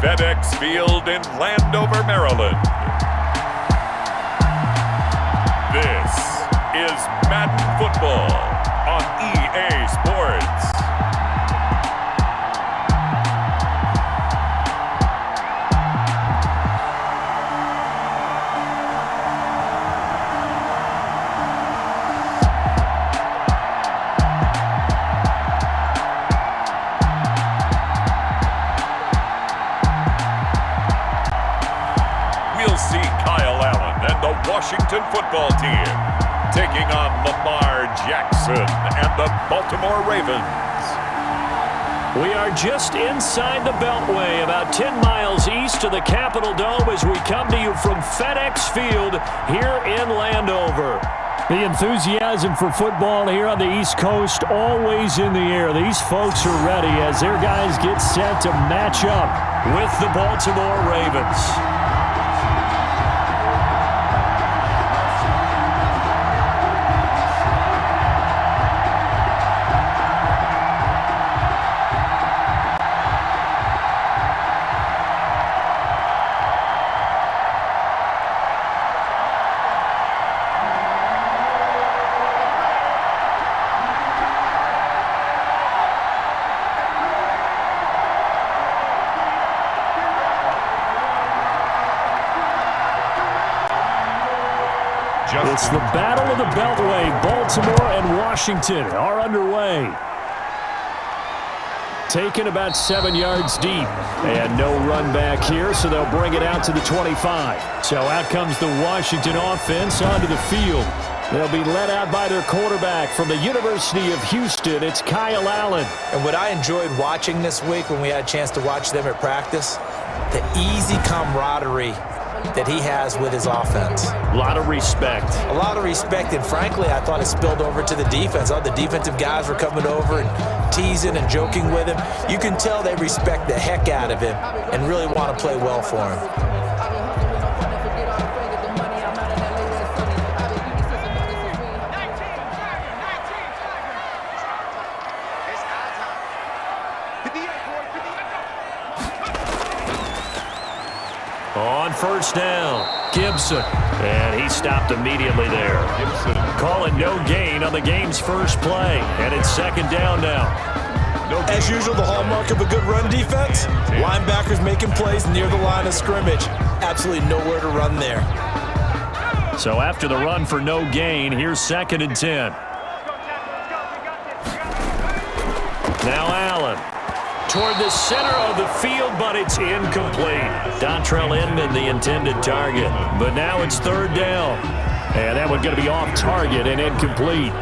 FedExField in Landover, Maryland. This is Madden Football on EA Sports. We'll see Kyle Allen and the Washington football team taking on Lamar Jackson and the Baltimore Ravens. We are just inside the Beltway, about 10 miles east of the Capitol Dome as we come to you from FedExField here in Landover. The enthusiasm for football here on the East Coast always in the air. These folks are ready as their guys get set to match up with the Baltimore Ravens. It's the Battle of the Beltway. Baltimore and Washington are underway. Taken about 7 yards deep. And no run back here, so they'll bring it out to the 25. So out comes the Washington offense onto the field. They'll be led out by their quarterback from the University of Houston. It's Kyle Allen. And what I enjoyed watching this week when we had a chance to watch them at practice, the easy camaraderie that he has with his offense. A lot of respect. A lot of respect, and frankly, I thought it spilled over to the defense. All the defensive guys were coming over and teasing and joking with him. You can tell they respect the heck out of him and really want to play well for him. On first down, Gibson. And he stopped immediately there. Gibson calling no gain on the game's first play. And it's second down now. As usual, the hallmark of a good run defense, linebackers making plays near the line of scrimmage. Absolutely nowhere to run there. So after the run for no gain, here's 2nd and 10. Now Allen. Toward the center of the field, but it's incomplete. Dontrell Inman, the intended target. But now it's 3rd down. And that one's going to be off target and incomplete.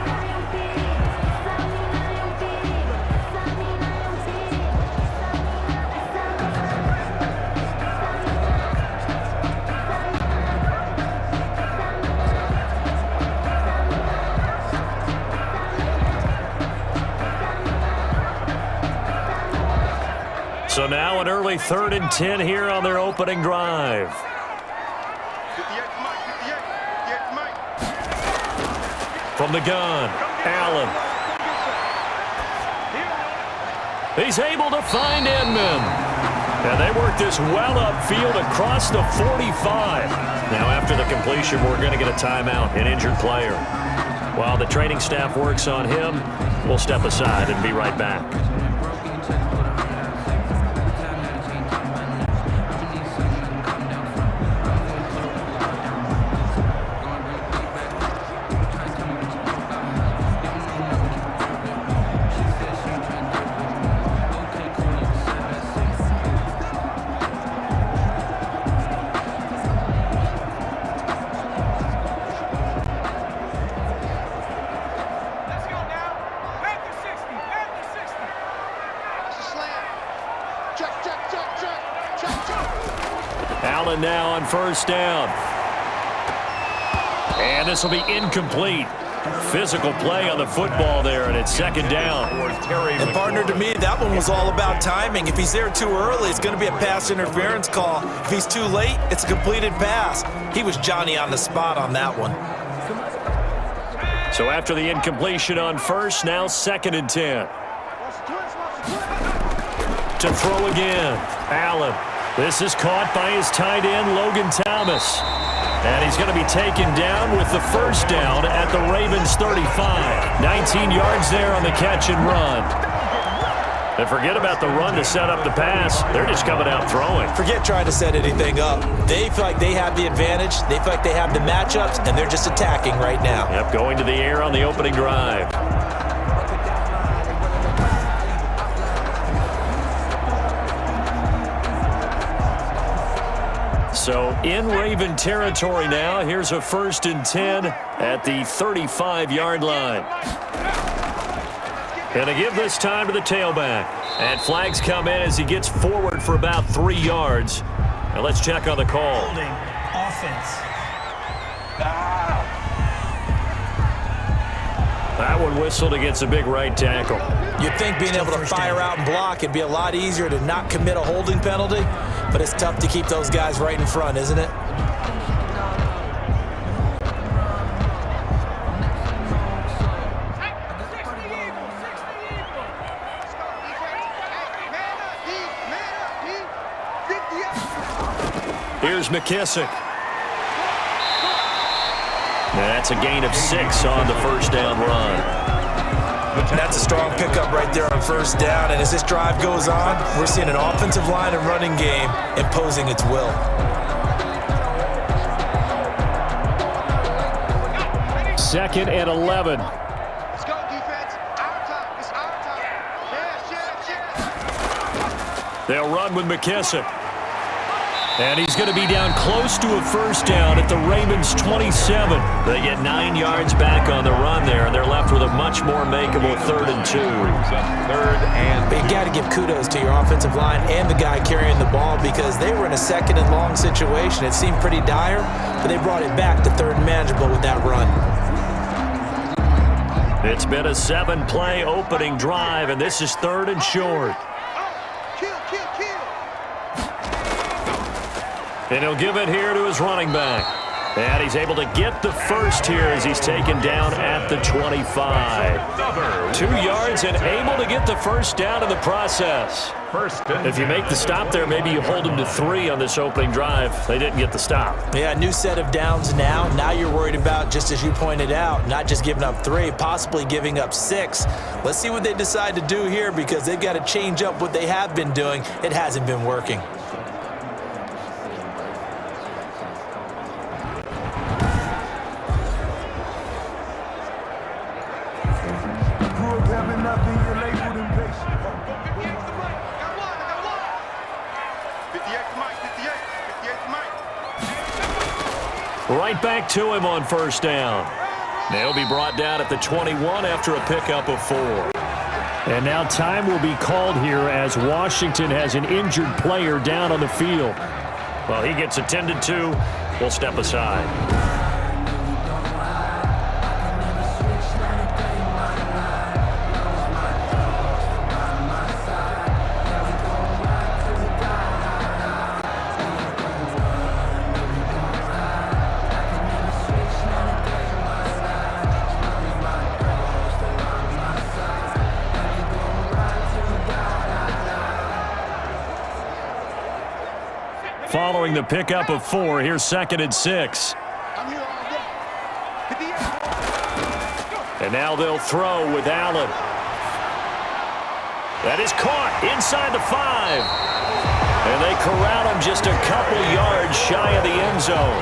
So now an early 3rd and 10 here on their opening drive. From the gun, Allen. He's able to find Inman. And they work this well upfield across the 45. Now after the completion, we're going to get a timeout, an injured player. While the training staff works on him, we'll step aside and be right back. Allen now on first down. And this will be incomplete. Physical play on the football there, and it's 2nd down. And partner, to me, that one was all about timing. If he's there too early, it's going to be a pass interference call. If he's too late, it's a completed pass. He was Johnny on the spot on that one. So after the incompletion on first, now 2nd and 10. To throw again, Allen. This is caught by his tight end, Logan Thomas. And he's going to be taken down with the first down at the Ravens 35. 19 yards there on the catch and run. And forget about the run to set up the pass. They're just coming out throwing. Forget trying to set anything up. They feel like they have the advantage. They feel like they have the matchups, and they're just attacking right now. Yep, going to the air on the opening drive. So in Raven territory now. Here's a 1st and 10 at the 35-yard line. And to give this time to the tailback. And flags come in as he gets forward for about 3 yards. And let's check on the call. Holding offense. That one whistled against a big right tackle. You'd think being able to fire out and block it'd be a lot easier to not commit a holding penalty, but it's tough to keep those guys right in front, isn't it? Here's McKissick. That's a gain of 6 on the first down run. That's a strong pickup right there on first down, and as this drive goes on, we're seeing an offensive line and running game imposing its will. Second and 11. Let's go, defense. Our time. It's our time. They'll run with McKissick. And he's going to be down close to a first down at the Ravens 27. They get 9 yards back on the run there, and they're left with a much more makeable 3rd and 2. But you got to give kudos to your offensive line and the guy carrying the ball because they were in a 2nd and long situation. It seemed pretty dire, but they brought it back to 3rd and manageable with that run. It's been a 7-play opening drive, and this is 3rd and short. And he'll give it here to his running back. And he's able to get the first here as he's taken down at the 25. 2 yards and able to get the first down in the process. If you make the stop there, maybe you hold him to 3 on this opening drive. They didn't get the stop. Yeah, new set of downs now. Now you're worried about, just as you pointed out, not just giving up 3, possibly giving up 6. Let's see what they decide to do here because they've got to change up what they have been doing. It hasn't been working. Right back to him on first down. They'll be brought down at the 21 after a pickup of 4. And now time will be called here as Washington has an injured player down on the field. Well, he gets attended to. We'll step aside. Following the pickup of 4, here's 2nd and 6. And now they'll throw with Allen. That is caught inside the 5. And they corral him just a couple yards shy of the end zone.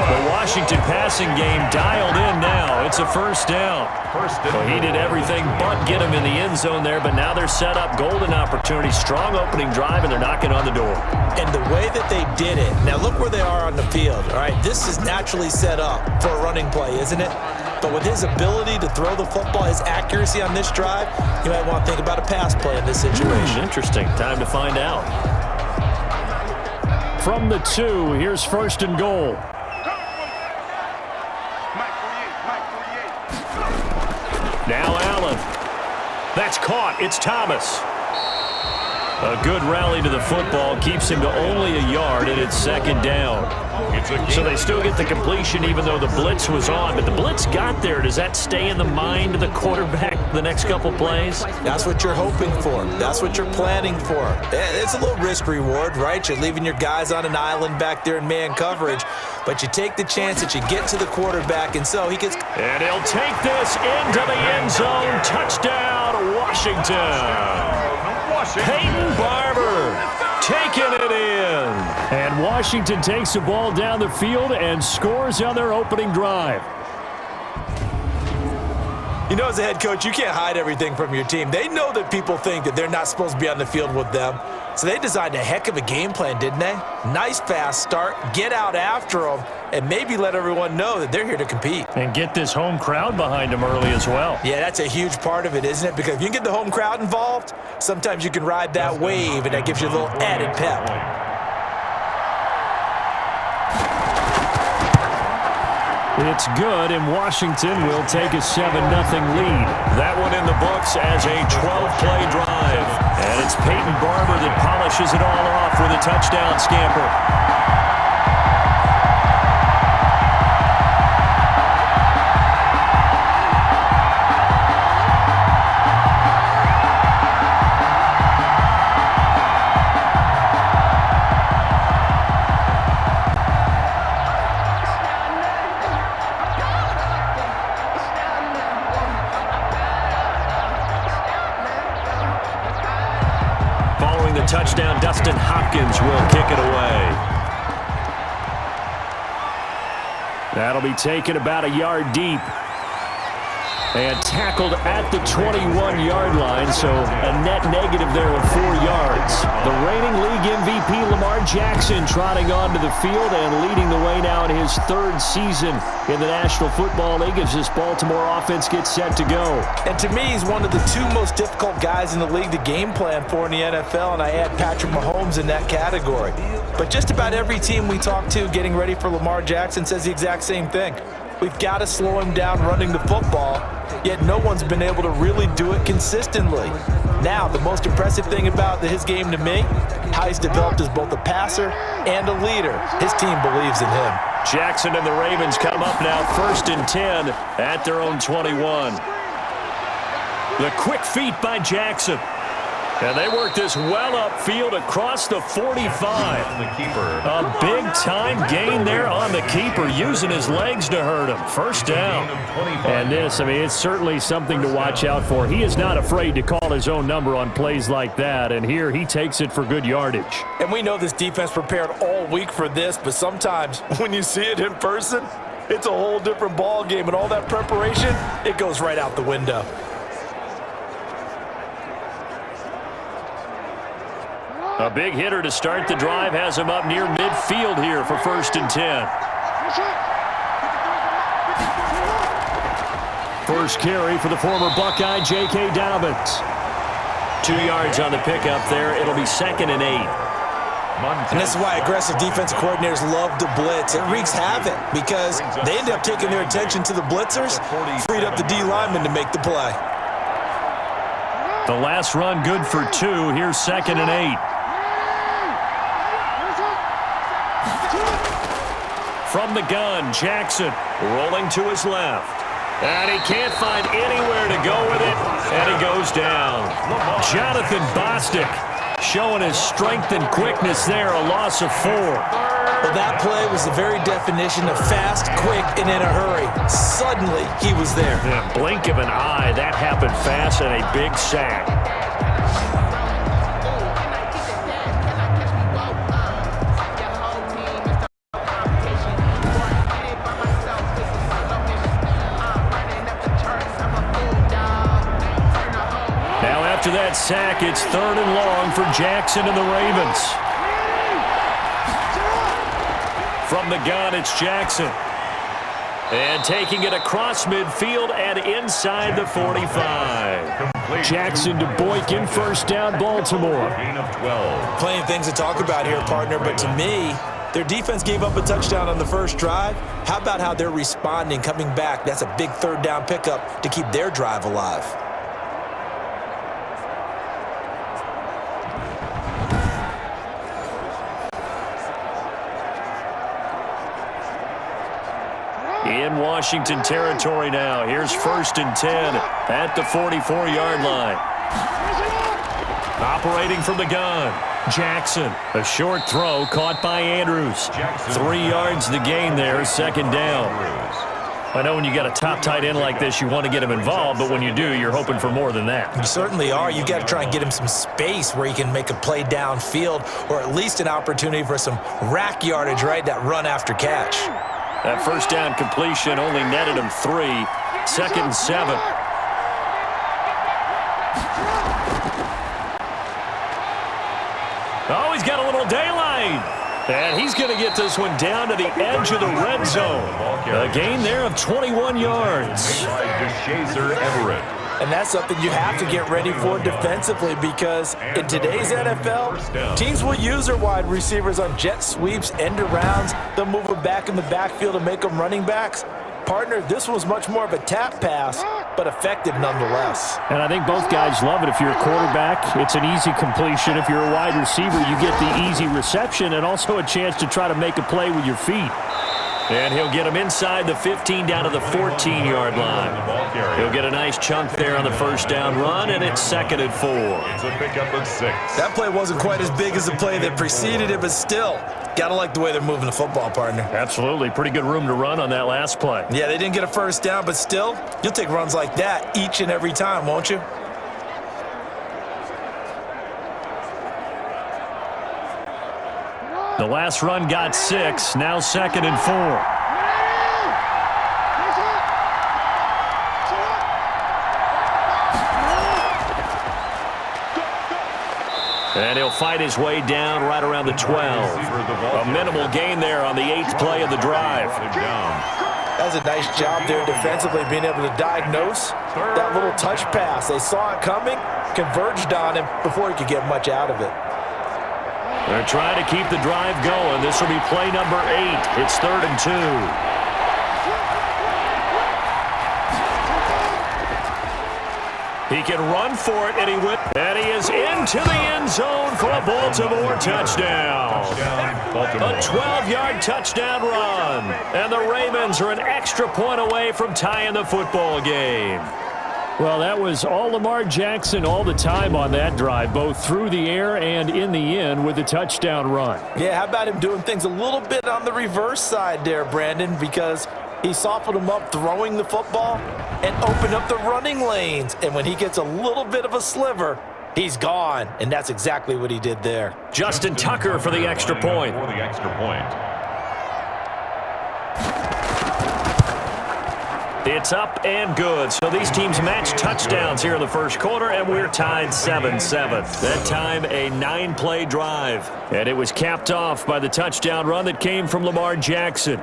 The Washington passing game dialed in now. It's a first down. Well, he did everything but get him in the end zone there, but now they're set up golden opportunity. Strong opening drive, and they're knocking on the door. And the way that they did it, now look where they are on the field. All right, this is naturally set up for a running play, isn't it? But with his ability to throw the football, his accuracy on this drive, you might want to think about a pass play in this situation. Interesting. Time to find out. From the 2, here's 1st and goal. Now Allen. That's caught. It's Thomas. A good rally to the football keeps him to only a yard, and it's second down. So they still get the completion even though the blitz was on. But the blitz got there. Does that stay in the mind of the quarterback the next couple plays? That's what you're hoping for. That's what you're planning for. It's a little risk reward, right? You're leaving your guys on an island back there in man coverage, but you take the chance that you get to the quarterback, and so he gets... And he'll take this into the end zone. Touchdown, Washington. Peyton Barber taking it in. And Washington takes the ball down the field and scores on their opening drive. You know, as a head coach, you can't hide everything from your team. They know that people think that they're not supposed to be on the field with them. So they designed a heck of a game plan, didn't they? Nice fast start, get out after them, and maybe let everyone know that they're here to compete. And get this home crowd behind them early as well. Yeah, that's a huge part of it, isn't it? Because if you can get the home crowd involved, sometimes you can ride that wave, and that gives you a little added pep. It's good, and Washington will take a 7-0 lead. That one in the books as a 12-play drive. And it's Peyton Barber that polishes it all off with a touchdown scamper. Touchdown, Dustin Hopkins will kick it away. That'll be taken about a yard deep. And tackled at the 21-yard line, so a net negative there of 4 yards. The reigning league MVP Lamar Jackson trotting onto the field and leading the way now in his 3rd season in the National Football League as this Baltimore offense gets set to go. And to me, he's one of the 2 most difficult guys in the league to game plan for in the NFL, and I add Patrick Mahomes in that category. But just about every team we talk to getting ready for Lamar Jackson says the exact same thing. We've got to slow him down running the football, yet no one's been able to really do it consistently. Now, the most impressive thing about his game to me, how he's developed as both a passer and a leader. His team believes in him. Jackson and the Ravens come up now 1st and 10 at their own 21. The quick feet by Jackson. And they work this well upfield across the 45. A big-time gain there on the keeper, using his legs to hurt him. 1st down. And this, I mean, it's certainly something to watch out for. He is not afraid to call his own number on plays like that, and here he takes it for good yardage. And we know this defense prepared all week for this, but sometimes when you see it in person, it's a whole different ball game, and all that preparation, it goes right out the window. A big hitter to start the drive has him up near midfield here for 1st and 10. First carry for the former Buckeye, J.K. Dobbins. 2 yards on the pickup there. It'll be 2nd and 8. And this is why aggressive defensive coordinators love to blitz. It wreaks havoc because they end up taking their attention to the blitzers, freed up the D lineman to make the play. The last run good for 2. Here's 2nd and 8. From the gun, Jackson rolling to his left. And he can't find anywhere to go with it, and he goes down. Jonathan Bostic showing his strength and quickness there, a loss of 4. Well, that play was the very definition of fast, quick, and in a hurry. Suddenly, he was there. Yeah, blink of an eye, that happened fast, and a big sack. After that sack, it's 3rd and long for Jackson and the Ravens. From the gun, it's Jackson. And taking it across midfield and inside the 45. Jackson to Boykin, 1st down, Baltimore. Plenty of things to talk about here, partner, but to me, their defense gave up a touchdown on the first drive. How about how they're responding, coming back? That's a big 3rd down pickup to keep their drive alive. In Washington territory now. Here's 1st and 10 at the 44-yard line. Operating from the gun, Jackson. A short throw caught by Andrews. 3 yards the gain there, 2nd down. I know when you got a top tight end like this, you want to get him involved, but when you do, you're hoping for more than that. You certainly are. You got to try and get him some space where he can make a play downfield, or at least an opportunity for some rack yardage, right? That run after catch. That 1st down completion only netted him 3. 2nd and 7. Oh, he's got a little daylight. And he's going to get this one down to the edge of the red zone. A gain there of 21 yards. And that's something you have to get ready for defensively, because in today's NFL, teams will use their wide receivers on jet sweeps, end arounds. They'll move them back in the backfield and make them running backs. Partner, this was much more of a tap pass, but effective nonetheless. And I think both guys love it. If you're a quarterback, it's an easy completion. If you're a wide receiver, you get the easy reception and also a chance to try to make a play with your feet. And he'll get him inside the 15 down to the 14-yard line. He'll get a nice chunk there on the 1st down run, and it's 2nd and 4. It's a pickup of 6. That play wasn't quite as big as the play that preceded it, but still, got to like the way they're moving the football, partner. Absolutely. Pretty good room to run on that last play. Yeah, they didn't get a 1st down, but still, you'll take runs like that each and every time, won't you? The last run got 6, now 2nd and 4. And he'll fight his way down right around the 12. A minimal gain there on the 8th play of the drive. That's a nice job there defensively, being able to diagnose that little touch pass. They saw it coming, converged on him before he could get much out of it. They're trying to keep the drive going. This will be play number 8. It's 3rd and 2. He can run for it, and he went. And he is into the end zone for a Baltimore touchdown. A 12-yard touchdown run. And the Ravens are an extra point away from tying the football game. Well, that was all Lamar Jackson all the time on that drive, both through the air and in the end with a touchdown run. Yeah, how about him doing things a little bit on the reverse side there, Brandon, because he softened him up throwing the football and opened up the running lanes. And when he gets a little bit of a sliver, he's gone. And that's exactly what he did there. Justin Tucker for the extra point. It's up and good. So these teams match touchdowns here in the 1st quarter, and we're tied 7-7. That time, a 9-play drive. And it was capped off by the touchdown run that came from Lamar Jackson.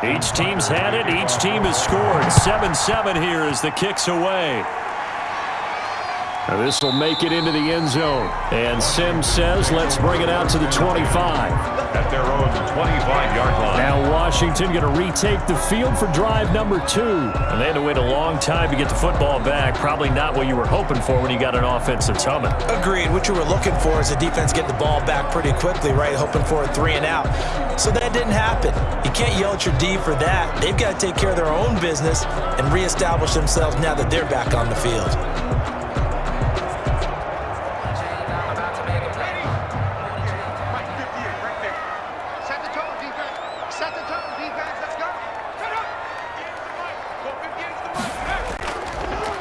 Each team's had it. Each team has scored. 7-7 here as the kick's away. This will make it into the end zone. And Sims says, let's bring it out to the 25. At their own 25-yard line. Now Washington going to retake the field for drive number 2. And they had to wait a long time to get the football back. Probably not what you were hoping for when you got an offense that's humming. Agreed. What you were looking for is the defense getting the ball back pretty quickly, right? Hoping for a 3 and out. So that didn't happen. You can't yell at your D for that. They've got to take care of their own business and reestablish themselves now that they're back on the field.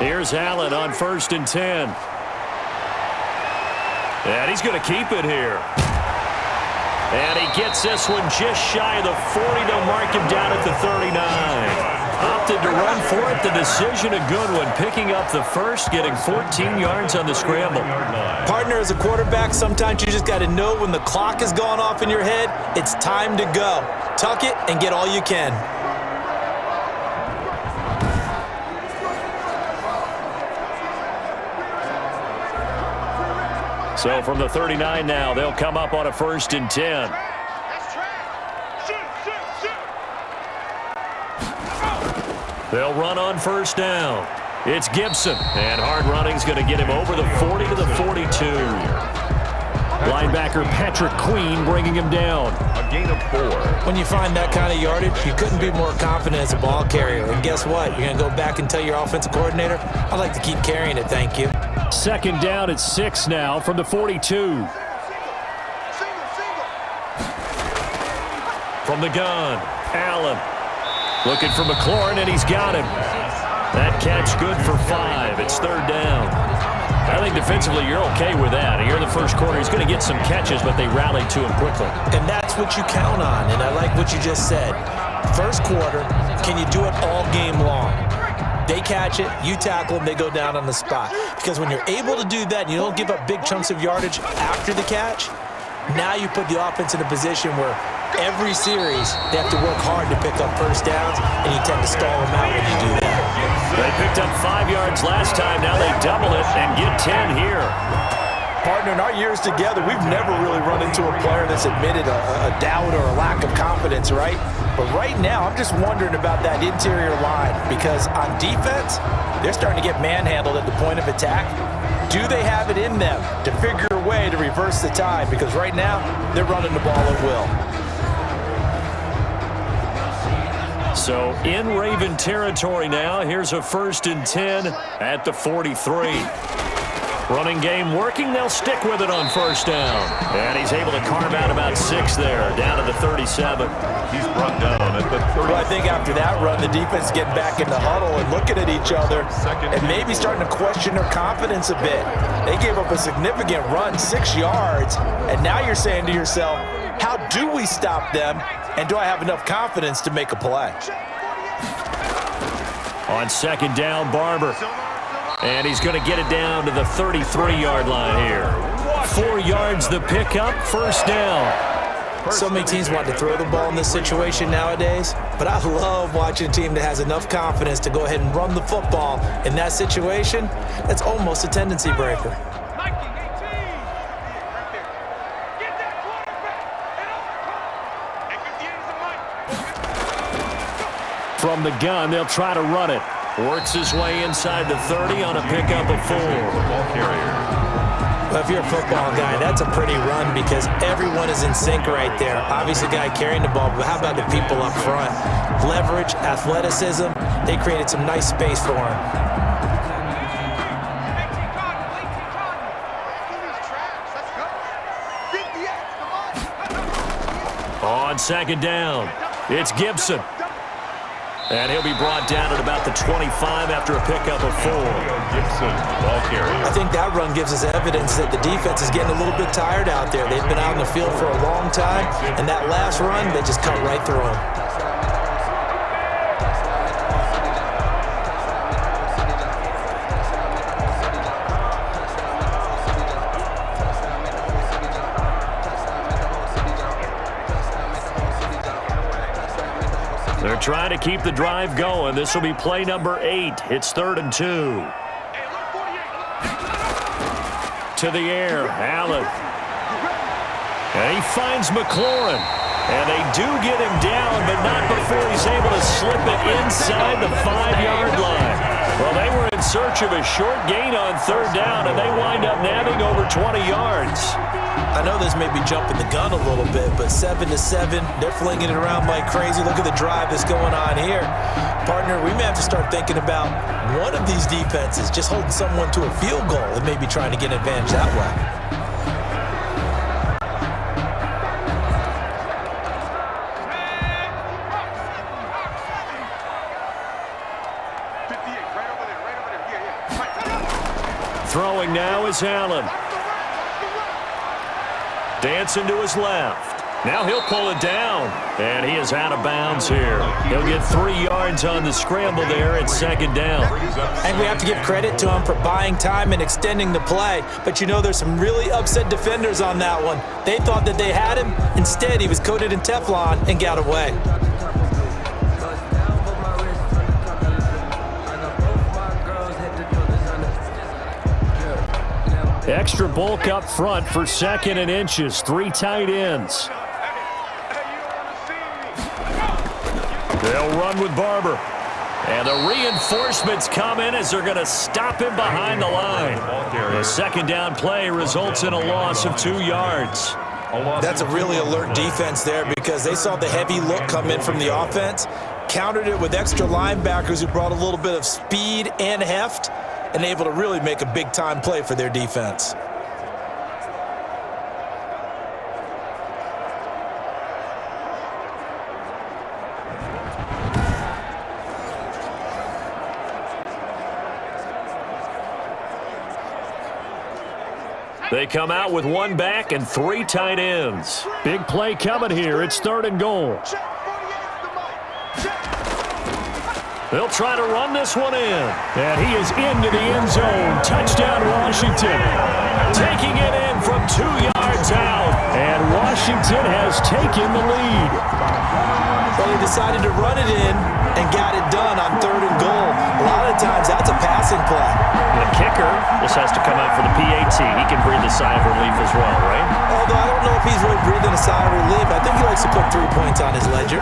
Here's Allen on 1st and 10. And he's going to keep it here. And he gets this one just shy of the 40 to mark him down at the 39. Opted to run for it. The decision a good one. Picking up the first, getting 14 yards on the scramble. Partner, as a quarterback, sometimes you just got to know when the clock has gone off in your head, it's time to go. Tuck it and get all you can. So from the 39 now, they'll come up on a 1st and 10. That's track. Shoot. They'll run on 1st down. It's Gibson, and hard running's going to get him over the 40 to the 42. Linebacker Patrick Queen bringing him down. A gain of 4. When you find that kind of yardage, you couldn't be more confident as a ball carrier. And guess what? You're going to go back and tell your offensive coordinator, I'd like to keep carrying it, thank you. 2nd down at 6 now from the 42. From the gun, Allen. Looking for McLaurin, and he's got him. That catch good for 5. It's 3rd down. I think defensively you're okay with that. Here in the first quarter, he's going to get some catches, but they rallied to him quickly. And that's what you count on, and I like what you just said. First quarter, can you do it all game long? They catch it, you tackle them, they go down on the spot. Because when you're able to do that and you don't give up big chunks of yardage after the catch, now you put the offense in a position where every series they have to work hard to pick up 1st downs, and you tend to stall them out when you do that. They picked up 5 yards last time. Now they double it and get 10 here. Partner, in our years together, we've never really run into a player that's admitted a doubt or a lack of confidence, right? But right now, I'm just wondering about that interior line, because on defense, they're starting to get manhandled at the point of attack. Do they have it in them to figure a way to reverse the tide? Because right now, they're running the ball at will. So in Raven territory now, here's a 1st and 10 at the 43. Running game working, they'll stick with it on 1st down. And he's able to carve out about 6 there, down to the 37. He's brought down at the 30. Well, I think after that run, the defense is getting back in the huddle and looking at each other and maybe starting to question their confidence a bit. They gave up a significant run, 6 yards, and now you're saying to yourself, how do we stop them, and do I have enough confidence to make a play? On 2nd down, Barber. And he's going to get it down to the 33-yard line here. 4 yards the pickup, 1st down. So many teams want to throw the ball in this situation nowadays, but I love watching a team that has enough confidence to go ahead and run the football. In that situation, that's almost a tendency breaker. From the gun, they'll try to run it. Works his way inside the 30 on a pickup of 4. Well, if you're a football guy, that's a pretty run because everyone is in sync right there. Obviously, the guy carrying the ball, but how about the people up front? Leverage, athleticism, they created some nice space for him. On 2nd down, it's Gibson. And he'll be brought down at about the 25 after a pickup of 4. Gibson, ball carrier. I think that run gives us evidence that the defense is getting a little bit tired out there. They've been out in the field for a long time, and that last run, they just cut right through them. They're trying to keep the drive going. This will be play number 8. It's 3rd and 2. To the air, Allen. And he finds McLaurin. And they do get him down, but not before he's able to slip it inside the 5-yard line. Well, they were in search of a short gain on 3rd down, and they wind up nabbing over 20 yards. I know this may be jumping the gun a little bit, but 7-7, they're flinging it around like crazy. Look at the drive that's going on here. Partner, we may have to start thinking about one of these defenses just holding someone to a field goal and maybe trying to get an advantage that way. Throwing now is Allen. Dancing to his left. Now he'll pull it down. And he is out of bounds here. He'll get 3 yards on the scramble there at 2nd down. And we have to give credit to him for buying time and extending the play. But you know, there's some really upset defenders on that one. They thought that they had him. Instead, he was coated in Teflon and got away. Extra bulk up front for 2nd and inches. 3 tight ends. They'll run with Barber. And the reinforcements come in as they're going to stop him behind the line. The 2nd down play results in a loss of 2 yards. That's a really alert defense there because they saw the heavy look come in from the offense, countered it with extra linebackers who brought a little bit of speed and heft, and able to really make a big-time play for their defense. They come out with 1 back and 3 tight ends. Big play coming here. It's 3rd and goal. They'll try to run this one in. And he is into the end zone. Touchdown, Washington. Taking it in from 2 yards out. And Washington has taken the lead. Well, they decided to run it in and got it done on 3rd and goal. A lot of times, that's a passing play. The kicker, this has to come out for the PAT. He can breathe a sigh of relief as well, right? Although I don't know if he's really breathing a sigh of relief. I think he likes to put 3 points on his ledger.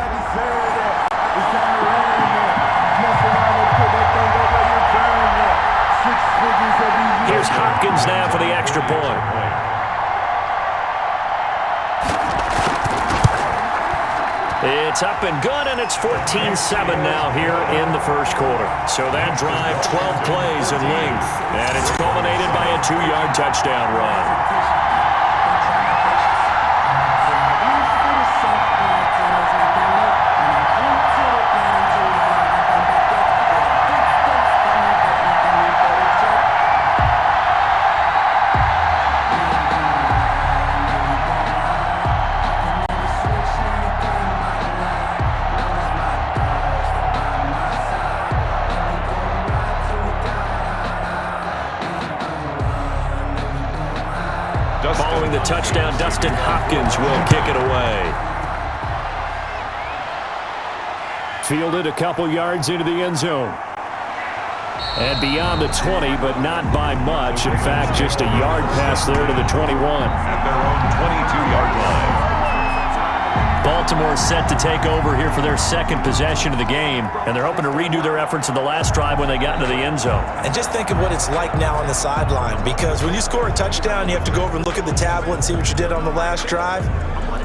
Here's Hopkins now for the extra point. It's up and good, and it's 14-7 now here in the first quarter. So that drive, 12 plays in length, and it's culminated by a 2-yard touchdown run. Following the touchdown, Dustin Hopkins will kick it away. Fielded a couple yards into the end zone. And beyond the 20, but not by much. In fact, just a yard pass there to the 21. At their own 22-yard line. Baltimore set to take over here for their 2nd possession of the game, and they're hoping to redo their efforts in the last drive when they got into the end zone. And just think of what it's like now on the sideline, because when you score a touchdown, you have to go over and look at the tablet and see what you did on the last drive.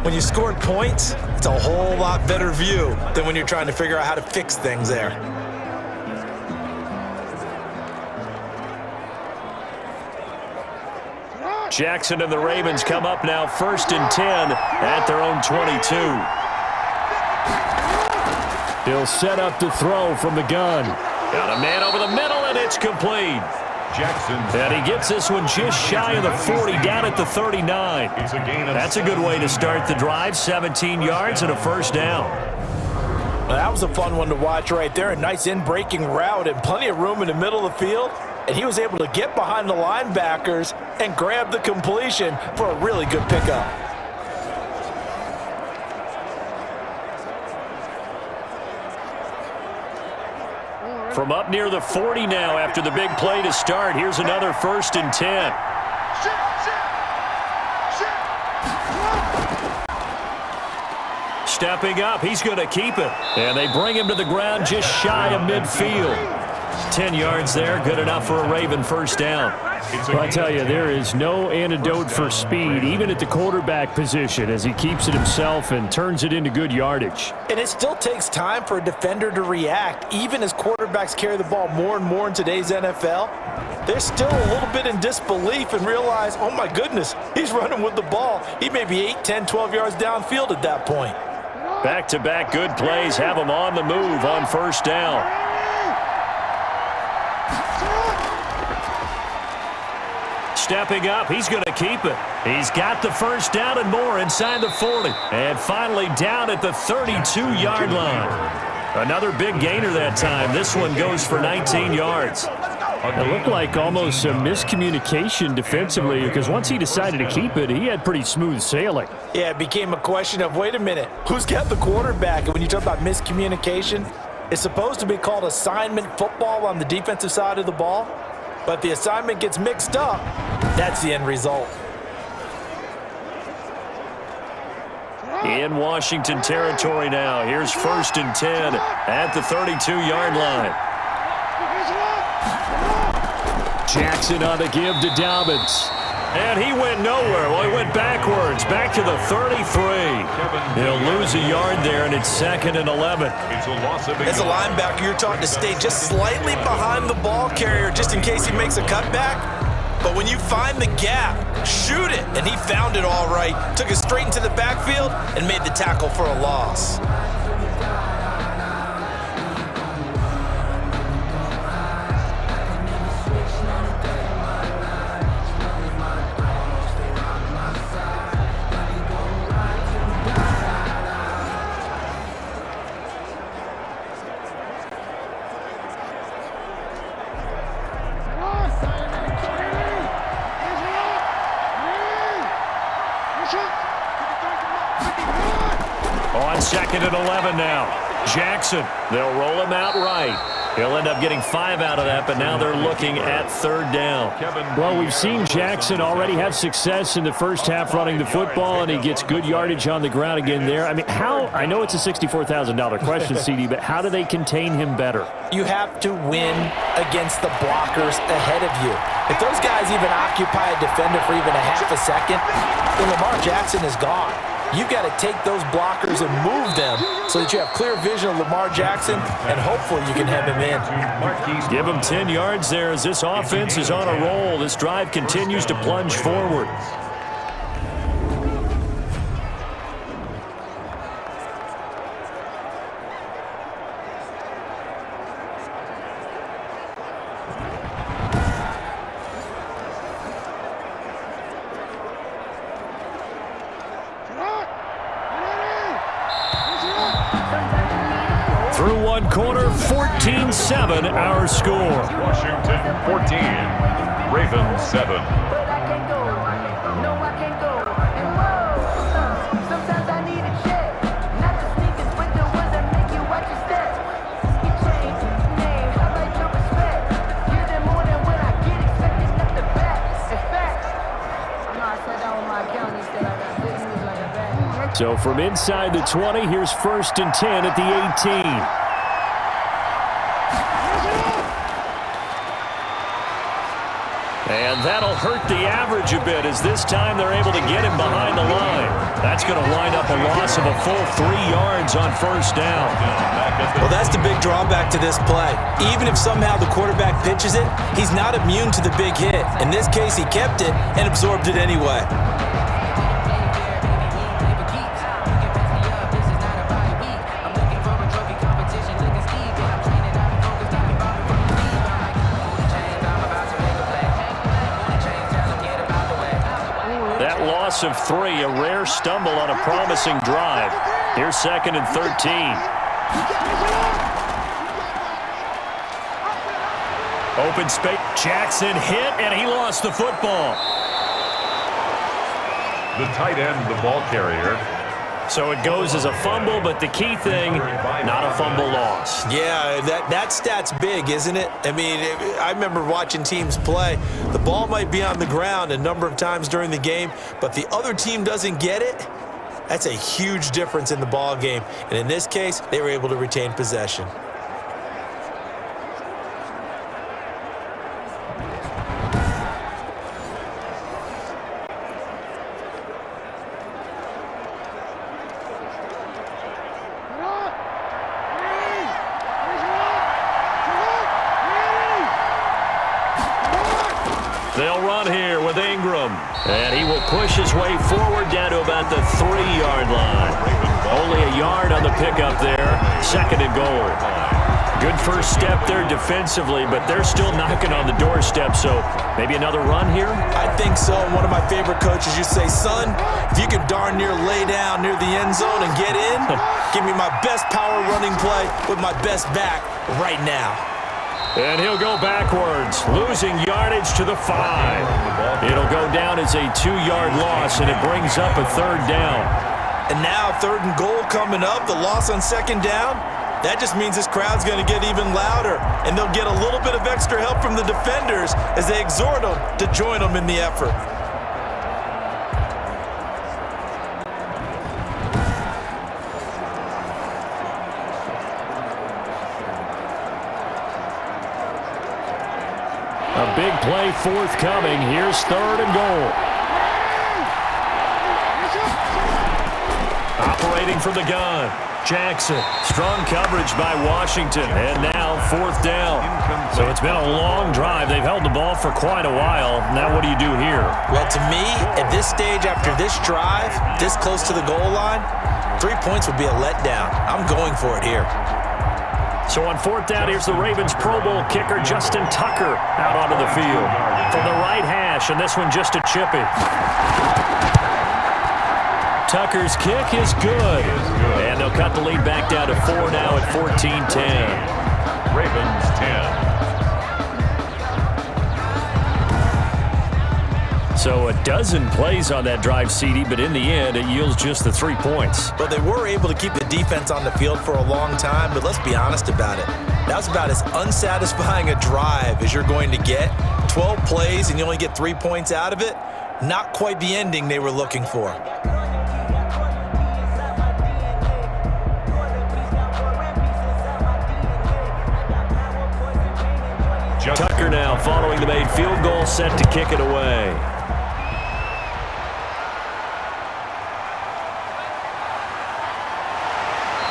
When you scored points, it's a whole lot better view than when you're trying to figure out how to fix things there. Jackson and the Ravens come up now 1st and 10 at their own 22. He'll set up to throw from the gun. Got a man over the middle, and it's complete. Jackson. And he gets this one just shy of the 40, down at the 39. That's a good way to start the drive. 17 yards and a 1st down. Well, that was a fun one to watch right there. A nice in-breaking route and plenty of room in the middle of the field. And he was able to get behind the linebackers and grab the completion for a really good pickup. From up near the 40 now after the big play to start. Here's another 1st and 10. Stepping up, he's going to keep it. And they bring him to the ground just shy of midfield. 10 yards there, good enough for a Raven 1st down. Well, I tell you, there is no antidote for speed, even at the quarterback position, as he keeps it himself and turns it into good yardage. And it still takes time for a defender to react, even as quarterbacks carry the ball more and more in today's NFL. They're still a little bit in disbelief and realize, oh my goodness, he's running with the ball. He may be 8, 10, 12 yards downfield at that point. Back-to-back good plays have him on the move on 1st down. Stepping up, he's going to keep it. He's got the 1st down and more inside the 40. And finally down at the 32-yard line. Another big gainer that time. This one goes for 19 yards. It looked like almost a miscommunication defensively, because once he decided to keep it, he had pretty smooth sailing. Yeah, it became a question of, wait a minute, who's got the quarterback? And when you talk about miscommunication, it's supposed to be called assignment football on the defensive side of the ball. But the assignment gets mixed up, That's the end result. In Washington territory now. Here's 1st and 10 at the 32-yard line. Jackson on the give to Dobbins. And he went nowhere. Well, he went backwards, back to the 33. He'll lose a yard there, and it's 2nd and 11. As a linebacker, you're taught to stay just slightly behind the ball carrier just in case he makes a cutback. But when you find the gap, shoot it. And he found it all right. Took it straight into the backfield and made the tackle for a loss. On 2nd and 11 now. Jackson, they'll roll him out right. He'll end up getting 5 out of that, but now they're looking at 3rd down. Well, we've seen Jackson already have success in the first half running the football, and he gets good yardage on the ground again there. I mean, I know it's a $64,000 question, CD, but how do they contain him better? You have to win against the blockers ahead of you. If those guys even occupy a defender for even a half a second, then Lamar Jackson is gone. You've got to take those blockers and move them so that you have clear vision of Lamar Jackson, and hopefully you can have him in. Give him 10 yards there as this offense is on a roll. This drive continues to plunge forward. Through one quarter, 14-7 our score. Washington 14, Ravens 7. So from inside the 20, here's 1st and 10 at the 18. And that'll hurt the average a bit as this time they're able to get him behind the line. That's going to wind up a loss of a full 3 yards on 1st down. Well, that's the big drawback to this play. Even if somehow the quarterback pitches it, he's not immune to the big hit. In this case, he kept it and absorbed it anyway. Loss of 3, a rare stumble on a promising drive. Here's 2nd and 13. Open space. Jackson hit, and he lost the football. The tight end, the ball carrier. So it goes as a fumble, but the key thing, not a fumble loss. Yeah, that stat's big, isn't it? I mean, I remember watching teams play. The ball might be on the ground a number of times during the game, but the other team doesn't get it. That's a huge difference in the ball game. And in this case, they were able to retain possession. They'll run here with Ingram. And he will push his way forward down to about the 3-yard line. Only a yard on the pickup there. 2nd and goal. Good first step there defensively, but they're still knocking on the doorstep, so maybe another run here? I think so. One of my favorite coaches used to say, son, if you can darn near lay down near the end zone and get in, give me my best power running play with my best back right now. And he'll go backwards, losing yardage to the 5. It'll go down as a 2-yard loss, and it brings up a 3rd down. And now 3rd and goal coming up, the loss on 2nd down. That just means this crowd's going to get even louder, and they'll get a little bit of extra help from the defenders as they exhort them to join them in the effort. A big play forthcoming. Here's 3rd and goal. Operating from the gun, Jackson. Strong coverage by Washington, and now 4th down. So it's been a long drive. They've held the ball for quite a while. Now what do you do here? Well, to me, at this stage after this drive, this close to the goal line, 3 points would be a letdown. I'm going for it here. So on 4th down, here's the Ravens Pro Bowl kicker Justin Tucker out onto the field from the right hash, and this one just a chippy. Tucker's kick is good. And they'll cut the lead back down to 4 now at 14-10. Ravens 10. So a dozen plays on that drive, CD, but in the end, it yields just the 3 points. But they were able to keep the defense on the field for a long time, but let's be honest about it. That was about as unsatisfying a drive as you're going to get. 12 plays and you only get 3 points out of it. Not quite the ending they were looking for. Tucker now following the made field goal, set to kick it away.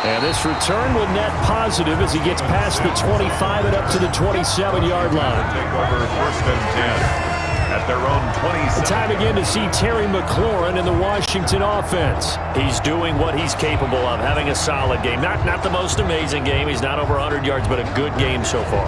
And this return will net positive as he gets past the 25 and up to the 27-yard line. Take over 1st and 10 at their own 27. Time again to see Terry McLaurin in the Washington offense. He's doing what he's capable of, having a solid game. Not the most amazing game. He's not over 100 yards, but a good game so far.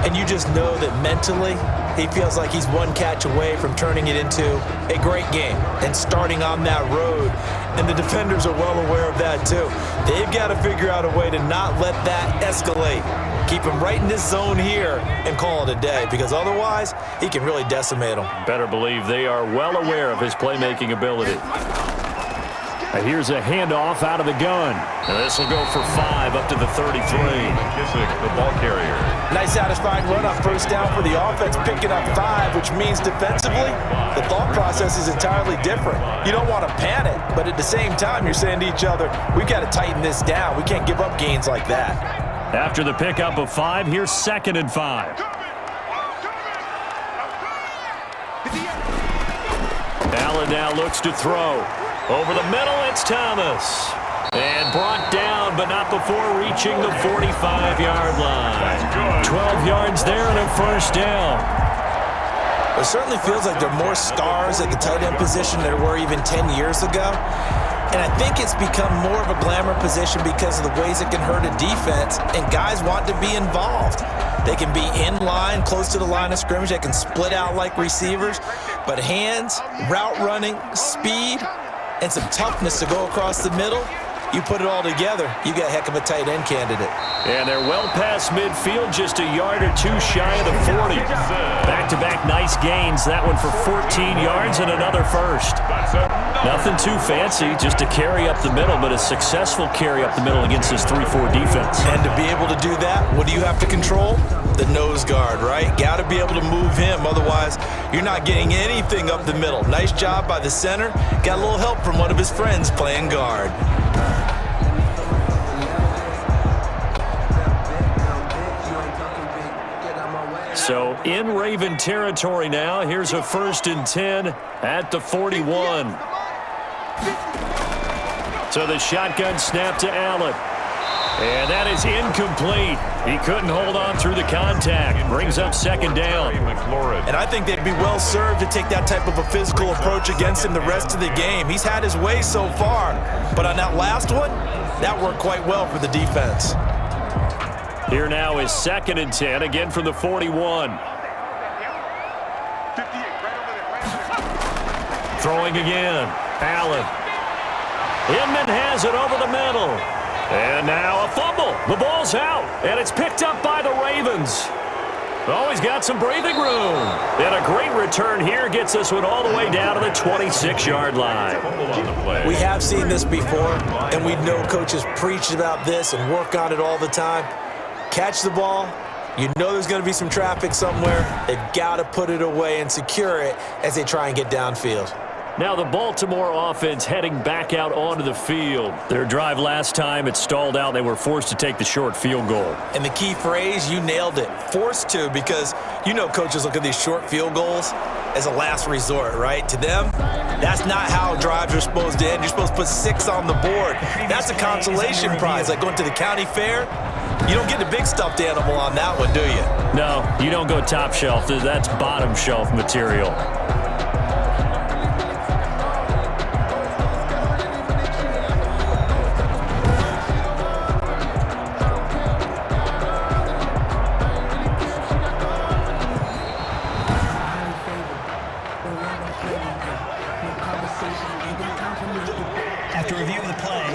And you just know that mentally, he feels like he's one catch away from turning it into a great game and starting on that road. And the defenders are well aware of that too. They've got to figure out a way to not let that escalate. Keep him right in this zone here and call it a day, because otherwise he can really decimate them. Better believe they are well aware of his playmaking ability. Here's a handoff out of the gun. And this will go for 5 up to the 33. McKissick, the ball carrier. Nice satisfying run on 1st down for the offense, picking up 5, which means defensively, the thought process is entirely different. You don't want to panic, but at the same time, you're saying to each other, we've got to tighten this down. We can't give up gains like that. After the pickup of 5, here's 2nd and 5. Allen now looks to throw. Over the middle, it's Thomas. And brought down, but not before reaching the 45-yard line. 12 yards there and a 1st down. It certainly feels like there are more stars at the tight end position than there were even 10 years ago. And I think it's become more of a glamour position because of the ways it can hurt a defense, and guys want to be involved. They can be in line, close to the line of scrimmage. They can split out like receivers. But hands, route running, speed, and some toughness to go across the middle, you put it all together, you got a heck of a tight end candidate. And they're well past midfield, just a yard or 2 shy of the 40. Back-to-back nice gains. That one for 14 yards and another 1st. Nothing too fancy, just a carry up the middle, but a successful carry up the middle against this 3-4 defense. And to be able to do that, what do you have to control? The nose guard, right? Got to be able to move him, otherwise you're not getting anything up the middle. Nice job by the center. Got a little help from one of his friends playing guard. So in Raven territory now. Here's a 1st and 10 at the 41. So the shotgun snap to Allen. And that is incomplete. He couldn't hold on through the contact. Brings up 2nd down. And I think they'd be well served to take that type of a physical approach against him the rest of the game. He's had his way so far. But on that last one, that worked quite well for the defense. Here now is 2nd and 10, again from the 41. Throwing again. Allen. Inman has it over the middle. And now a fumble. The ball's out, and it's picked up by the Ravens. Oh, he's got some breathing room. And a great return here gets this one all the way down to the 26-yard line. We have seen this before, and we know coaches preach about this and work on it all the time. Catch the ball. You know there's going to be some traffic somewhere. They've got to put it away and secure it as they try and get downfield. Now the Baltimore offense heading back out onto the field. Their drive last time, it stalled out. They were forced to take the short field goal. And the key phrase, you nailed it, forced to, because you know coaches look at these short field goals as a last resort, right? To them, that's not how drives are supposed to end. You're supposed to put 6 on the board. That's a consolation prize, like going to the county fair. You don't get the big stuffed animal on that one, do you? No, you don't go top shelf. That's bottom shelf material. After review of the play,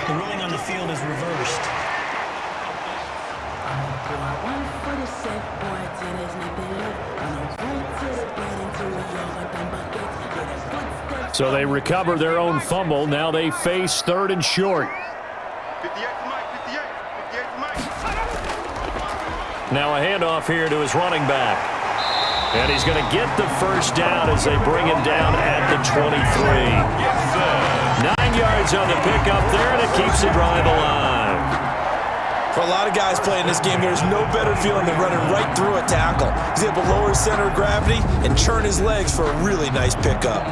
the ruling on the field is reversed. So they recover their own fumble. Now they face 3rd and short. 58 to Mike, 58 to Mike. Now a handoff here to his running back. And he's going to get the first down as they bring him down at the 23. 9 yards on the pickup there, and it keeps the drive alive. For a lot of guys playing this game, there's no better feeling than running right through a tackle. He's able to lower his center of gravity and churn his legs for a really nice pickup.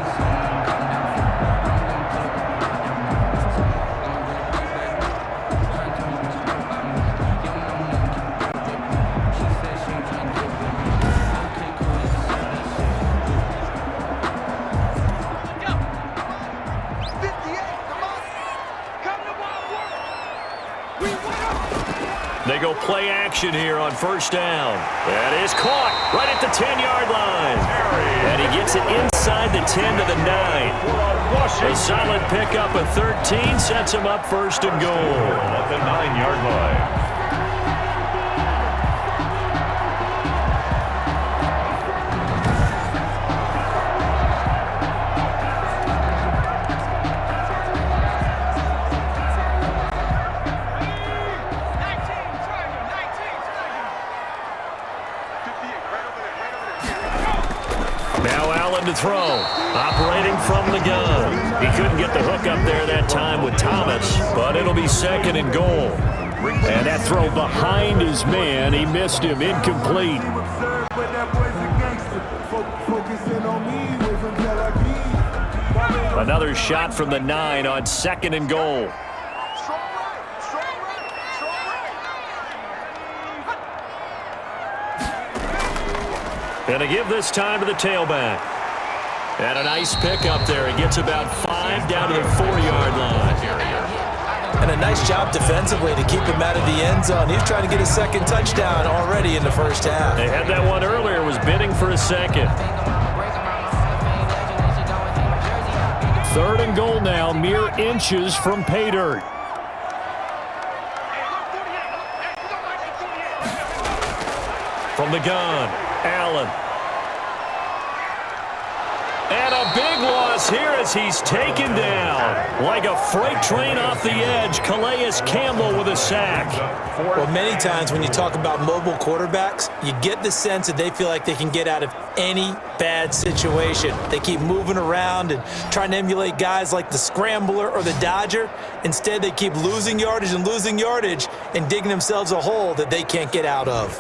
They go play action here on first down. That is caught right at the 10-yard line. And he gets it inside the 10 to the 9. A solid pickup of 13 sets him up first and goal. At the 9-yard line. To throw, operating from the gun. He couldn't get the hook up there that time with Thomas, but it'll be 2nd and goal. And that throw behind his man, he missed him, incomplete. Another shot from the 9 on 2nd and goal. And to give this time to the tailback. And a nice pick up there. He gets about 5 down to the 4-yard line. And a nice job defensively to keep him out of the end zone. He was trying to get a 2nd touchdown already in the first half. They had that one earlier, was bidding for a 2nd. 3rd and goal now, mere inches from pay dirt. From the gun, Allen. And a big loss here as he's taken down. Like a freight train off the edge, Calais Campbell with a sack. Well, many times when you talk about mobile quarterbacks, you get the sense that they feel like they can get out of any bad situation. They keep moving around and trying to emulate guys like the Scrambler or the Dodger. Instead, they keep losing yardage and digging themselves a hole that they can't get out of.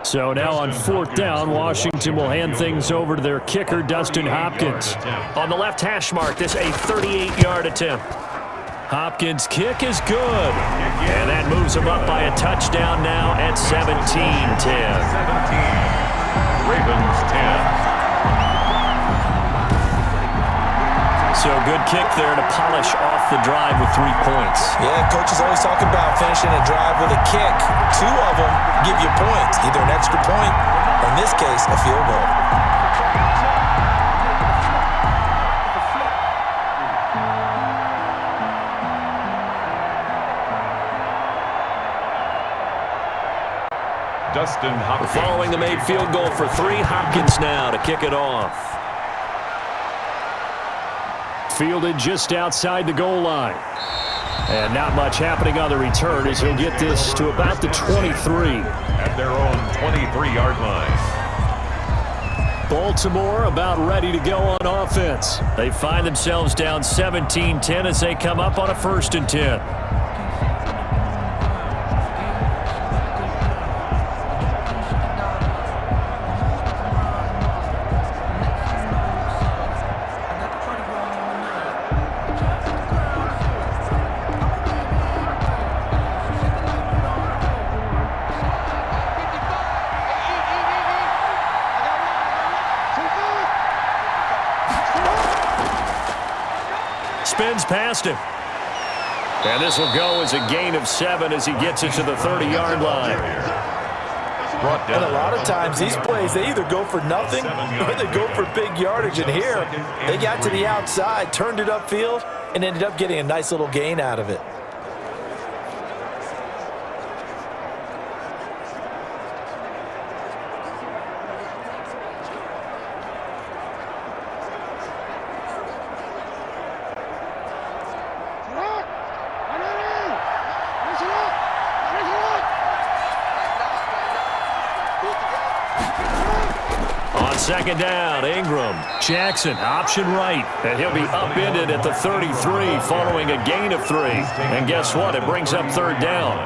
So now on 4th down, Washington will hand things over to their kicker, Dustin Hopkins. On the left hash mark, this a 38-yard attempt. Hopkins' kick is good. And that moves him up by a touchdown now at 17-10. 17. Ravens 10. So good kick there to polish off the drive with 3 points. Yeah, coaches always talk about finishing a drive with a kick. 2 of them give you points, either an extra point or, in this case, a field goal. Dustin Hopkins. Following the made field goal for 3, Hopkins now to kick it off. Fielded just outside the goal line. And not much happening on the return as he'll get this to about the 23. At their own 23-yard line. Baltimore about ready to go on offense. They find themselves down 17-10 as they come up on a 1st and 10. Spins past him. And this will go as a gain of 7 as he gets it to the 30-yard line. And a lot of times these plays, they either go for nothing or they go for big yardage. And here, they got to the outside, turned it upfield, and ended up getting a nice little gain out of it. Second down, Ingram. Jackson, option right. And he'll be upended at the 33 following a gain of 3. And guess what? It brings up 3rd down.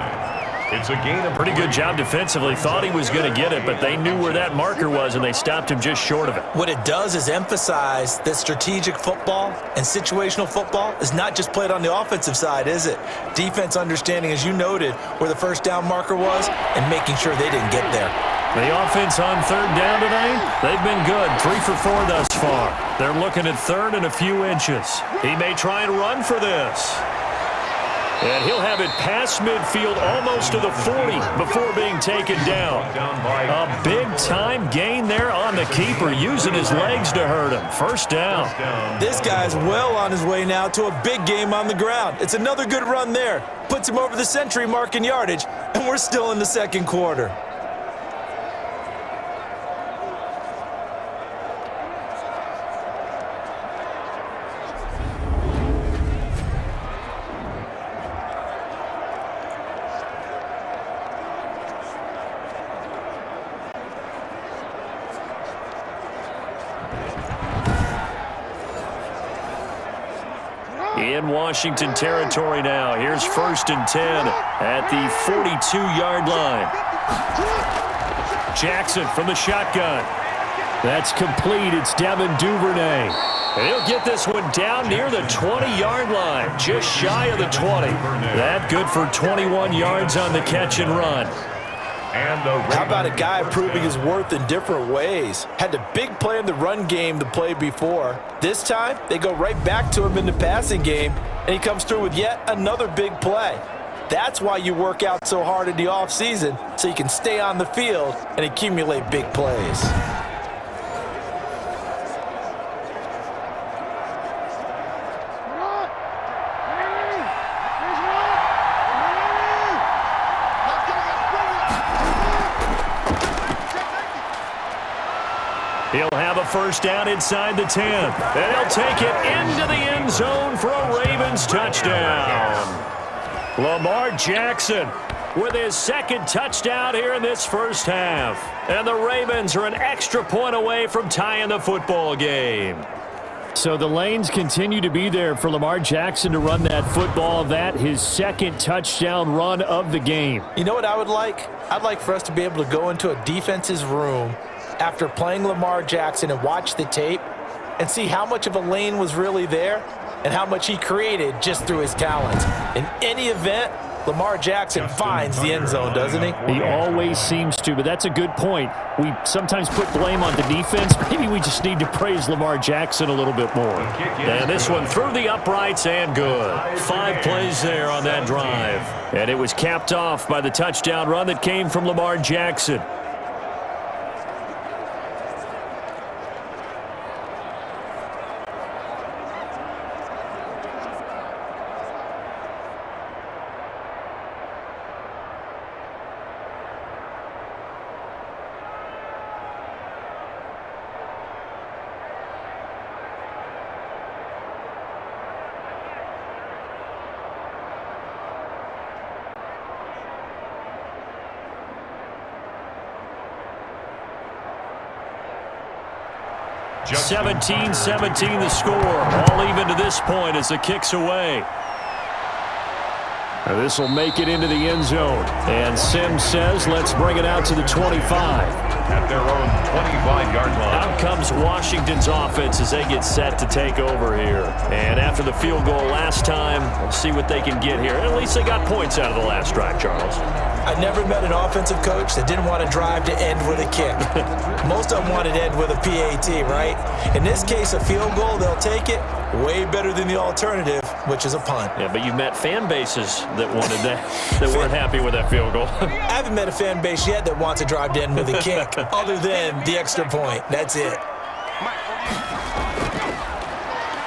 It's a gain of pretty good job defensively. Thought he was going to get it, but they knew where that marker was, and they stopped him just short of it. What it does is emphasize that strategic football and situational football is not just played on the offensive side, is it? Defense understanding, as you noted, where the 1st down marker was and making sure they didn't get there. The offense on 3rd down tonight, they've been good. 3 for 4 thus far. They're looking at 3rd and a few inches. He may try and run for this. And he'll have it past midfield almost to the 40 before being taken down. A big-time gain there on the keeper, using his legs to hurt him. 1st down. This guy's well on his way now to a big game on the ground. It's another good run there. Puts him over the century mark in yardage, and we're still in the 2nd quarter. In Washington territory now. Here's 1st and 10 at the 42-yard line. Jackson from the shotgun. That's complete. It's Devin Duvernay. And he'll get this one down near the 20-yard line, just shy of the 20. That good for 21 yards on the catch and run. How about a guy proving his worth in different ways? Had a big play in the run game the play before. This time, they go right back to him in the passing game, and he comes through with yet another big play. That's why you work out so hard in the offseason, so you can stay on the field and accumulate big plays. He'll have a 1st down inside the 10. And he'll take it into the end zone for a Ravens touchdown. Lamar Jackson with his 2nd touchdown here in this 1st half. And the Ravens are an extra point away from tying the football game. So the lanes continue to be there for Lamar Jackson to run that football. That his 2nd touchdown run of the game. You know what I would like? I'd like for us to be able to go into a defense's room after playing Lamar Jackson and watch the tape and see how much of a lane was really there and how much he created just through his talent. In any event, Lamar Jackson finds the end zone, doesn't he? He always seems to, but that's a good point. We sometimes put blame on the defense. Maybe we just need to praise Lamar Jackson a little bit more. And this one through the uprights and good. 5 plays there on that drive. And it was capped off by the touchdown run that came from Lamar Jackson. 17-17 the score. All even to this point as the kick's away. This will make it into the end zone. And Sims says, let's bring it out to the 25. At their own 25-yard line. Out comes Washington's offense as they get set to take over here. And after the field goal last time, we'll see what they can get here. At least they got points out of the last drive, Charles. I never met an offensive coach that didn't want to drive to end with a kick. Most of them wanted to end with a PAT, right? In this case, a field goal, they'll take it. Way better than the alternative, which is a punt. Yeah, but you met fan bases that wanted that, that weren't happy with that field goal. I haven't met a fan base yet that wants to drive to end with a kick, other than the extra point. That's it.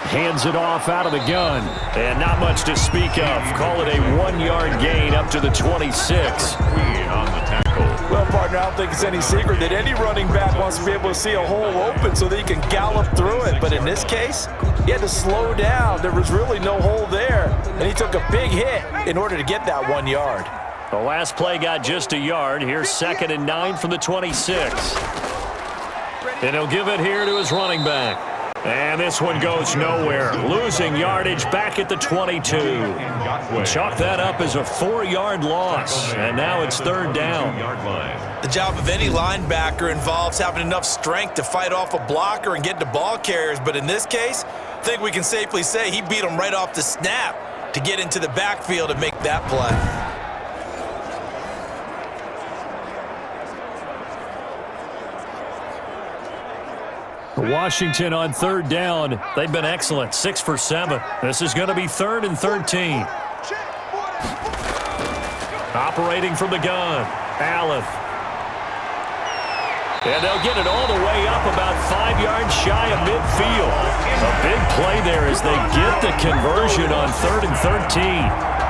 Hands it off out of the gun. And not much to speak of. Call it a 1-yard gain up to the 26. On the tackle. Well, partner, I don't think it's any secret that any running back wants to be able to see a hole open so that he can gallop through it. But in this case, he had to slow down. There was really no hole there. And he took a big hit in order to get that 1 yard. The last play got just a yard. Here's 2nd and 9 from the 26. And he'll give it here to his running back. And this one goes nowhere. Losing yardage back at the 22. Chalk that up as a 4-yard loss. And now it's 3rd down. The job of any linebacker involves having enough strength to fight off a blocker and get to ball carriers. But in this case, I think we can safely say he beat him right off the snap to get into the backfield and make that play. Washington on 3rd down. They've been excellent. 6 for 7. This is going to be 3rd and 13. Operating from the gun, Allen. And they'll get it all the way up about 5 yards shy of midfield. A big play there as they get the conversion on 3rd and 13.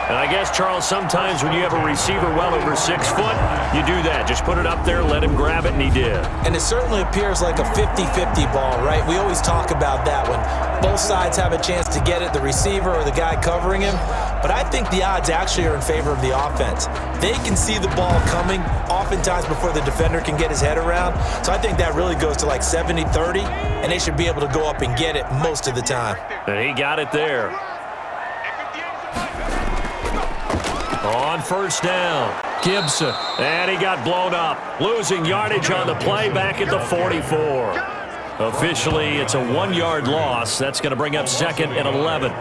And I guess, Charles, sometimes when you have a receiver well over 6 foot, you do that. Just put it up there, let him grab it, and he did. And it certainly appears like a 50-50 ball, right? We always talk about that when both sides have a chance to get it, the receiver or the guy covering him. But I think the odds actually are in favor of the offense. They can see the ball coming oftentimes before the defender can get his head around. So I think that really goes to like 70-30, and they should be able to go up and get it most of the time. And he got it there. On 1st down, Gibson, and he got blown up. Losing yardage on the play back at the 44. Officially, it's a 1-yard loss. That's going to bring up 2nd and 11.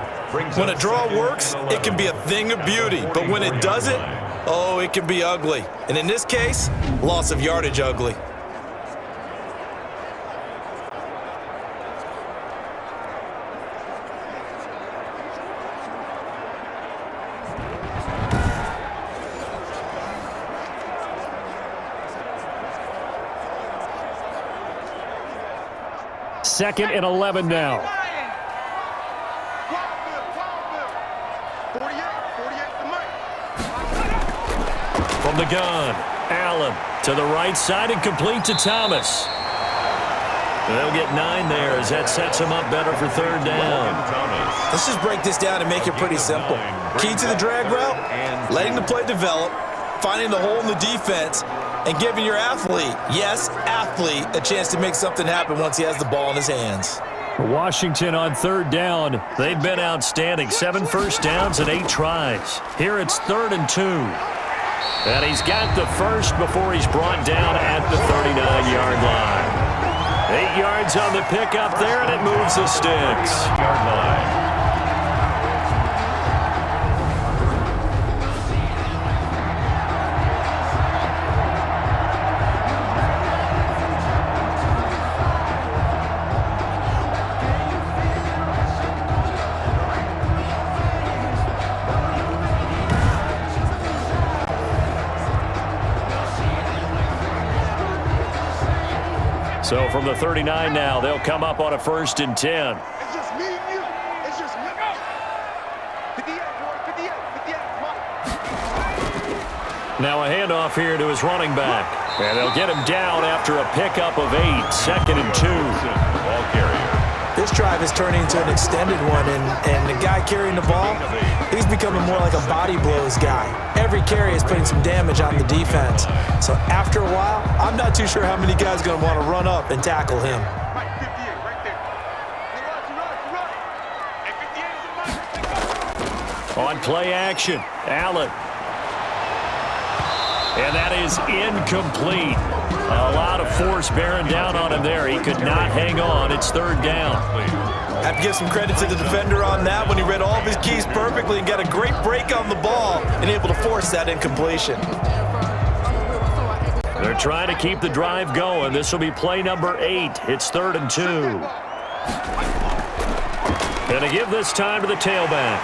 When a draw works, it can be a thing of beauty. But when it doesn't, oh, it can be ugly. And in this case, loss of yardage ugly. Second and 11 now. From the gun, Allen to the right side and complete to Thomas. They'll get 9 there as that sets them up better for 3rd down. Let's just break this down and make it pretty simple. Key to the drag route, letting the play develop, finding the hole in the defense, and giving your athlete, yes, athlete, a chance to make something happen once he has the ball in his hands. Washington on 3rd down. They've been outstanding. 7 first downs and 8 tries. Here it's 3rd and 2. And he's got the first before he's brought down at the 39-yard line. 8 yards on the pickup there, and it moves the sticks. Yard line. So from the 39 now, they'll come up on a 1st and 10. It's just me and you. It's just me. 58, boy. 58. 58. Come on. Now a handoff here to his running back. And they'll get him down after a pickup of 8. 2nd and 2. Ball carrier. This drive is turning into an extended one, and the guy carrying the ball, he's becoming more like a body blows guy. Every carry is putting some damage on the defense. So after a while, I'm not too sure how many guys are going to want to run up and tackle him. Mike, 58. On play action, Allen. And that is incomplete. A lot of force bearing down on him there. He could not hang on. It's third down. Have to give some credit to the defender on that when he read all of his keys perfectly and got a great break on the ball and able to force that incompletion. They're trying to keep the drive going. This will be play number 8. It's 3rd and 2. Going to give this time to the tailback.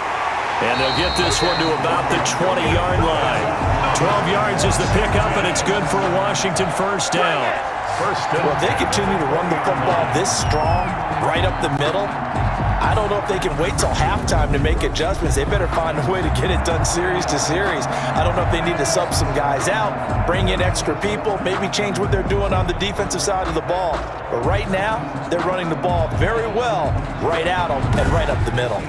And they'll get this one to about the 20-yard line. 12 yards is the pickup, and it's good for a Washington first down. Well, they continue to run the football this strong, right up the middle. I don't know if they can wait till halftime to make adjustments. They better find a way to get it done series to series. I don't know if they need to sub some guys out, bring in extra people, maybe change what they're doing on the defensive side of the ball. But right now, they're running the ball very well right at them and right up the middle.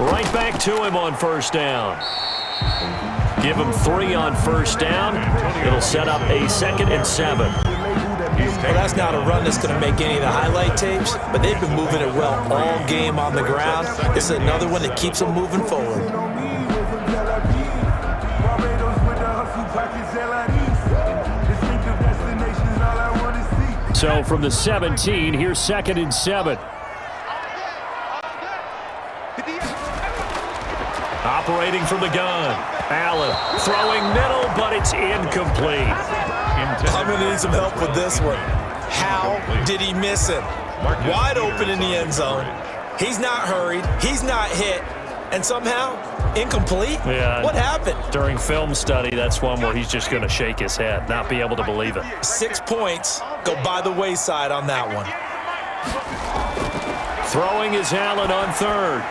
Right back to him on first down. Give him 3 on first down. It'll set up a 2nd and 7. Well, that's not a run that's going to make any of the highlight tapes, but they've been moving it well all game on the ground. This is another one that keeps them moving forward. So from the 17, here's 2nd and 7. Operating from the gun. Allen throwing middle, but it's incomplete. I'm going to need some help with this one. How did he miss him? Wide open in the end zone. He's not hurried. He's not hit. And somehow, incomplete? Yeah. What happened? During film study, that's one where he's just going to shake his head, not be able to believe it. 6 points go by the wayside on that one. Throwing is Allen on 3rd.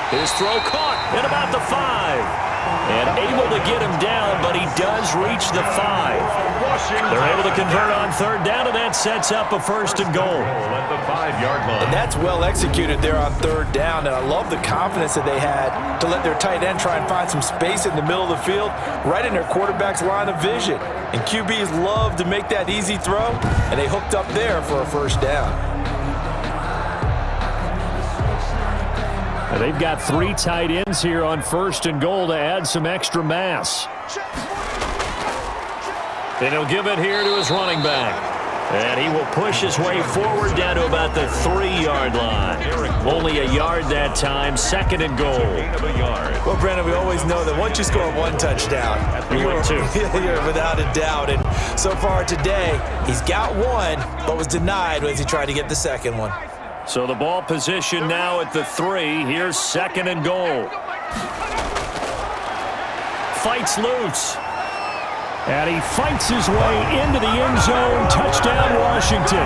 His throw caught at about the 5. And able to get him down, but he does reach the 5. They're able to convert on 3rd down, and that sets up a 1st and goal. At the 5-yard line. And that's well executed there on 3rd down, and I love the confidence that they had to let their tight end try and find some space in the middle of the field, right in their quarterback's line of vision. And QBs love to make that easy throw, and they hooked up there for a 1st down. And they've got 3 tight ends here on 1st and goal to add some extra mass. And he'll give it here to his running back. And he will push his way forward down to about the 3-yard line. Only a yard that time, 2nd and goal. Well, Brandon, we always know that once you score 1 touchdown, You win 2. You're without a doubt. And so far today, he's got 1, but was denied as he tried to get the 2nd one. So the ball position now at the 3. Here's 2nd and goal. Fights loose. And he fights his way into the end zone. Touchdown, Washington.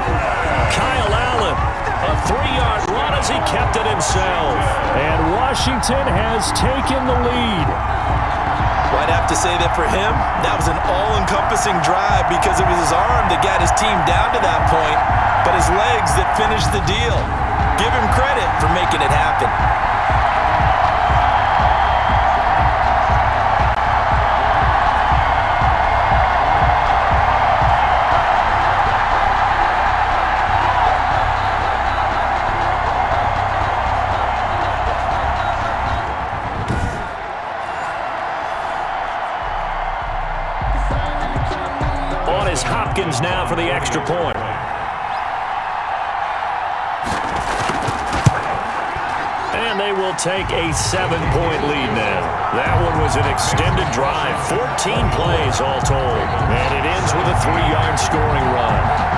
Kyle Allen, a 3-yard run as he kept it himself. And Washington has taken the lead. Well, I'd have to say that for him, that was an all-encompassing drive because it was his arm that got his team down to that point, but his legs that finished the deal. Give him credit for making it happen. On is Hopkins now for the extra point. And they will take a 7-point lead now. That one was an extended drive, 14 plays all told. And it ends with a 3-yard scoring run.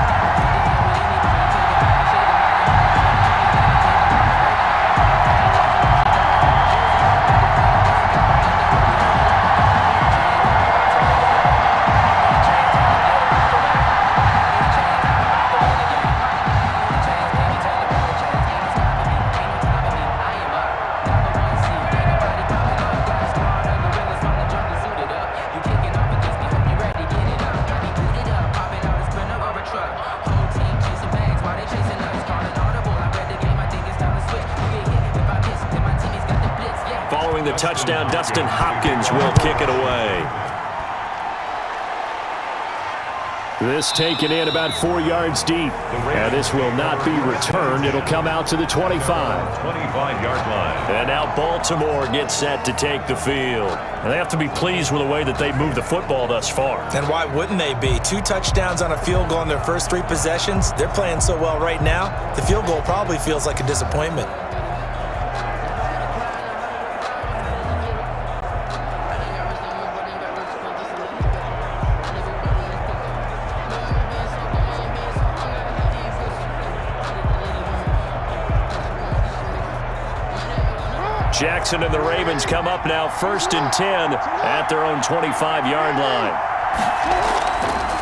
touchdown. Dustin Hopkins will kick it away. This taken in about 4 yards deep. And this will not be returned. It'll come out to the 25. 25-yard line. And now Baltimore gets set to take the field. And they have to be pleased with the way that they've moved the football thus far. And why wouldn't they be? 2 touchdowns on a field goal in their first 3 possessions. They're playing so well right now, the field goal probably feels like a disappointment. Jackson and the Ravens come up now 1st and 10 at their own 25-yard line.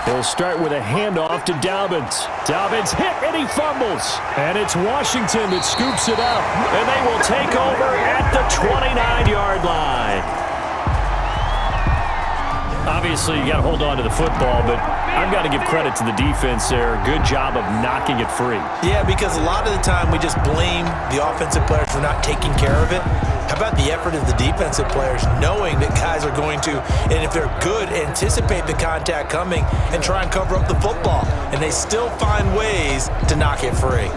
He'll start with a handoff to Dobbins. Dobbins hit and he fumbles. And it's Washington that scoops it up. And they will take over at the 29-yard line. Obviously, you got to hold on to the football, but I've got to give credit to the defense there. Good job of knocking it free. Yeah, because a lot of the time we just blame the offensive players for not taking care of it. How about the effort of the defensive players knowing that guys are going to, and if they're good, anticipate the contact coming and try and cover up the football. And they still find ways to knock it free.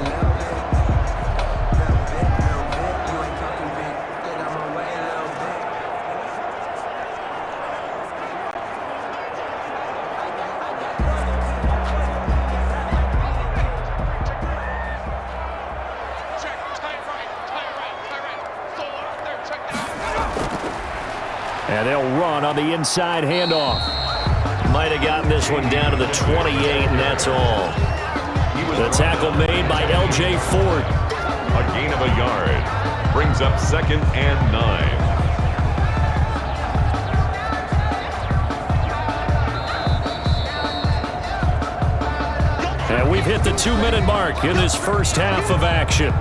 And they'll run on the inside handoff. Might have gotten this one down to the 28, and that's all. The tackle made by L.J. Ford. A gain of a yard. Brings up 2nd and 9. And we've hit the 2-minute mark in this first half of action.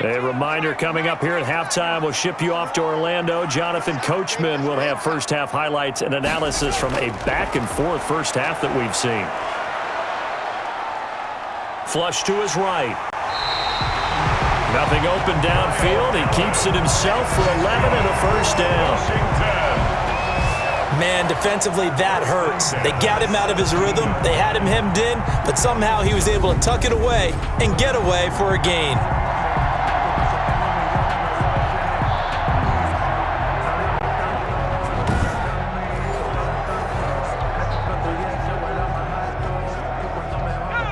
A reminder coming up here at halftime. We'll ship you off to Orlando. Jonathan Coachman will have first half highlights and analysis from a back-and-forth first half that we've seen. Flush to his right. Nothing open downfield. He keeps it himself for 11 and a first down. Man, defensively, that hurts. They got him out of his rhythm. They had him hemmed in, but somehow he was able to tuck it away and get away for a gain.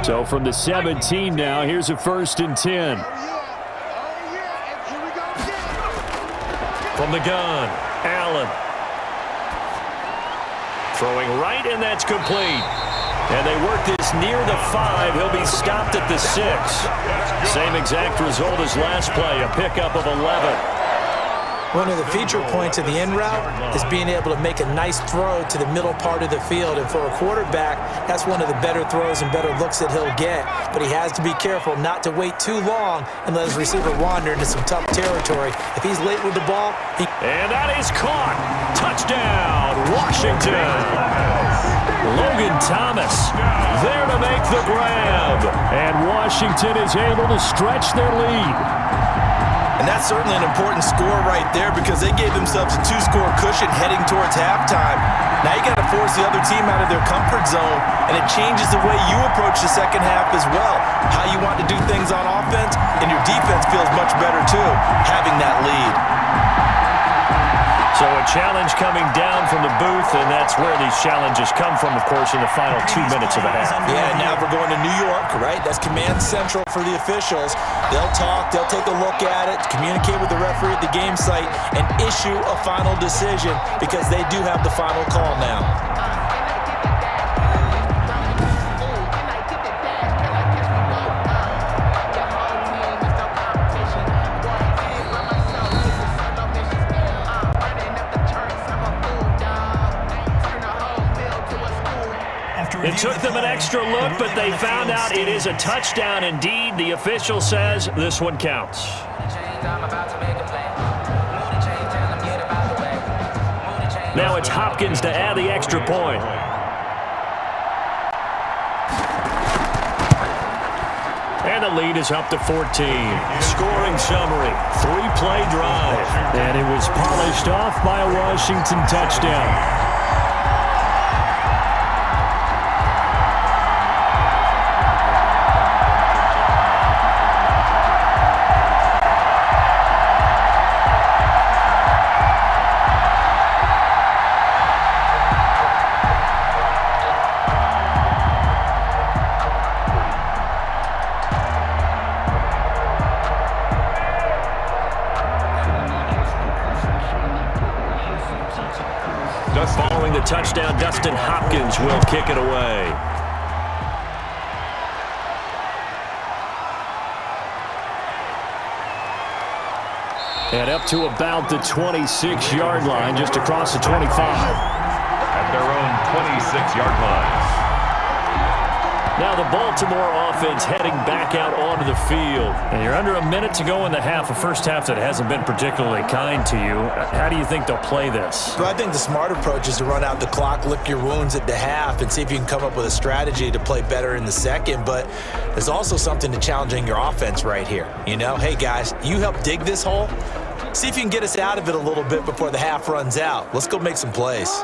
So from the 17 now, here's a 1st and 10. From the gun, Allen. Throwing right, and that's complete. And they work this near the 5. He'll be stopped at the 6. Same exact result as last play, a pickup of 11. One of the feature points of the in route is being able to make a nice throw to the middle part of the field. And for a quarterback, that's one of the better throws and better looks that he'll get. But he has to be careful not to wait too long and let his receiver wander into some tough territory. If he's late with the ball, And that is caught. Touchdown, Washington. Logan Thomas there to make the grab. And Washington is able to stretch their lead. And that's certainly an important score right there because they gave themselves a 2-score cushion heading towards halftime. Now you got to force the other team out of their comfort zone, and it changes the way you approach the second half as well. How you want to do things on offense, and your defense feels much better too, having that lead. So a challenge coming down from the booth, and that's where these challenges come from, of course, in the final 2 minutes of a half. Yeah, now we're going to New York, right? That's command central for the officials. They'll talk, they'll take a look at it, communicate with the referee at the game site, and issue a final decision because they do have the final call now. It took them an extra look, but they found out it is a touchdown indeed. The official says this one counts. Now it's Hopkins to add the extra point. And the lead is up to 14. Scoring summary, 3-play drive. And it was polished off by a Washington touchdown. Following the touchdown, Dustin Hopkins will kick it away. And up to about the 26-yard line, just across the 25. At their own 26-yard line. Now the Baltimore offense heading back out onto the field. And you're under a minute to go in the half, a first half that hasn't been particularly kind to you. How do you think they'll play this? So I think the smart approach is to run out the clock, lick your wounds at the half, and see if you can come up with a strategy to play better in the second. But there's also something to challenging your offense right here. You know, hey guys, you help dig this hole. See if you can get us out of it a little bit before the half runs out. Let's go make some plays.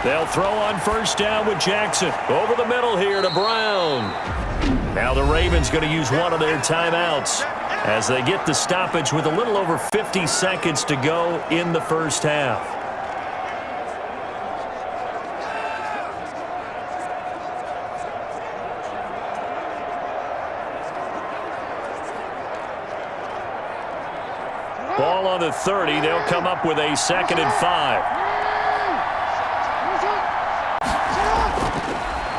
They'll throw on first down with Jackson. Over the middle here to Brown. Now the Ravens going to use one of their timeouts as they get the stoppage with a little over 50 seconds to go in the first half. Ball on the 30. They'll come up with a 2nd and 5.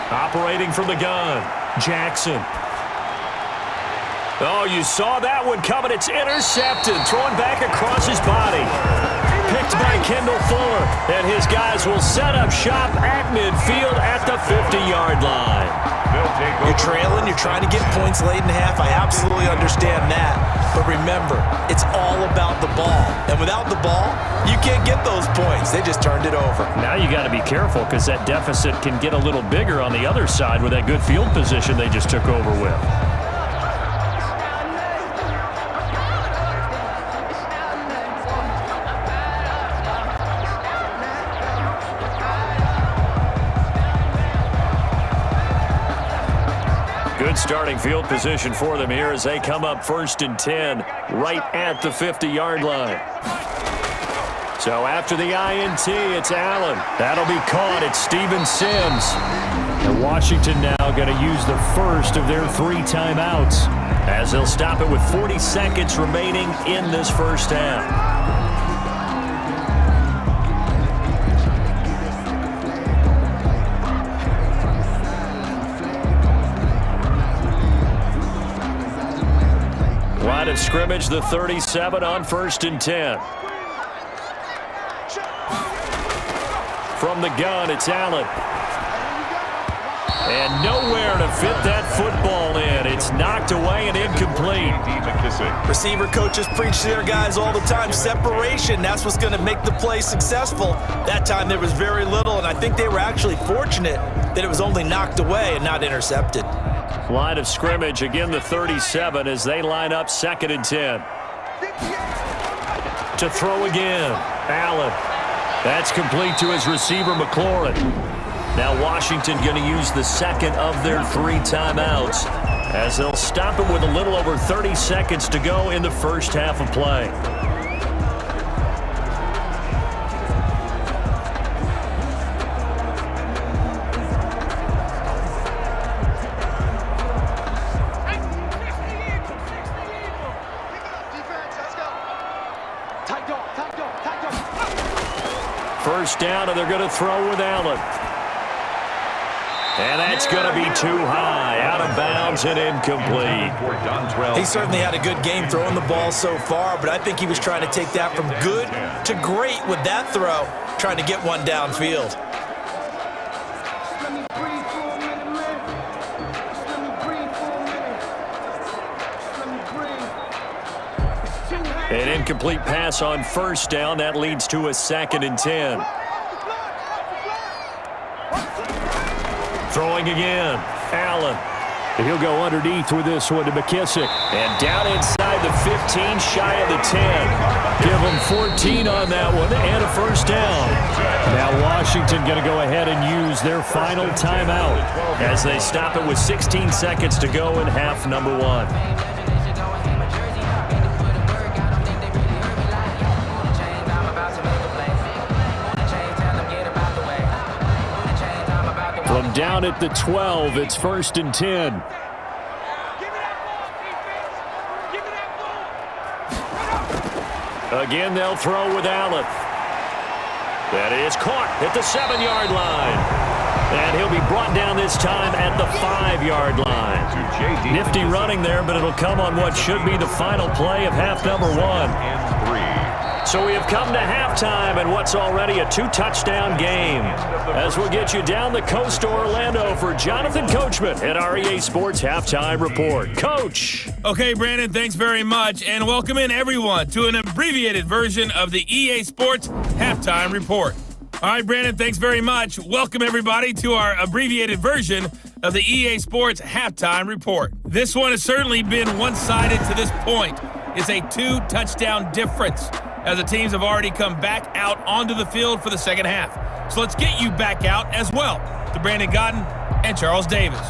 Operating from the gun, Jackson. Oh, you saw that one coming. It's intercepted. Thrown back across his body. Picked by Kendall Fuller. And his guys will set up shop at midfield at the 50-yard line. You're trailing. You're trying to get points late in half. I absolutely understand that. But remember, it's all about the ball. And without the ball, you can't get those points. They just turned it over. Now you got to be careful because that deficit can get a little bigger on the other side with that good field position they just took over with. Good starting field position for them here as they come up 1st and 10 right at the 50-yard line. So after the INT, it's Allen. That'll be caught. It's Steven Sims. And Washington now going to use the first of their 3 timeouts as they'll stop it with 40 seconds remaining in this first half. Line of scrimmage, the 37 on 1st and 10. From the gun, it's Allen. And nowhere to fit that football in. It's knocked away and incomplete. Receiver coaches preach to their guys all the time. Separation, that's what's going to make the play successful. That time there was very little, and I think they were actually fortunate that it was only knocked away and not intercepted. Line of scrimmage, again the 37 as they line up 2nd and 10. To throw again, Allen. That's complete to his receiver, McLaurin. Now Washington going to use the 2nd of their 3 timeouts as they'll stop him with a little over 30 seconds to go in the first half of play. First down, and they're going to throw with Allen. And that's going to be too high, out of bounds and incomplete. He certainly had a good game throwing the ball so far, but I think he was trying to take that from good to great with that throw, trying to get one downfield. An incomplete pass on first down. That leads to a 2nd and 10. Throwing again. Allen. He'll go underneath with this one to McKissick. And down inside the 15, shy of the 10. Give him 14 on that one and a first down. Now Washington going to go ahead and use their final timeout as they stop it with 16 seconds to go in half number 1. From down at the 12, it's 1st and 10. Again, they'll throw with Allen. That is caught at the 7-yard line. And he'll be brought down this time at the 5-yard line. Nifty running there, but it'll come on what should be the final play of half number 1. So we have come to halftime and what's already a 2-touchdown game. As we'll get you down the coast to Orlando for Jonathan Coachman at our EA Sports Halftime Report. Coach. Okay, Brandon, thanks very much. And welcome in, everyone, to an abbreviated version of the EA Sports Halftime Report. All right, Brandon, thanks very much. Welcome, everybody, to our abbreviated version of the EA Sports Halftime Report. This one has certainly been one-sided to this point. It's a 2-touchdown difference, as the teams have already come back out onto the field for the second half. So let's get you back out as well to Brandon Godden and Charles Davis.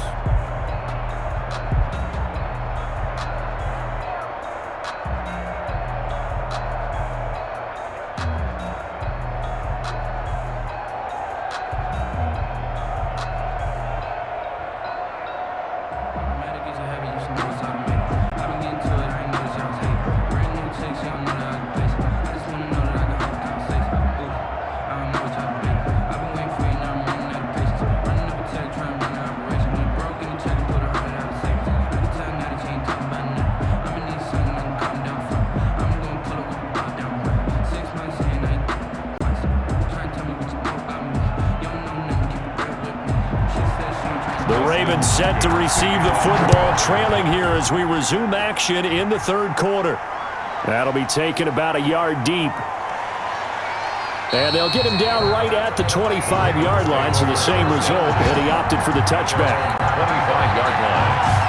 Set to receive the football, trailing here as we resume action in the third quarter. That'll be taken about a yard deep. And they'll get him down right at the 25-yard line, so the same result, and he opted for the touchback. 25-yard line.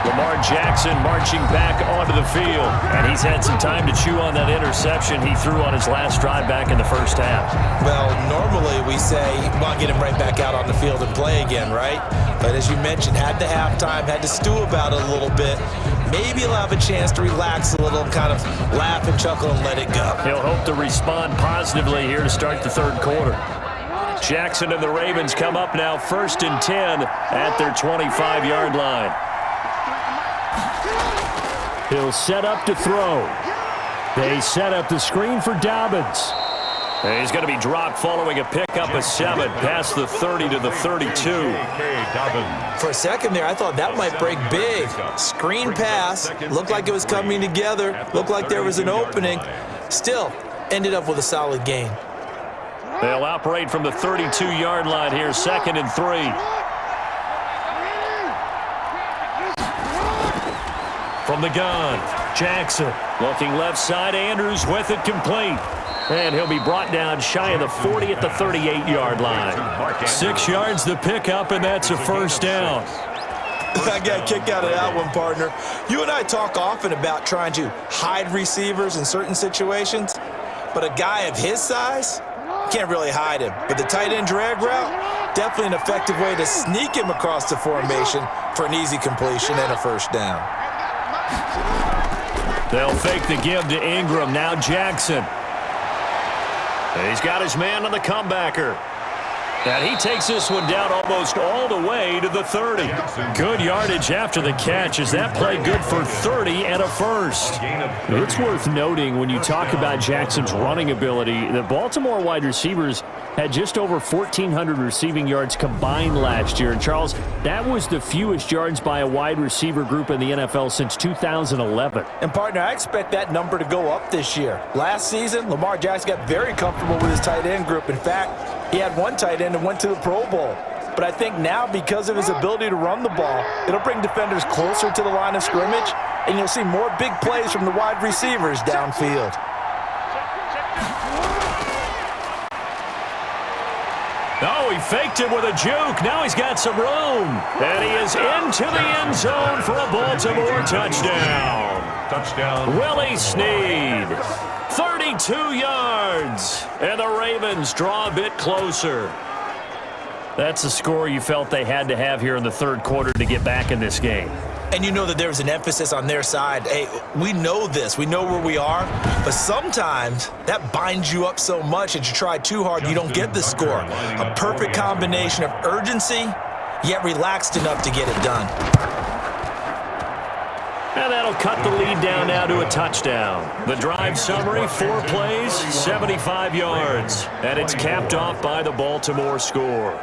Lamar Jackson marching back onto the field, and he's had some time to chew on that interception he threw on his last drive back in the first half. Well, normally we say, well, get him right back out on the field and play again, right? But as you mentioned, had the halftime, had to stew about it a little bit. Maybe he'll have a chance to relax a little and kind of laugh and chuckle and let it go. He'll hope to respond positively here to start the third quarter. Jackson and the Ravens come up now 1st and 10 at their 25-yard line. He'll set up to throw. They set up the screen for Dobbins. And he's going to be dropped following a pickup of 7 past the 30 to the 32. For a second there, I thought that might break big. Screen pass. Looked like it was coming together. Looked like there was an opening. Still, ended up with a solid gain. They'll operate from the 32-yard line here, 2nd and 3. From the gun, Jackson looking left side. Andrews with it complete. And he'll be brought down shy of the 40 at the 38-yard line. 6 yards the pickup, and that's a first down. I got a kick out of that one, partner. You and I talk often about trying to hide receivers in certain situations, but a guy of his size, can't really hide him. But the tight end drag route, definitely an effective way to sneak him across the formation for an easy completion and a first down. They'll fake the give to Ingram. Now Jackson. He's got his man on the comebacker. And he takes this one down almost all the way to the 30. Good yardage after the catch as that play good for 30 and a first. It's worth noting when you talk about Jackson's running ability, the Baltimore wide receivers had just over 1,400 receiving yards combined last year. And, Charles, that was the fewest yards by a wide receiver group in the NFL since 2011. And, partner, I expect that number to go up this year. Last season, Lamar Jackson got very comfortable with his tight end group. In fact, he had one tight end and went to the Pro Bowl. But I think now, because of his ability to run the ball, it'll bring defenders closer to the line of scrimmage, and you'll see more big plays from the wide receivers downfield. Oh, he faked it with a juke. Now he's got some room. And he is into the end zone for a Baltimore touchdown. Willie Snead, 32 yards. And the Ravens draw a bit closer. That's the score you felt they had to have here in the third quarter to get back in this game. And you know that there was an emphasis on their side. Hey, we know this. We know where we are. But sometimes that binds you up so much that you try too hard, you don't get the score. A perfect combination of urgency, yet relaxed enough to get it done. And that'll cut the lead down now to a touchdown. The drive summary, 4 plays, 75 yards. And it's capped off by the Baltimore score.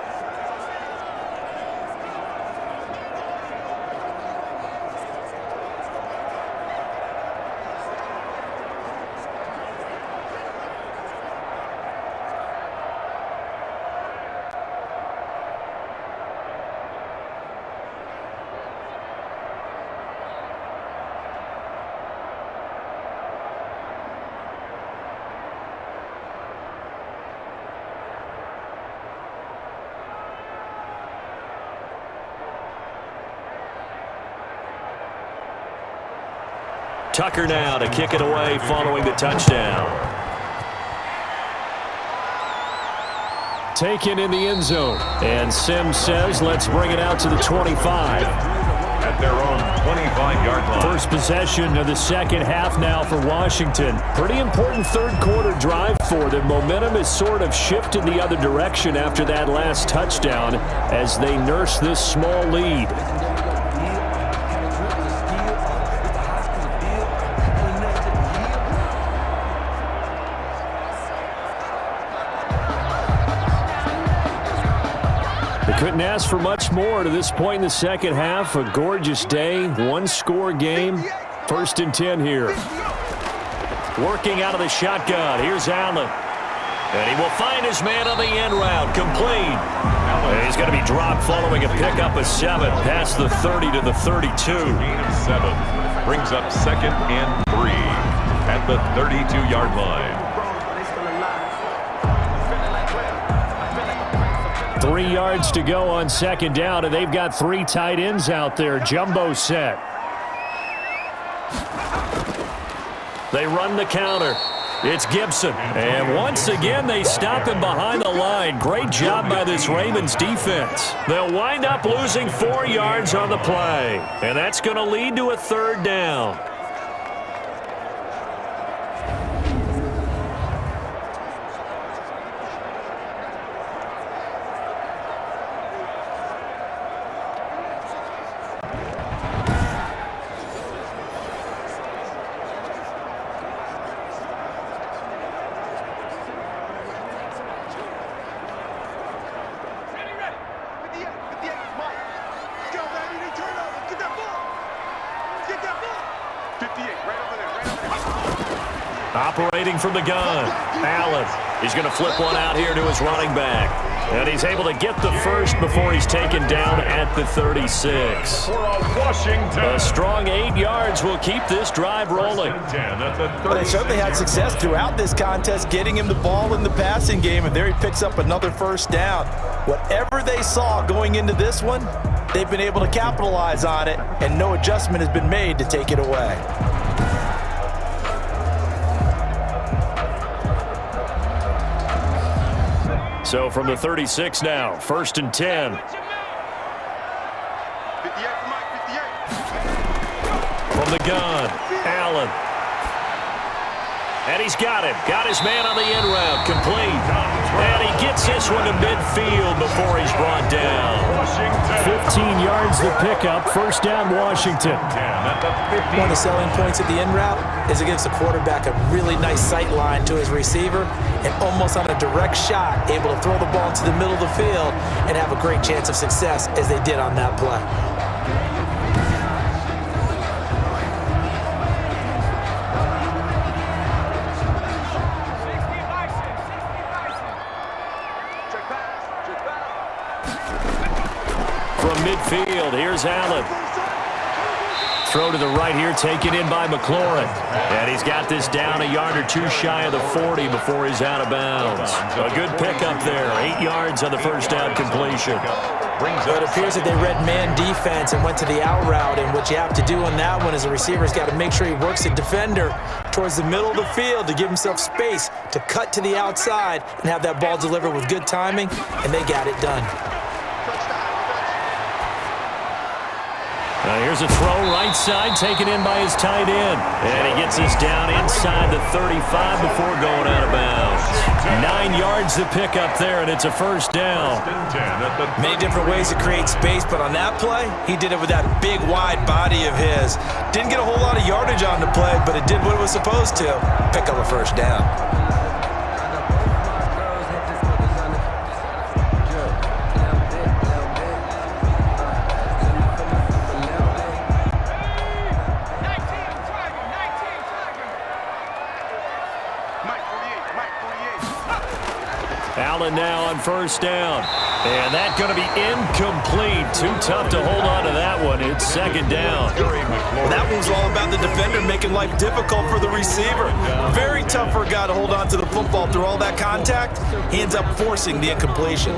Tucker now to kick it away following the touchdown. Taken in the end zone. And Sims says, let's bring it out to the 25. At their own 25-yard line. First possession of the second half now for Washington. Pretty important third quarter drive for them. Momentum has sort of shifted the other direction after that last touchdown as they nurse this small lead. Couldn't ask for much more to this point in the second half. A gorgeous day, one-score game. 1st and 10 here. Working out of the shotgun. Here's Allen. And he will find his man on the end route. Complete. And he's going to be dropped following a pickup of 7 past the 30 to the 32. Gain of 7 brings up 2nd and 3 at the 32-yard line. 3 yards to go on 2nd down, and they've got 3 tight ends out there. Jumbo set. They run the counter. It's Gibson. And once again, they stop him behind the line. Great job by this Ravens defense. They'll wind up losing 4 yards on the play. And that's going to lead to a 3rd down. Operating from the gun, Allen. He's going to flip one out here to his running back. And he's able to get the first before he's taken down at the 36. A strong 8 yards will keep this drive rolling. Well, they certainly had success throughout this contest getting him the ball in the passing game, and there he picks up another 1st down. Whatever they saw going into this one, they've been able to capitalize on it, and no adjustment has been made to take it away. So from the 36 now, 1st and 10. From the gun, Allen. And he's got him. Got his man on the end route. Complete. And he gets this one to midfield before he's brought down. 15 yards the pickup. 1st down, Washington. One of the selling points of the end route is it gives the quarterback a really nice sight line to his receiver and almost on a direct shot able to throw the ball into the middle of the field and have a great chance of success as they did on that play. From midfield, here's Allen. throw to the right here, taken in by McLaurin. And he's got this down a yard or two shy of the 40 before he's out of bounds. A good pickup there, 8 yards on the first down completion. So it appears that they read man defense and went to the out route, and what you have to do on that one is the receiver's got to make sure he works the defender towards the middle of the field to give himself space to cut to the outside and have that ball delivered with good timing, and they got it done. Now here's a throw right side, taken in by his tight end. And he gets this down inside the 35 before going out of bounds. 9 yards to pick up there, and it's a first down. Many different ways to create space, but on that play, he did it with that big, wide body of his. Didn't get a whole lot of yardage on the play, but it did what it was supposed to. Pick up a first down. Allen now on first down. And that's going to be incomplete. Too tough to hold on to that one. It's second down. Well, that one was all about the defender making life difficult for the receiver. Very tough for a guy to hold on to the football through all that contact. He ends up forcing the incompletion.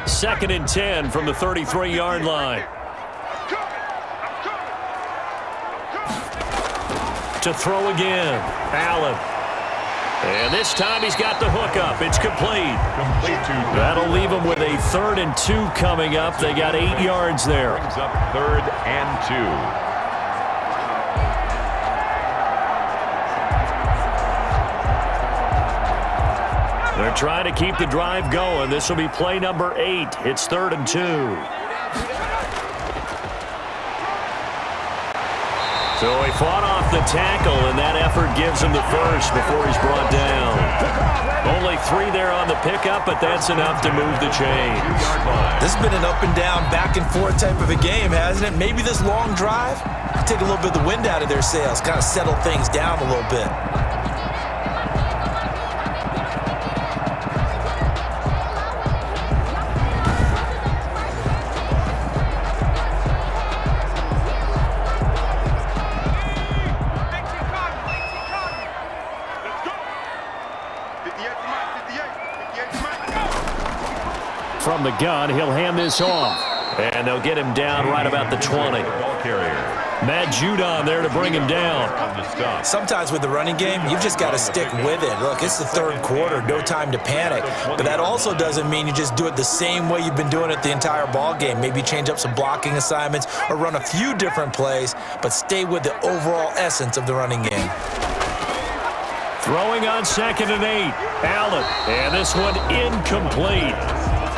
Second and 10 from the 33-yard line. To throw again. Allen. And this time he's got the hook up. It's complete. That'll leave him with a 3rd and 2 coming up. They got 8 yards there. Brings up 3rd and 2. They're trying to keep the drive going. This will be play number 8. It's 3rd and 2. So he fought off the tackle, and that effort gives him the first before he's brought down. Only 3 there on the pickup, but that's enough to move the chains. This has been an up and down, back and forth type of a game, hasn't it? Maybe this long drive take a little bit of the wind out of their sails, kind of settle things down a little bit. From the gun, he'll hand this off. And they'll get him down right about the 20. Matt Judon there to bring him down. Sometimes with the running game, you've just got to stick with it. Look, it's the 3rd quarter, no time to panic. But that also doesn't mean you just do it the same way you've been doing it the entire ball game. Maybe change up some blocking assignments or run a few different plays, but stay with the overall essence of the running game. Throwing on 2nd and 8. Allen. And this one incomplete.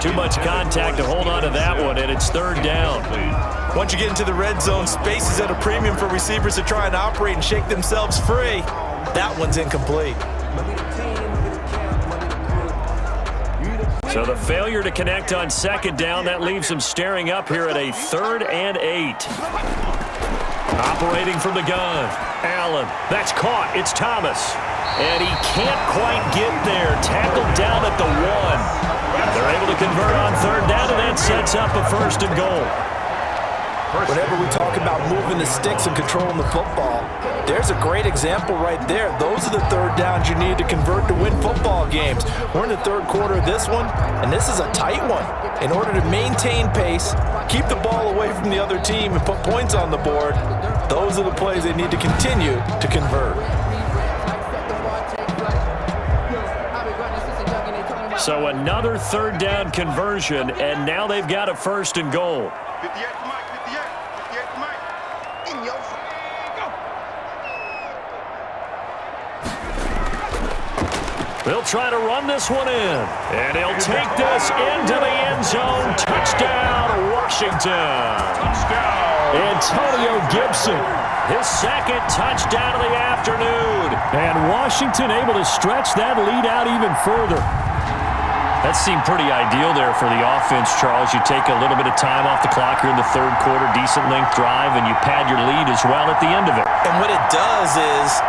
Too much contact to hold on to that one, and it's 3rd down. Once you get into the red zone, space is at a premium for receivers to try and operate and shake themselves free. That one's incomplete. So the failure to connect on 2nd down, that leaves him staring up here at a 3rd and 8. Operating from the gun. Allen. That's caught. It's Thomas. And he can't quite get there. Tackled down at the 1. They're able to convert on 3rd down, and that sets up a 1st and goal. Whenever we talk about moving the sticks and controlling the football, there's a great example right there. Those are the 3rd downs you need to convert to win football games. We're in the 3rd quarter of this one, and this is a tight one. In order to maintain pace, keep the ball away from the other team, and put points on the board, those are the plays they need to continue to convert. So another 3rd down conversion, and now they've got a 1st and goal. 58 to Mike, 58 to Mike. In your go. They'll try to run this one in, and he'll take this into the end zone. Touchdown, Washington. Touchdown. Antonio Gibson, his 2nd touchdown of the afternoon. And Washington able to stretch that lead out even further. That seemed pretty ideal there for the offense, Charles. You take a little bit of time off the clock here in the 3rd quarter, decent length drive, and you pad your lead as well at the end of it. And what it does is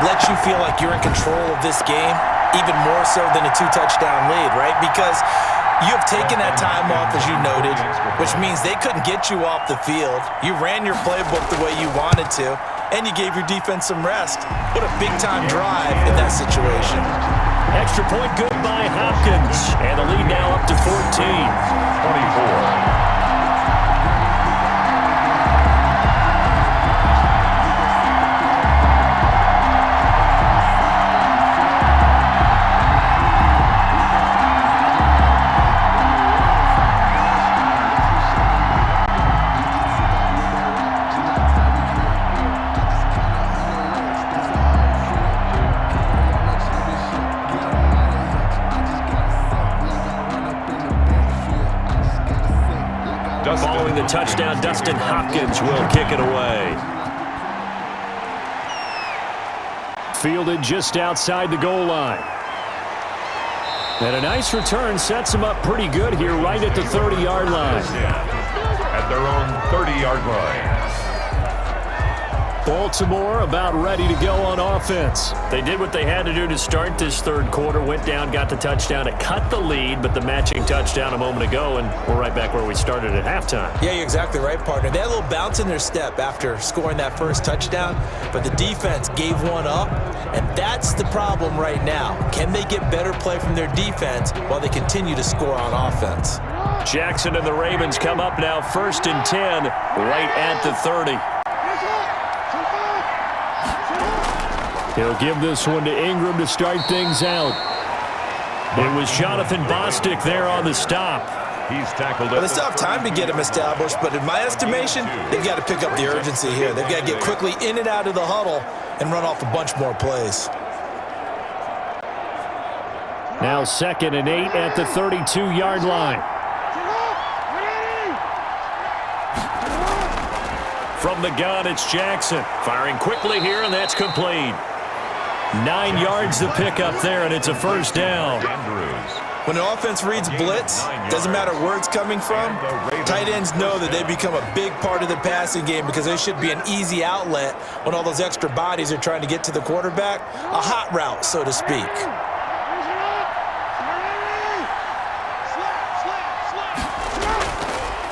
let you feel like you're in control of this game, even more so than a 2-touchdown lead, right? Because You have taken that time off, as you noted, which means they couldn't get you off the field. You ran your playbook the way you wanted to, and you gave your defense some rest. What a big-time drive in that situation. Extra point good by Hopkins. And the lead now up to 14. 24. Following the touchdown, Dustin Hopkins will kick it away. Fielded just outside the goal line. And a nice return sets him up pretty good here right at the 30-yard line. At their own 30-yard line. Baltimore about ready to go on offense. They did what they had to do to start this third quarter. Went down, got the touchdown. It cut the lead, but the matching touchdown a moment ago, and we're right back where we started at halftime. Yeah, you're exactly right, partner. They had a little bounce in their step after scoring that first touchdown, but the defense gave one up, and that's the problem right now. Can they get better play from their defense while they continue to score on offense? Jackson and the Ravens come up now 1st and 10, right at the 30. He'll give this one to Ingram to start things out. It was Jonathan Bostic there on the stop. He's tackled. Well, they still have time to get him established, but in my estimation, they've got to pick up the urgency here. They've got to get quickly in and out of the huddle and run off a bunch more plays. Now 2nd and 8 at the 32-yard line. From the gun, it's Jackson. Firing quickly here, and that's complete. 9 yards to pick up there, and it's a first down. When an offense reads blitz, doesn't matter where it's coming from, tight ends know that they become a big part of the passing game because they should be an easy outlet when all those extra bodies are trying to get to the quarterback. A hot route, so to speak.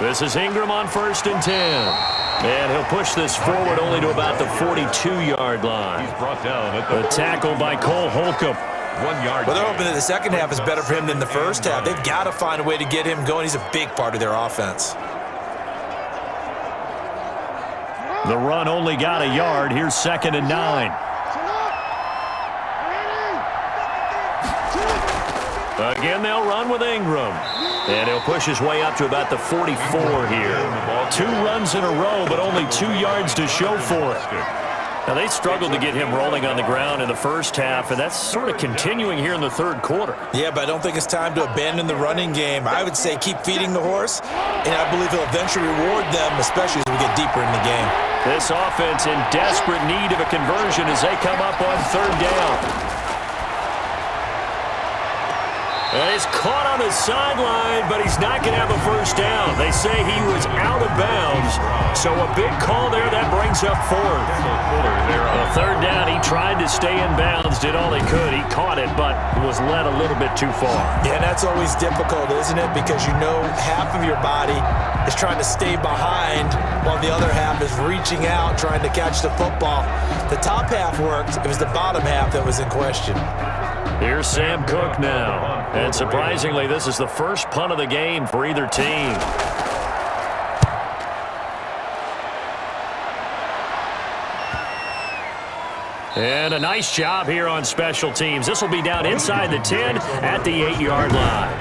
This is Ingram on 1st and 10. And he'll push this forward only to about the 42-yard line. He's brought down at the tackle by Cole Holcomb. 1 yard. Well, they're hoping that the second half is better for him than the first half. They've got to find a way to get him going. He's a big part of their offense. The run only got a yard. Here's 2nd and 9. Again, they'll run with Ingram. And he'll push his way up to about the 44 here. 2 runs in a row, but only 2 yards to show for it. Now, they struggled to get him rolling on the ground in the first half, and that's sort of continuing here in the third quarter. Yeah, but I don't think it's time to abandon the running game. I would say keep feeding the horse, and I believe he'll eventually reward them, especially as we get deeper in the game. This offense in desperate need of a conversion as they come up on 3rd down. And he's caught on the sideline, but he's not going to have a first down. They say he was out of bounds, so a big call there. That brings up 4th. The 3rd down, he tried to stay in bounds, did all he could. He caught it, but was led a little bit too far. Yeah, that's always difficult, isn't it? Because you know half of your body is trying to stay behind while the other half is reaching out, trying to catch the football. The top half worked. It was the bottom half that was in question. Here's Sam Cook now. And surprisingly, this is the first punt of the game for either team. And a nice job here on special teams. This will be down inside the 10 at the 8-yard line.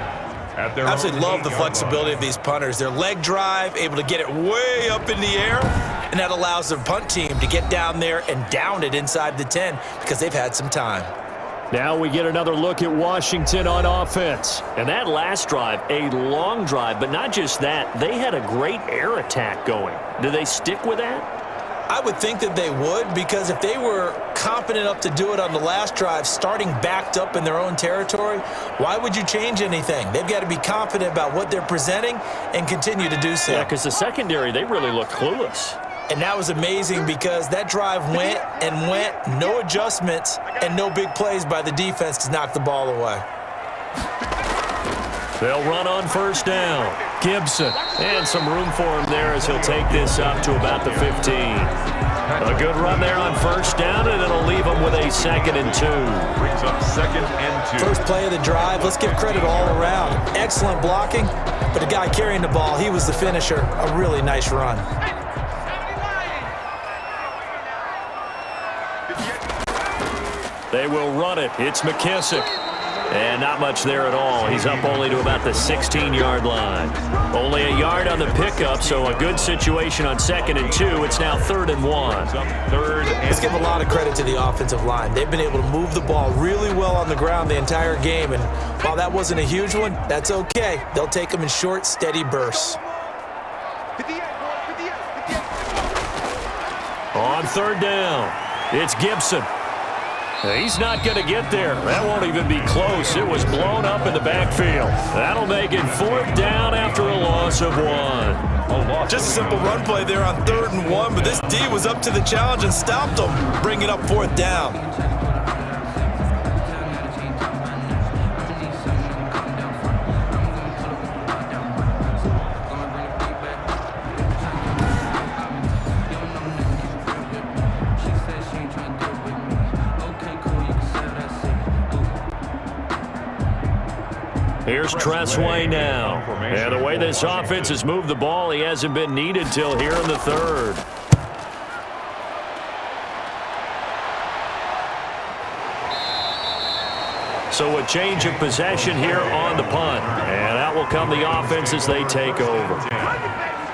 Absolutely love the flexibility of these punters. Their leg drive, able to get it way up in the air, and that allows the punt team to get down there and down it inside the 10 because they've had some time. Now we get another look at Washington on offense. And that last drive, a long drive, but not just that. They had a great air attack going. Do they stick with that? I would think that they would, because if they were confident enough to do it on the last drive, starting backed up in their own territory, why would you change anything? They've got to be confident about what they're presenting and continue to do so. Yeah, because the secondary, they really looked clueless. And that was amazing because that drive went and went, no adjustments and no big plays by the defense to knock the ball away. They'll run on first down. Gibson. And some room for him there as he'll take this up to about the 15. A good run there on first down, and it'll leave him with a 2nd and 2. Brings up 2nd and 2. First play of the drive. Let's give credit all around. Excellent blocking, but the guy carrying the ball, he was the finisher. A really nice run. They will run it. It's McKissick. And not much there at all. He's up only to about the 16-yard line. Only a yard on the pickup, so a good situation on 2nd and 2. It's now 3rd and 1. Let's give a lot of credit to the offensive line. They've been able to move the ball really well on the ground the entire game, and while that wasn't a huge one, that's okay. They'll take them in short, steady bursts. On 3rd down, it's Gibson. He's not going to get there. That won't even be close. It was blown up in the backfield. That'll make it 4th down after a loss of 1. Just a simple run play there on 3rd and 1, but this D was up to the challenge and stopped them, bringing up 4th down. Here's Tressway now. And the way this offense has moved the ball, he hasn't been needed till here in the 3rd. So a change of possession here on the punt. And out will come the offense as they take over.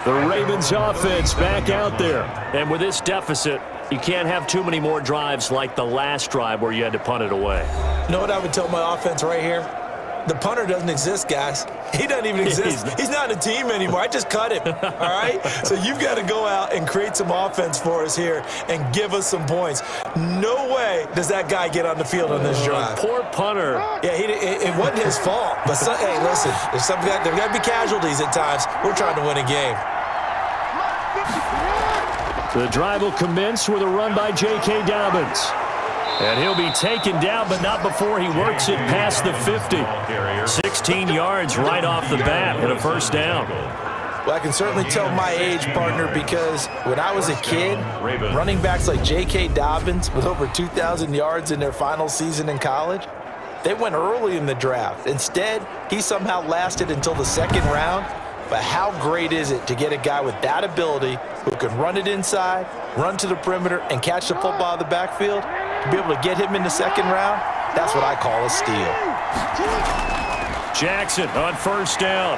The Ravens offense back out there. And with this deficit, you can't have too many more drives like the last drive where you had to punt it away. You know what I would tell my offense right here? The punter doesn't exist, guys. He doesn't even exist. He's not a team anymore. I just cut him, all right? So you've got to go out and create some offense for us here and give us some points. No way does that guy get on the field on this drive. Poor punter. Yeah, it wasn't his fault. But, hey, listen, there's got to be casualties at times. We're trying to win a game. The drive will commence with a run by J.K. Dobbins. And he'll be taken down, but not before he works it past the 50. 16 yards right off the bat and a 1st down. Well, I can certainly tell my age, partner, because when I was a kid, running backs like J.K. Dobbins with over 2,000 yards in their final season in college, they went early in the draft. Instead, he somehow lasted until the 2nd round. But how great is it to get a guy with that ability who can run it inside, run to the perimeter, and catch the football out of the backfield? To be able to get him in the 2nd round, that's what I call a steal. Jackson on 1st down.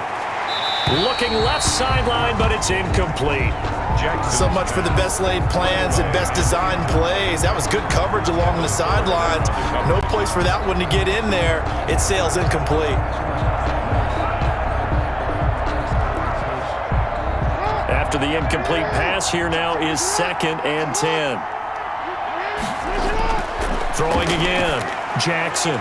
Looking left sideline, but it's incomplete. So much for the best laid plans and best designed plays. That was good coverage along the sidelines. No place for that one to get in there. It sails incomplete. After the incomplete pass, here now is 2nd and 10. Throwing again. Jackson.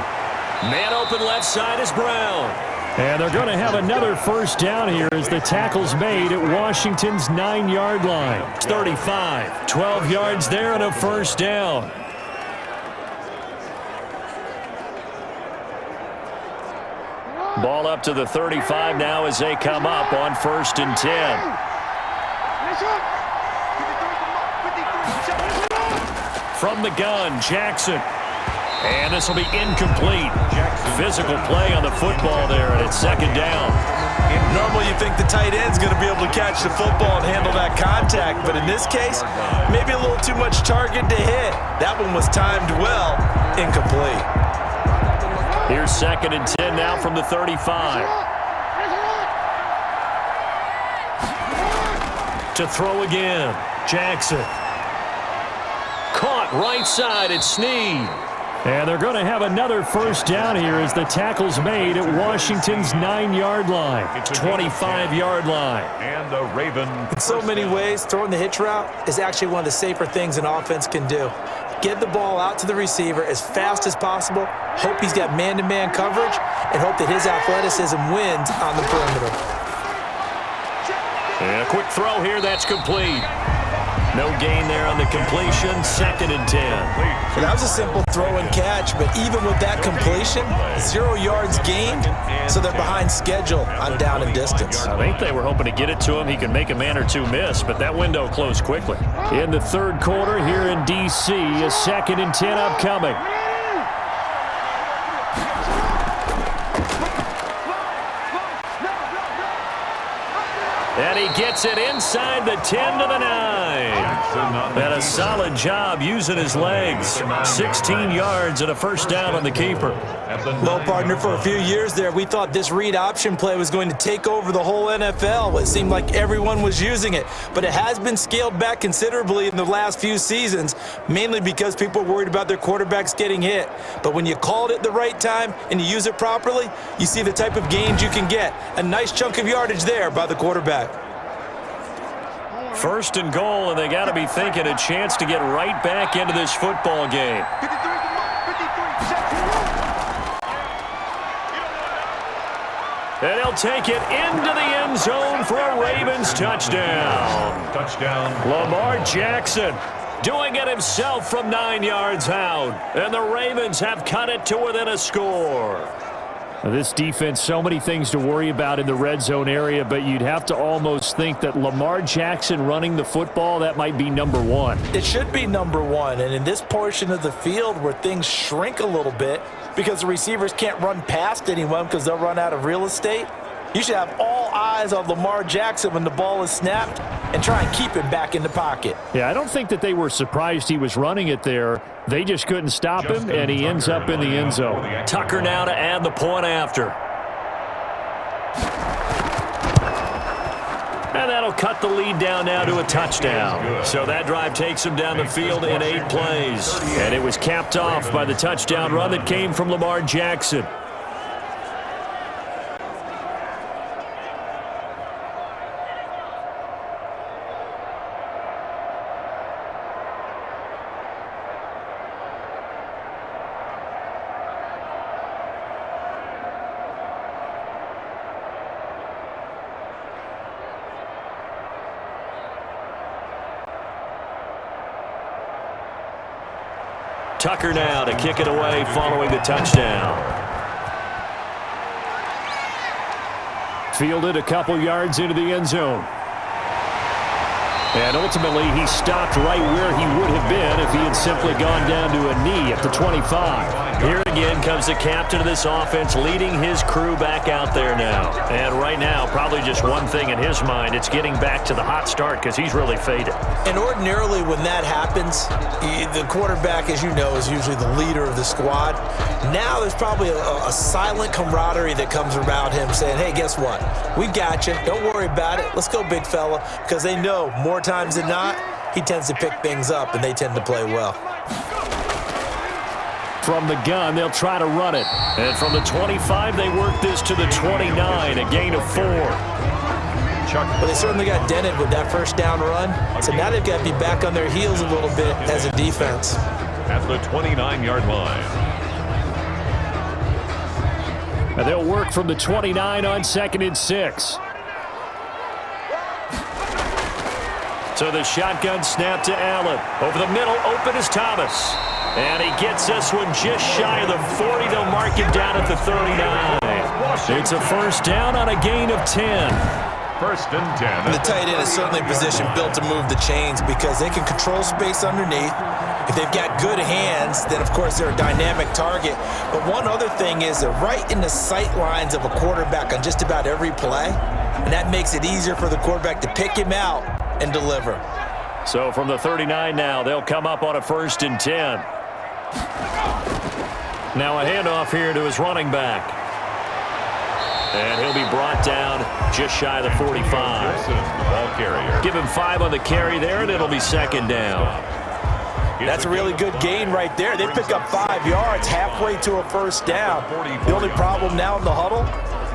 Man open left side is Brown. And they're going to have another 1st down here as the tackle's made at Washington's 9-yard line. 35. 12 yards there and a 1st down. Ball up to the 35 now as they come up on 1st and 10. From the gun, Jackson. And this will be incomplete. Physical play on the football there, and it's 2nd down. Normally you think the tight end's going to be able to catch the football and handle that contact, but in this case, maybe a little too much target to hit. That one was timed well, incomplete. Here's 2nd and 10 now from the 35. To throw again, Jackson. Caught right side, it's Snead. And they're going to have another 1st down here as the tackle's made at Washington's 9-yard line. 25-yard line. And the Ravens. In so many ways, throwing the hitch route is actually one of the safer things an offense can do. Get the ball out to the receiver as fast as possible, hope he's got man-to-man coverage, and hope that his athleticism wins on the perimeter. And a quick throw here, that's complete. No gain there on the completion. 2nd and 10. That was a simple throw and catch, but even with that completion, 0 yards gained, so they're behind schedule on down and distance. I think they were hoping to get it to him. He can make a man or two miss, but that window closed quickly. In the 3rd quarter here in D.C., a 2nd and 10 upcoming. And he gets it inside the 10 to the 9. And a solid job using his legs. 16 yards and a first down on the keeper. Well, partner, for a few years there, we thought this read option play was going to take over the whole NFL. It seemed like everyone was using it. But it has been scaled back considerably in the last few seasons, mainly because people are worried about their quarterbacks getting hit. But when you call it at the right time and you use it properly, you see the type of gains you can get. A nice chunk of yardage there by the quarterback. 1st and goal, and they got to be thinking a chance to get right back into this football game. 53, And he'll take it into the end zone for a Ravens touchdown. Lamar Jackson doing it himself from 9 yards out. And the Ravens have cut it to within a score. This defense, so many things to worry about in the red zone area, but you'd have to almost think that Lamar Jackson running the football, that might be number one. It should be number one, and in this portion of the field where things shrink a little bit because the receivers can't run past anyone because they'll run out of real estate, you should have all eyes on Lamar Jackson when the ball is snapped and try and keep him back in the pocket. Yeah, I don't think that they were surprised he was running it there. They just couldn't stop him, and he ends up in the end zone. Tucker now to add the point after. And that'll cut the lead down now to a touchdown. So that drive takes him down the field in 8 plays. And it was capped off by the touchdown run that came from Lamar Jackson. Tucker now to kick it away following the touchdown. Fielded a couple yards into the end zone. And ultimately, he stopped right where he would have been if he had simply gone down to a knee at the 25. Here again comes the captain of this offense leading his crew back out there now. And right now, probably just one thing in his mind, it's getting back to the hot start because he's really faded. And ordinarily when that happens, the quarterback, as you know, is usually the leader of the squad. Now there's probably a silent camaraderie that comes around him saying, hey, guess what? We got you. Don't worry about it. Let's go, big fella. Because they know more times than not, he tends to pick things up, and they tend to play well. From the gun, they'll try to run it. And from the 25, they work this to the 29, a gain of 4. But they certainly got dented with that first down run. So now they've got to be back on their heels a little bit as a defense. At the 29-yard line. And they'll work from the 29 on 2nd and 6. So the shotgun snap to Allen. Over the middle, open is Thomas. And he gets this one just shy of the 40. They'll mark him down at the 39. It's a first down on a gain of 10. 1st and 10. And the tight end is certainly a position built to move the chains because they can control space underneath. If they've got good hands, then, of course, they're a dynamic target. But one other thing is they're right in the sight lines of a quarterback on just about every play. And that makes it easier for the quarterback to pick him out and deliver. So from the 39 now, they'll come up on a 1st and 10. Now a handoff here to his running back. And he'll be brought down just shy of the 45. Ball carrier. Give him 5 on the carry there, and it'll be 2nd down. That's a really good gain right there. They pick up 5 yards halfway to a first down. The only problem now in the huddle,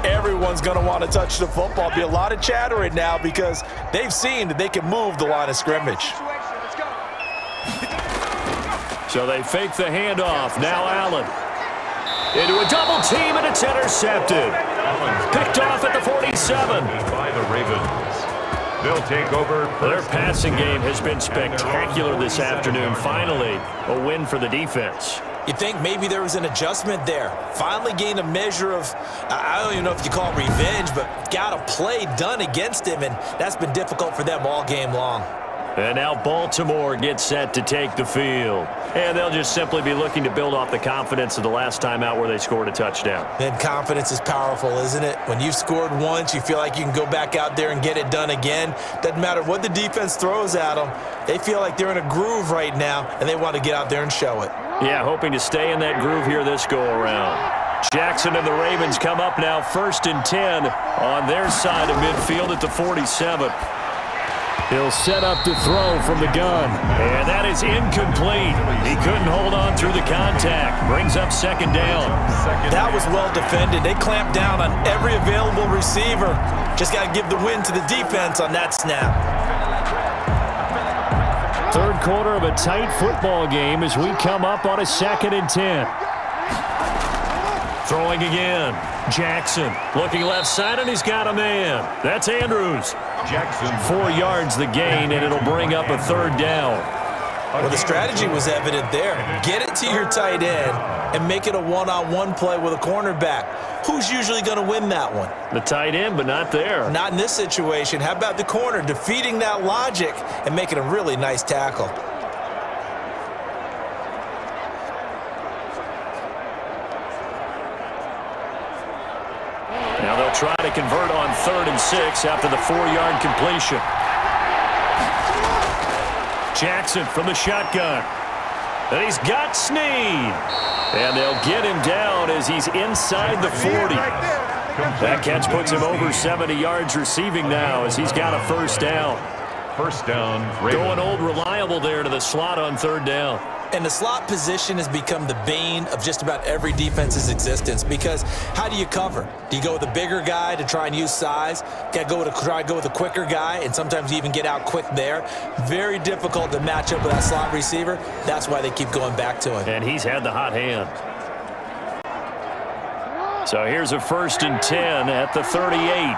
everyone's going to want to touch the football. Be a lot of chattering now because they've seen that they can move the line of scrimmage. So they fake the handoff. Now Allen. Into a double team, and it's intercepted. Picked off at the 47. By the Ravens. They'll take over. Their passing game has been spectacular this afternoon. Finally, a win for the defense. You think maybe there was an adjustment there. Finally gained a measure of, I don't even know if you call it revenge, but got a play done against him, and that's been difficult for them all game long. And now Baltimore gets set to take the field. And they'll just simply be looking to build off the confidence of the last time out where they scored a touchdown. And confidence is powerful, isn't it? When you've scored once, you feel like you can go back out there and get it done again. Doesn't matter what the defense throws at them. They feel like they're in a groove right now, and they want to get out there and show it. Yeah, hoping to stay in that groove here this go-around. Jackson and the Ravens come up now 1st and 10 on their side of midfield at the 47. He'll set up to throw from the gun. And that is incomplete. He couldn't hold on through the contact. Brings up 2nd down. That was well defended. They clamped down on every available receiver. Just got to give the win to the defense on that snap. 3rd quarter of a tight football game as we come up on a 2nd and 10. Throwing again. Jackson looking left side, and he's got a man. That's Andrews. Jackson. 4 yards the gain, and it'll bring up a 3rd down. Well, the strategy was evident there. Get it to your tight end and make it a one-on-one play with a cornerback. Who's usually going to win that one? The tight end, but not there. Not in this situation. How about the corner defeating that logic and making a really nice tackle? Now they'll try to convert on 3rd and 6 after the 4-yard completion. Jackson from the shotgun. And he's got Snead. And they'll get him down as he's inside the 40. That catch puts him over 70 yards receiving now as he's got a 1st down. 1st down, Ravens. Going old reliable there to the slot on 3rd down. And the slot position has become the bane of just about every defense's existence because how do you cover? Do you go with a bigger guy to try and use size? Got to try to go with a quicker guy, and sometimes you even get out quick there. Very difficult to match up with that slot receiver. That's why they keep going back to him. And he's had the hot hand. So here's a 1st and 10 at the 38.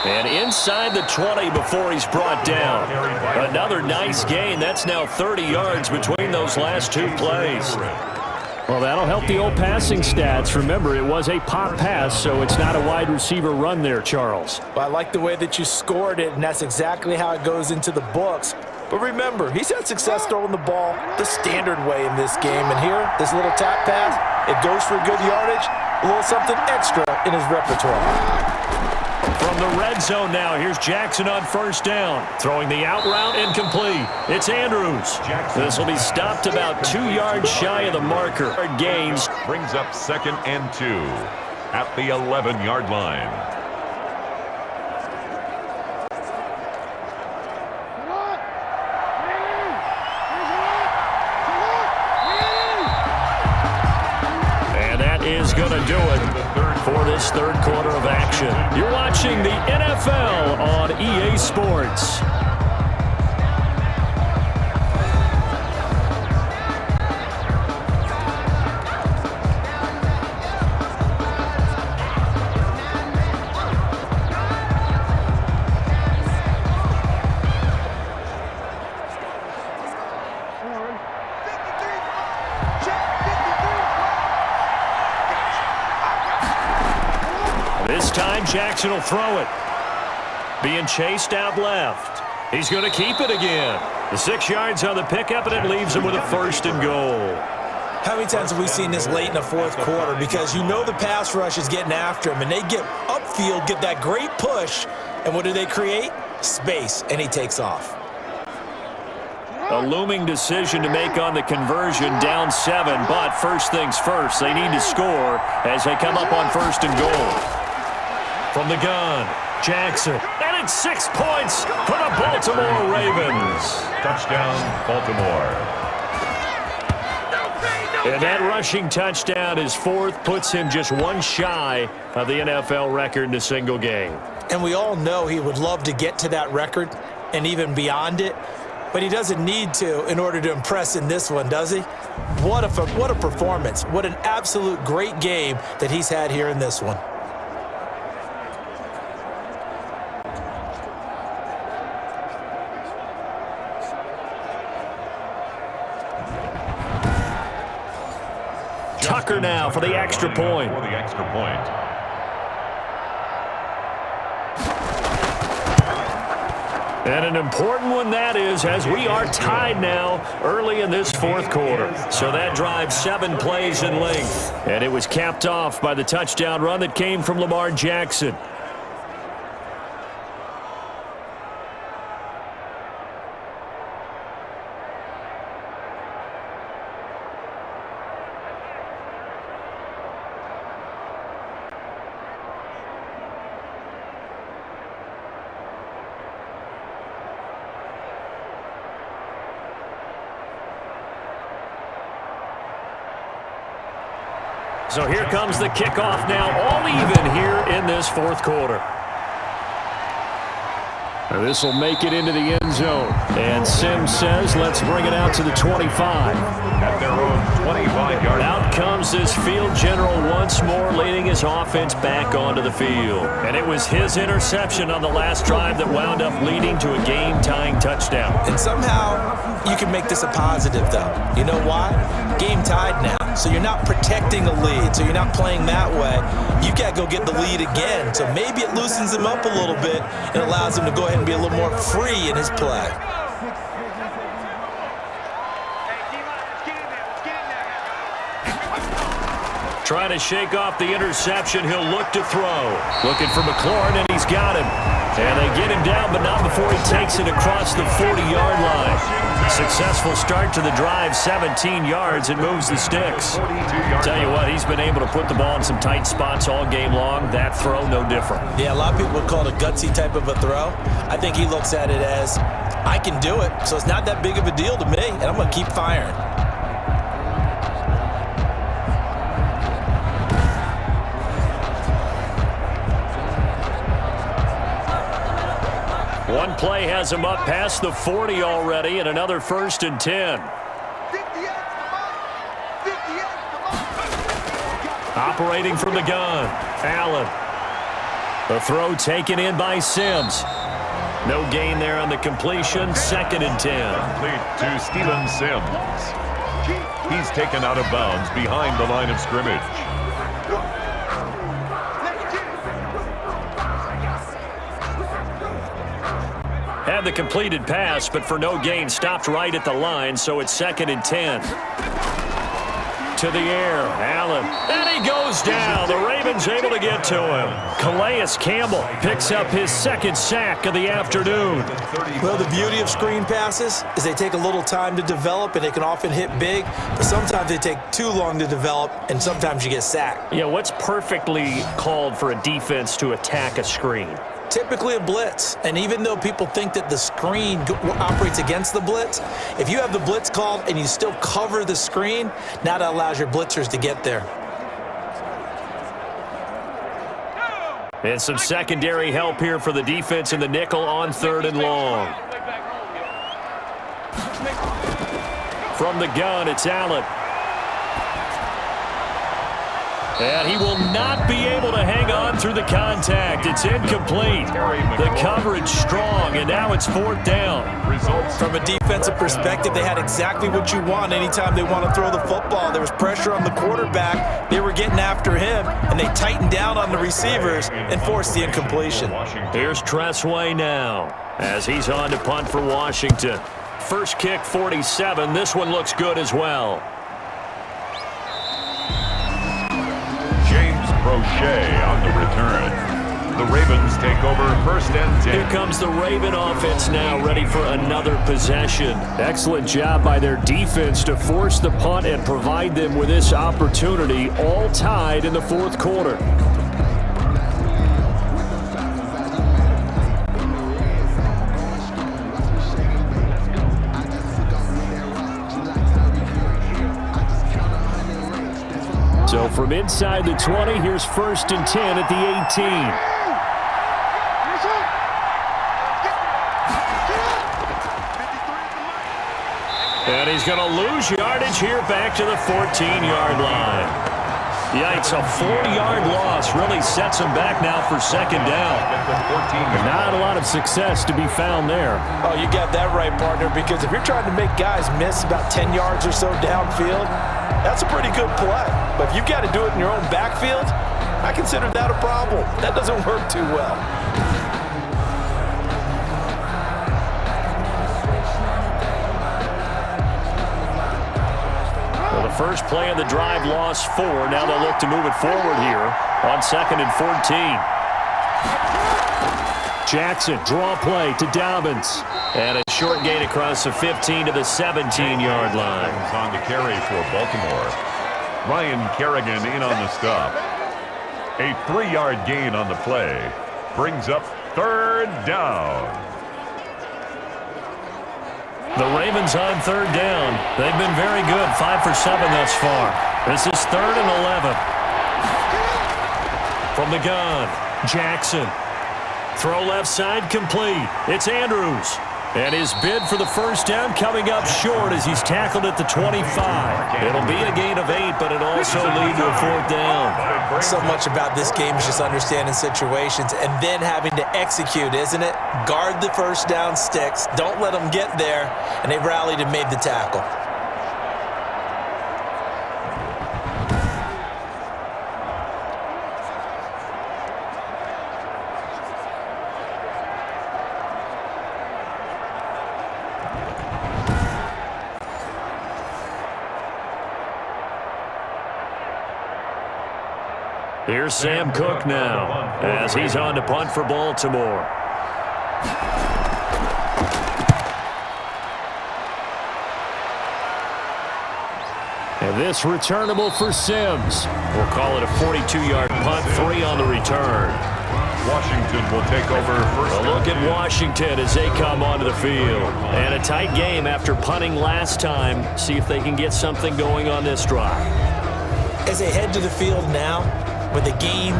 And inside the 20 before he's brought down. Another nice gain. That's now 30 yards between those last 2 plays. Well, that'll help the old passing stats. Remember, it was a pop pass, so it's not a wide receiver run there, Charles. Well, I like the way that you scored it, and that's exactly how it goes into the books. But remember, he's had success throwing the ball the standard way in this game. And here, this little tap pass, it goes for good yardage, a little something extra in his repertoire. From the red zone now, here's Jackson on 1st down. Throwing the out route incomplete. It's Andrews. This will be stopped about 2 yards shy of the marker. Gains. Brings up 2nd and 2 at the 11-yard line. And that is going to do it for this 3rd quarter of action. You're watching the NFL on EA Sports. This time, Jackson will throw it. Being chased out left. He's going to keep it again. The 6 yards on the pickup, and it leaves him with a 1st and goal. How many times have we seen this late in the 4th quarter? Because you know the pass rush is getting after him, and they get upfield, get that great push, and what do they create? Space, and he takes off. A looming decision to make on the conversion, down 7, but first things first, they need to score as they come up on 1st and goal. From the gun, Jackson, and it's 6 points for the Baltimore Ravens. Touchdown, Baltimore. And that rushing touchdown, his 4th, puts him just 1 shy of the NFL record in a single game. And we all know he would love to get to that record and even beyond it. but he doesn't need to in order to impress in this one, does he? What a performance. What an absolute great game that he's had here in this one. Tucker now for the extra point. And an important one that is, as we are tied now early in this fourth quarter. So that drive 7 plays in length. And it was capped off by the touchdown run that came from Lamar Jackson. So here comes the kickoff now, all even here in this fourth quarter. This will make it into the end zone. And Sims says, let's bring it out to the 25. At their own 25-yard line. Out comes this field general once more, leading his offense back onto the field. And it was his interception on the last drive that wound up leading to a game-tying touchdown. And somehow you can make this a positive, though. You know why? Game tied now. So you're not protecting a lead. So you're not playing that way. You got to go get the lead again. So maybe it loosens him up a little bit and allows him to go ahead and be a little more free in his play. Trying to shake off the interception. He'll look to throw. Looking for McLaurin, and he's got him. And they get him down, but not before he takes it across the 40-yard line. Successful start to the drive, 17 yards, and moves the sticks. Tell you what, he's been able to put the ball in some tight spots all game long. That throw, no different. Yeah, a lot of people would call it a gutsy type of a throw. I think he looks at it as, I can do it, so it's not that big of a deal to me, and I'm going to keep firing. One play has him up past the 40 already, and another 1st and 10. Operating from the gun, Allen. The throw taken in by Sims. No gain there on the completion, 2nd and 10. Complete to Steven Sims. He's taken out of bounds behind the line of scrimmage. Had the completed pass, but for no gain, stopped right at the line, so it's 2nd and 10. To the air, Allen. And he goes down. The Ravens able to get to him. Calais Campbell picks up his 2nd sack of the afternoon. Well, the beauty of screen passes is they take a little time to develop, and they can often hit big, but sometimes they take too long to develop, and sometimes you get sacked. Yeah, what's perfectly called for a defense to attack a screen? Typically a blitz, and even though people think that the screen operates against the blitz, if you have the blitz called and you still cover the screen, now that allows your blitzers to get there. And some secondary help here for the defense in the nickel on 3rd and long. From the gun, it's Allen. And he will not be able to hang on through the contact. It's incomplete. The coverage strong, and now it's 4th down. From a defensive perspective, they had exactly what you want anytime they want to throw the football. There was pressure on the quarterback. They were getting after him, and they tightened down on the receivers and forced the incompletion. Here's Tressway now as he's on to punt for Washington. First kick, 47. This one looks good as well. Crochet on the return. The Ravens take over 1st and 10. Here comes the Raven offense now, ready for another possession. Excellent job by their defense to force the punt and provide them with this opportunity, all tied in the 4th quarter. So from inside the 20, here's 1st and 10 at the 18. And he's going to lose yardage here back to the 14-yard line. Yikes, a 40-yard loss really sets him back now for second down. Not a lot of success to be found there. Oh, you got that right, partner, because if you're trying to make guys miss about 10 yards or so downfield, that's a pretty good play. But if you've got to do it in your own backfield, I consider that a problem. That doesn't work too well. First play of the drive, lost 4. Now they'll look to move it forward here on 2nd and 14. Jackson, draw play to Dobbins. And a short gain across the 15 to the 17-yard line. On the carry for Baltimore. Ryan Kerrigan in on the stop. A 3-yard gain on the play. Brings up 3rd down. The Ravens on 3rd down. They've been very good, 5 for 7 thus far. This is 3rd and 11. From the gun, Jackson. Throw left side complete. It's Andrews. And his bid for the first down coming up short as he's tackled at the 25. It'll be a gain of 8, but it'll also lead to a 4th down. So much about this game is just understanding situations and then having to execute, isn't it? Guard the first down sticks. Don't let them get there. And they rallied and made the tackle. Here's Sam Cook now as he's on to punt for Baltimore. And this returnable for Sims. We'll call it a 42-yard punt, 3 on the return. Washington will take over first. A look at Washington as they come onto the field. And a tight game after punting last time. See if they can get something going on this drive. As they head to the field now, with the game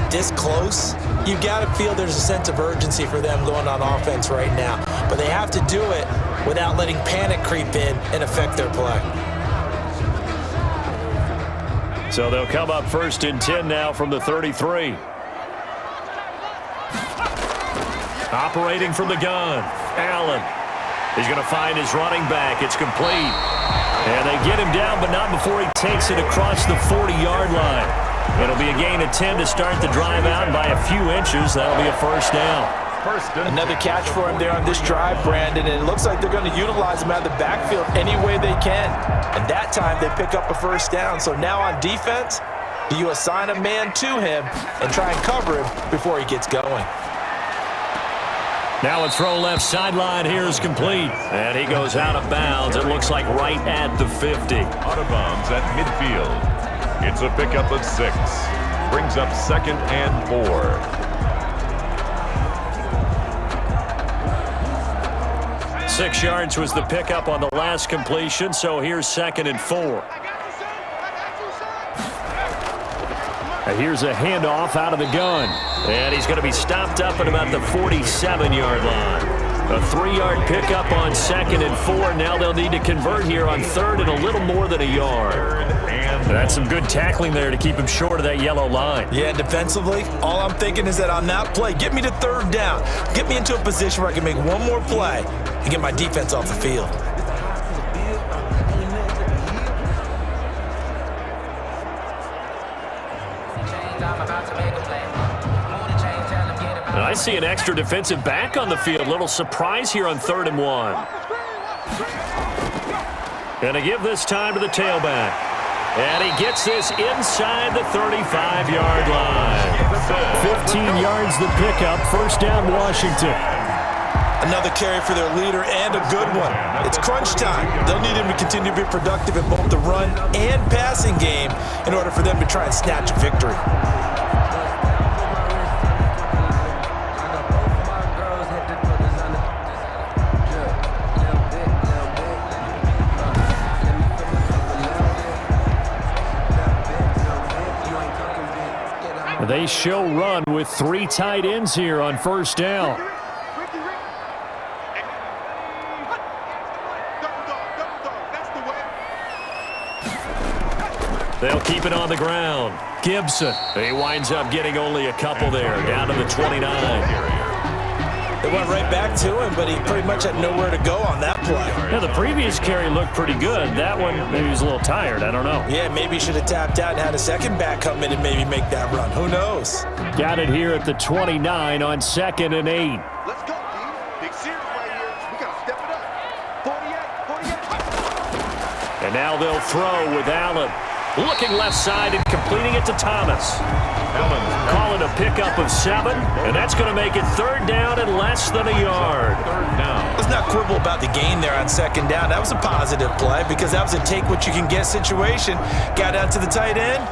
this close, you got to feel there's a sense of urgency for them going on offense right now. But they have to do it without letting panic creep in and affect their play. So they'll come up 1st and 10 now from the 33. Operating from the gun, Allen. He's going to find his running back. It's complete. And they get him down, but not before he takes it across the 40-yard line. It'll be a gain of 10 to start the drive out by a few inches. That'll be a 1st down. Another catch for him there on this drive, Brandon, and it looks like they're going to utilize him out of the backfield any way they can. And that time they pick up a 1st down. So now on defense, do you assign a man to him and try and cover him before he gets going? Now a throw left sideline here is complete. And he goes out of bounds. It looks like right at the 50. Out of bounds at midfield. It's a pickup of 6. Brings up 2nd and 4. 6 yards was the pickup on the last completion, so here's 2nd and 4. And here's a handoff out of the gun. And he's going to be stopped up at about the 47-yard line. A 3-yard pickup on 2nd and 4. Now they'll need to convert here on 3rd and a little more than a yard. That's some good tackling there to keep him short of that yellow line. Yeah, defensively, all I'm thinking is that on that play, get me to 3rd down. Get me into a position where I can make one more play and get my defense off the field. And I see an extra defensive back on the field. Little surprise here on 3rd and 1. Going to give this time to the tailback. And he gets this inside the 35-yard line. 15 yards the pickup. 1st down, Washington. Another carry for their leader and a good one. It's crunch time. They'll need him to continue to be productive in both the run and passing game in order for them to try and snatch a victory. They show run with 3 tight ends here on 1st down. They'll keep it on the ground. Gibson. He winds up getting only a couple there, down to the 29. They went right back to him, but he pretty much had nowhere to go on that play. Yeah, the previous carry looked pretty good. That one, maybe he was a little tired. I don't know. Yeah, maybe he should have tapped out and had a second back come in and maybe make that run. Who knows? Got it here at the 29 on 2nd and 8. Let's go, D. Big series right here. We got to step it up. 48. And now they'll throw with Allen. Looking left side and completing it to Thomas. Call it a pickup of 7, and that's going to make it 3rd down and less than a yard. 3rd down. Let's not quibble about the gain there on 2nd down. That was a positive play because that was a take-what-you-can-get situation. Got out to the tight end.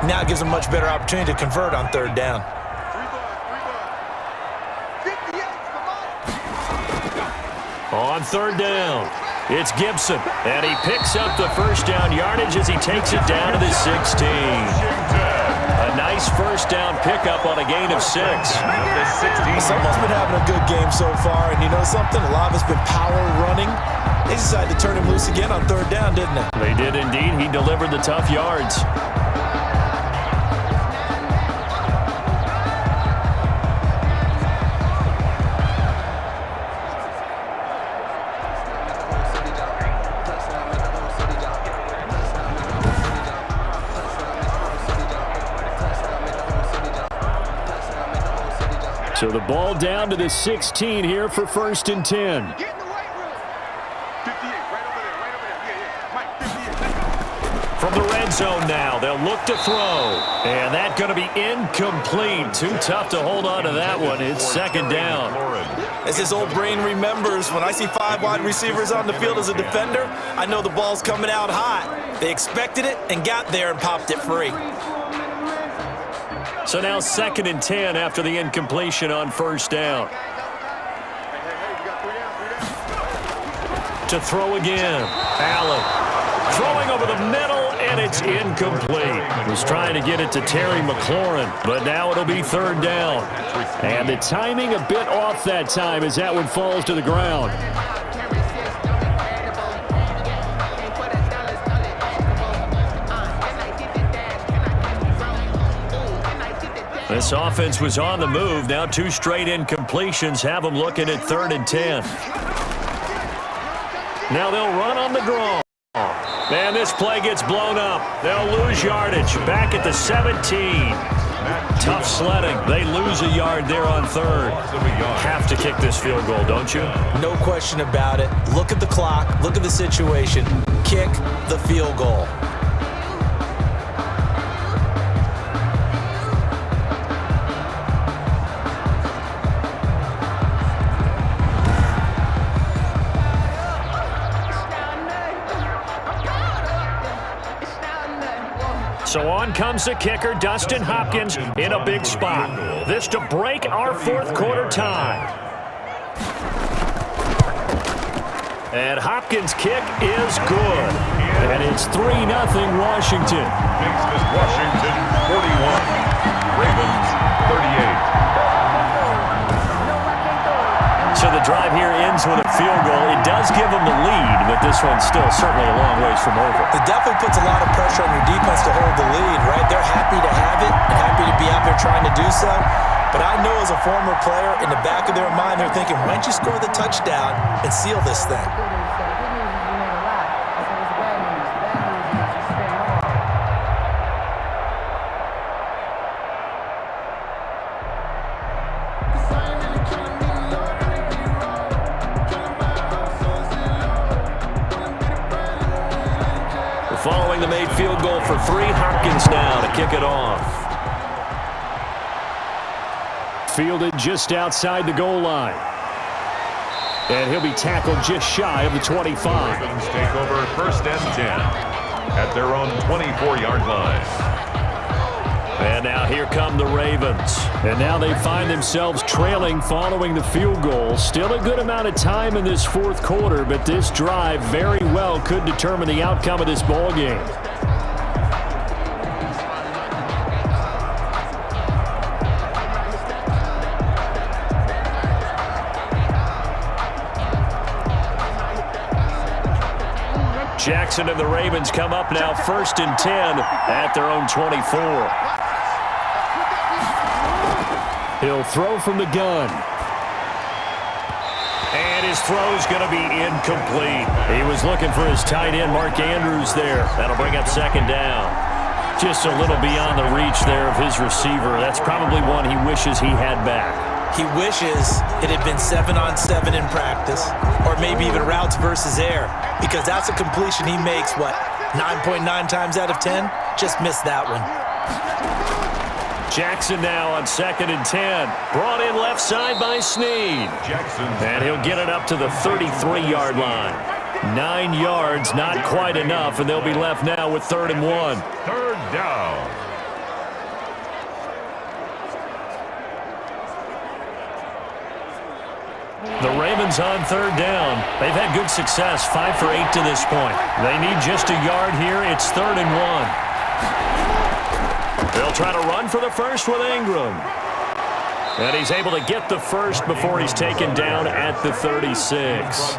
Now it gives them a much better opportunity to convert on 3rd down. 58, On 3rd down, it's Gibson, and he picks up the 1st down yardage as he takes it down to the 16. A nice 1st down pickup on a gain of 6. Someone's been having a good game so far, and you know something? A lot of it's been power running. They decided to turn him loose again on 3rd down, didn't they? They did indeed. He delivered the tough yards. So the ball down to the 16 here for 1st and 10. Get in the right room. 58, right over there. Yeah. Mike, 58. From the red zone now, they'll look to throw. And that's going to be incomplete. Too tough to hold on to that one. It's 2nd down. As his old brain remembers, when I see 5 wide receivers on the field as a defender, I know the ball's coming out hot. They expected it and got there and popped it free. So now 2nd and 10 after the incompletion on 1st down. To throw again. Allen throwing over the middle, and it's incomplete. Was trying to get it to Terry McLaurin, but now it'll be 3rd down. And the timing a bit off that time as that one falls to the ground. This offense was on the move. Now 2 straight incompletions have them looking at 3rd and 10. Now they'll run on the draw. And this play gets blown up. They'll lose yardage back at the 17. Tough sledding. They lose a yard there on 3rd. Have to kick this field goal, don't you? No question about it. Look at the clock. Look at the situation. Kick the field goal. So on comes the kicker, Dustin Hopkins, in a big spot. This to break our 4th quarter tie. And Hopkins' kick is good. And it's 3-0 Washington. Makes this Washington 41. Ravens 38. So the drive here ends with a field goal. It does give them the lead, but this one's still certainly a long ways from over. It definitely puts a lot of pressure on your defense to hold the lead, right? They're happy to have it and happy to be out there trying to do so. But I know as a former player, in the back of their mind, they're thinking, why don't you score the touchdown and seal this thing? Following the made field goal for 3, Hopkins now to kick it off. Fielded just outside the goal line. And he'll be tackled just shy of the 25. Ravens take over 1st and 10 at their own 24-yard line. And now here come the Ravens. And now they find themselves trailing following the field goal. Still a good amount of time in this 4th quarter, but this drive very well could determine the outcome of this ball game. Jackson and the Ravens come up now 1st and 10 at their own 24. He'll throw from the gun. And his throw's going to be incomplete. He was looking for his tight end, Mark Andrews, there. That'll bring up 2nd down. Just a little beyond the reach there of his receiver. That's probably one he wishes he had back. He wishes it had been 7-on-7 in practice, or maybe even routes versus air, because that's a completion he makes, 9.9 times out of 10? Just missed that one. Jackson now on 2nd and 10. Brought in left side by Snead. Jackson. And he'll get it up to the 33-yard line. 9 yards, not quite enough, and they'll be left now with 3rd and 1. 3rd down. The Ravens on 3rd down. They've had good success, 5 for 8 to this point. They need just a yard here. It's 3rd and 1. They'll try to run for the first with Ingram. And he's able to get the first before he's taken down at the 36.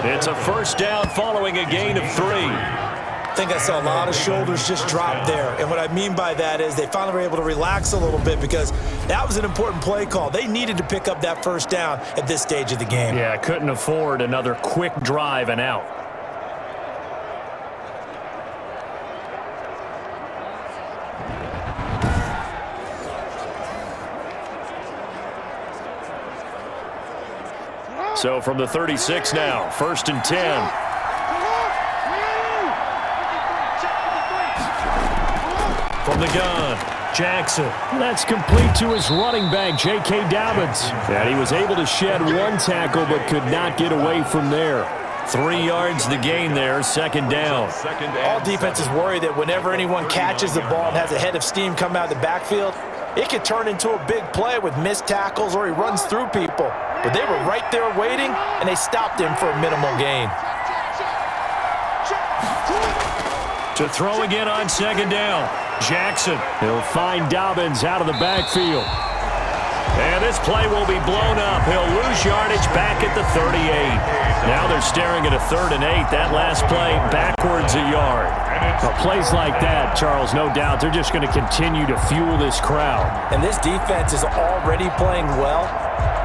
It's a 1st down following a gain of 3. I think I saw a lot of shoulders just drop there. And what I mean by that is they finally were able to relax a little bit because that was an important play call. They needed to pick up that 1st down at this stage of the game. Yeah, couldn't afford another quick drive and out. So from the 36 now, 1st and 10. From the gun, Jackson. That's complete to his running back, J.K. Dobbins. And he was able to shed 1 tackle but could not get away from there. 3 yards the gain there, 2nd down. All defenses worry that whenever anyone catches the ball and has a head of steam come out of the backfield, it could turn into a big play with missed tackles or he runs through people. But they were right there waiting, and they stopped him for a minimal gain. To throw again on 2nd down. Jackson. He'll find Dobbins out of the backfield. And this play will be blown up. He'll lose yardage back at the 38. Now they're staring at a 3rd and 8. That last play backwards a yard. Well, plays like that, Charles, no doubt, they're just going to continue to fuel this crowd. And this defense is already playing well,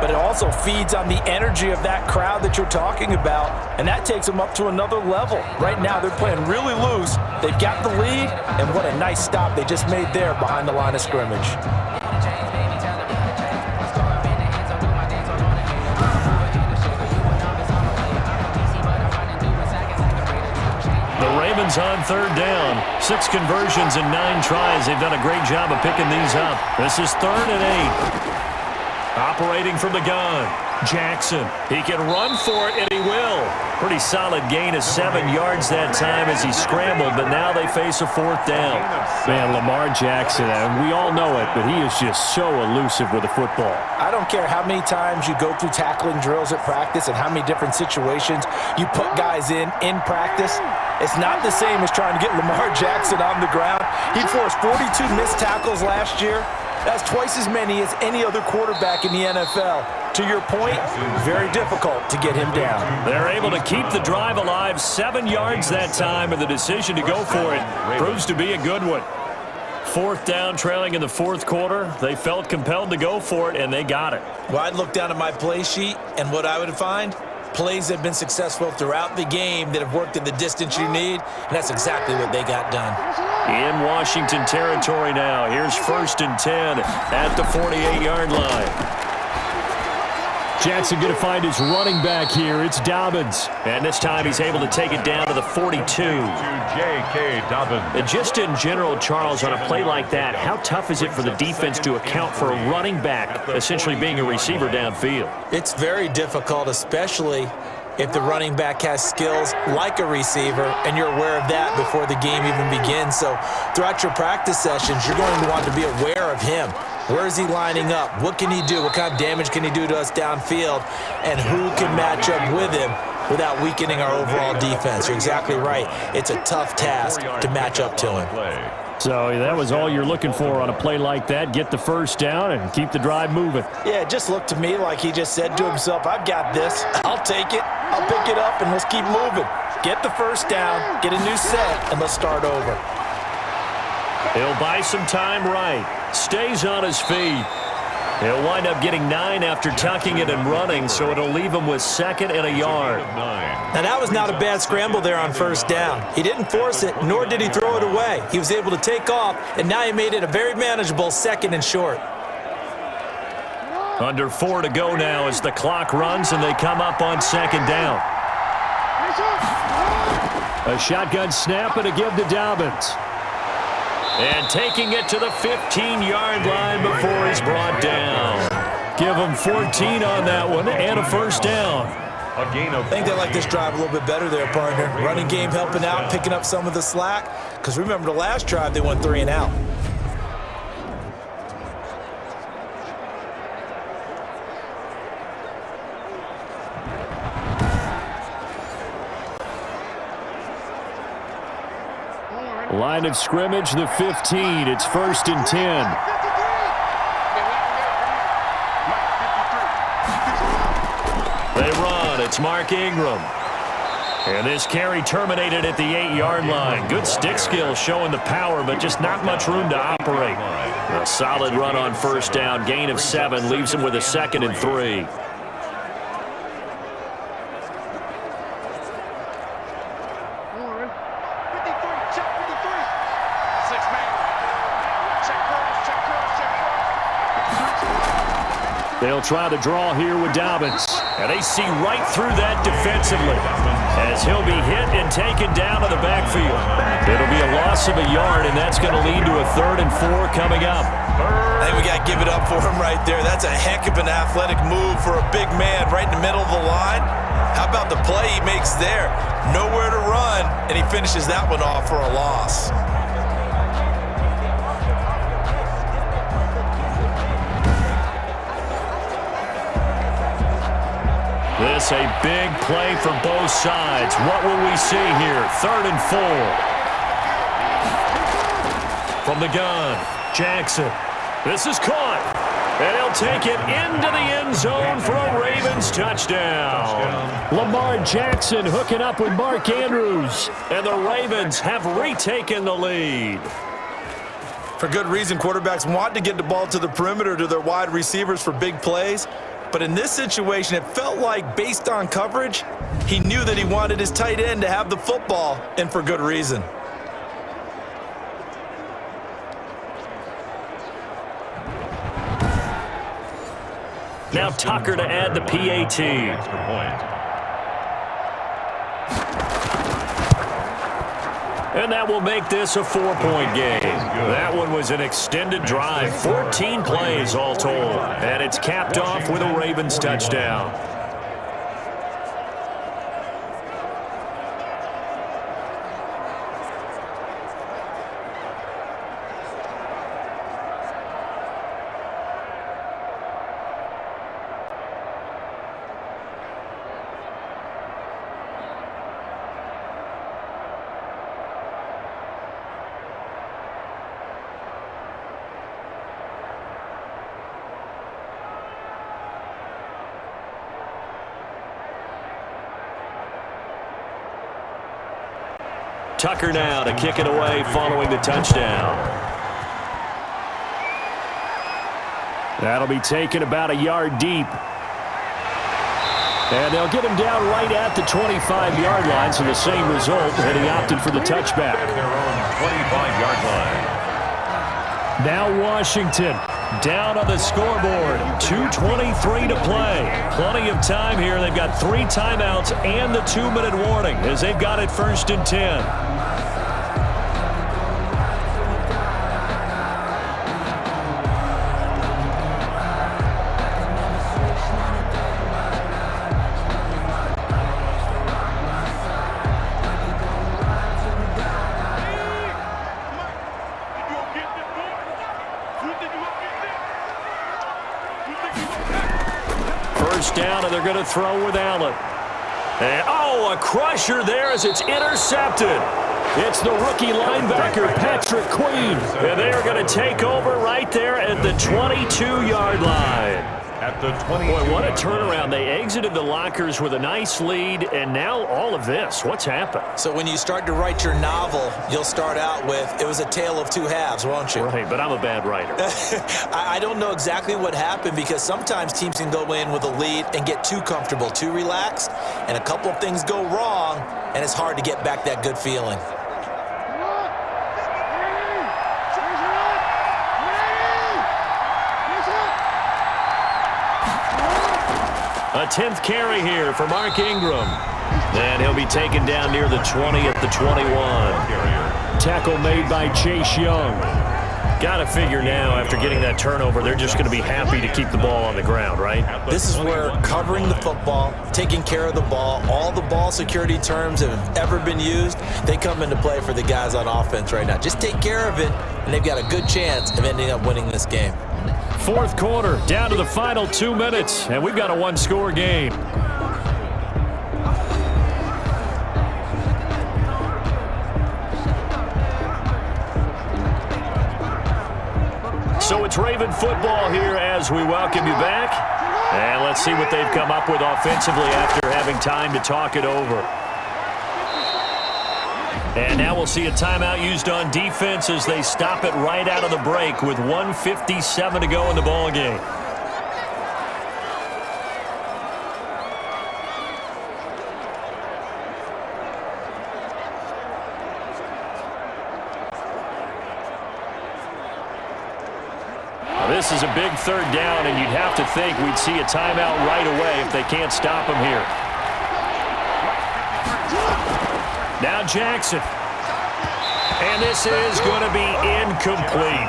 but it also feeds on the energy of that crowd that you're talking about, and that takes them up to another level. Right now, they're playing really loose. They've got the lead, and what a nice stop they just made there behind the line of scrimmage. The Ravens on 3rd down. 6 conversions and 9 tries. They've done a great job of picking these up. This is 3rd and 8. Operating from the gun. Jackson. He can run for it, and he will. Pretty solid gain of 7 yards that time as he scrambled, but now they face a 4th down. Man, Lamar Jackson, and we all know it, but he is just so elusive with the football. I don't care how many times you go through tackling drills at practice and how many different situations you put guys in practice. It's not the same as trying to get Lamar Jackson on the ground. He forced 42 missed tackles last year. That's twice as many as any other quarterback in the NFL. To your point, very difficult to get him down. They're able to keep the drive alive, 7 yards that time, and the decision to go for it proves to be a good one. 4th down, trailing in the 4th quarter. They felt compelled to go for it, and they got it. Well, I'd look down at my play sheet, and what I would find, plays that have been successful throughout the game that have worked in the distance you need, and that's exactly what they got done. In Washington territory now. Here's 1st and 10 at the 48-yard line. Jackson going to find his running back here. It's Dobbins. And this time he's able to take it down to the 42. J.K. Dobbins. And just in general, Charles, on a play like that, how tough is it for the defense to account for a running back essentially being a receiver downfield? It's very difficult, especially if the running back has skills like a receiver, and you're aware of that before the game even begins. So throughout your practice sessions, you're going to want to be aware of him. Where is he lining up? What can he do? What kind of damage can he do to us downfield? And who can match up with him without weakening our overall defense? You're exactly right. It's a tough task to match up to him. So that was all you're looking for on a play like that. Get the 1st down and keep the drive moving. Yeah, it just looked to me like he just said to himself, I've got this. I'll take it. I'll pick it up, and let's keep moving. Get the first down, get a new set, and let's start over. He'll buy some time right. Stays on his feet. He'll wind up getting 9 after tucking it and running, so it'll leave him with 2nd and a yard. Now, that was not a bad scramble there on first down. He didn't force it, nor did he throw it away. He was able to take off, and now he made it a very manageable 2nd and short. Under 4 to go now as the clock runs and they come up on 2nd down. A shotgun snap and a give to Dobbins. And taking it to the 15-yard line before he's brought down. Give him 14 on that one and a first down. A gain of I think they like this drive a little bit better there, partner. Running game helping out, picking up some of the slack. Because remember the last drive, they went 3 and out. Line of scrimmage, the 15. It's 1st and 10. They run. It's Mark Ingram. And this carry terminated at the 8-yard line. Good stick skill showing the power, but just not much room to operate. A solid run on first down. Gain of 7 leaves him with a 2nd and 3. They'll try to draw here with Dobbins. And they see right through that defensively as he'll be hit and taken down to the backfield. It'll be a loss of a yard, and that's going to lead to a 3rd and 4 coming up. I think we got to give it up for him right there. That's a heck of an athletic move for a big man right in the middle of the line. How about the play he makes there? Nowhere to run, and he finishes that one off for a loss. This a big play for both sides. What will we see here? 3rd and 4. From the gun, Jackson. This is caught. And he'll take it into the end zone for a Ravens touchdown. Lamar Jackson hooking up with Mark Andrews. And the Ravens have retaken the lead. For good reason, quarterbacks want to get the ball to the perimeter to their wide receivers for big plays. But in this situation, it felt like, based on coverage, he knew that he wanted his tight end to have the football, and for good reason. Now Tucker to add the PAT. extra point. And that will make this a 4-point game. That one was an extended drive, 14 plays all told. And it's capped off with a Ravens touchdown. Tucker now to kick it away following the touchdown. That'll be taken about a yard deep. And they'll get him down right at the 25-yard line, so the same result, and he opted for the touchback. At their own 25-yard line. Now Washington down on the scoreboard. 2:23 to play. Plenty of time here. They've got 3 timeouts and the 2-minute warning as they've got it 1st and 10. Down, and they're going to throw with Allen. And, a crusher there as it's intercepted. It's the rookie linebacker, Patrick Queen. And they are going to take over right there at the 22-yard line. at the 20. Boy, what a turnaround. They exited the lockers with a nice lead, and now all of this. What's happened? So when you start to write your novel, you'll start out with, it was a tale of two halves, won't you? Right, but I'm a bad writer. I don't know exactly what happened because sometimes teams can go in with a lead and get too comfortable, too relaxed, and a couple of things go wrong, and it's hard to get back that good feeling. A 10th carry here for Mark Ingram. And he'll be taken down near the 20 at the 21. Tackle made by Chase Young. Got to figure now, after getting that turnover, they're just going to be happy to keep the ball on the ground, right? This is where covering the football, taking care of the ball, all the ball security terms that have ever been used, they come into play for the guys on offense right now. Just take care of it, and they've got a good chance of ending up winning this game. Fourth quarter, down to the final 2 minutes, and we've got a one-score game. So it's Raven football here as we welcome you back. And let's see what they've come up with offensively after having time to talk it over. And now we'll see a timeout used on defense as they stop it right out of the break with 1:57 to go in the ball game. This is a big third down, and you'd have to think we'd see a timeout right away if they can't stop him here. Now Jackson. And this is going to be incomplete.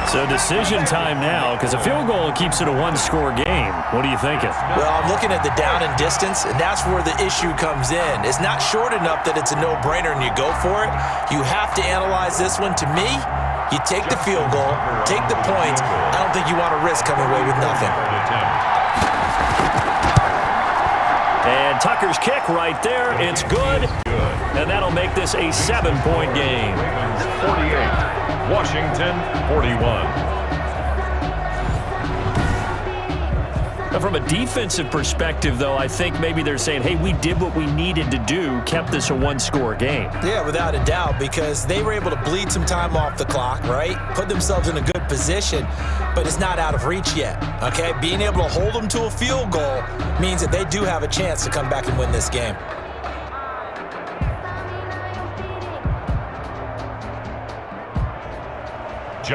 So decision time now, because a field goal keeps it a one-score game. What are you thinking? Well, I'm looking at the down and distance, and that's where the issue comes in. It's not short enough that it's a no-brainer and you go for it. You have to analyze this one. To me, you take the field goal, take the points. I don't think you want to risk coming away with nothing. And Tucker's kick right there. It's good. And that'll make this a 7-point game. 48, Washington 41. Now, from a defensive perspective, though, I think maybe they're saying, hey, we did what we needed to do, kept this a one-score game. Yeah, without a doubt, because they were able to bleed some time off the clock, right? Put themselves in a good position, but it's not out of reach yet, okay? Being able to hold them to a field goal means that they do have a chance to come back and win this game.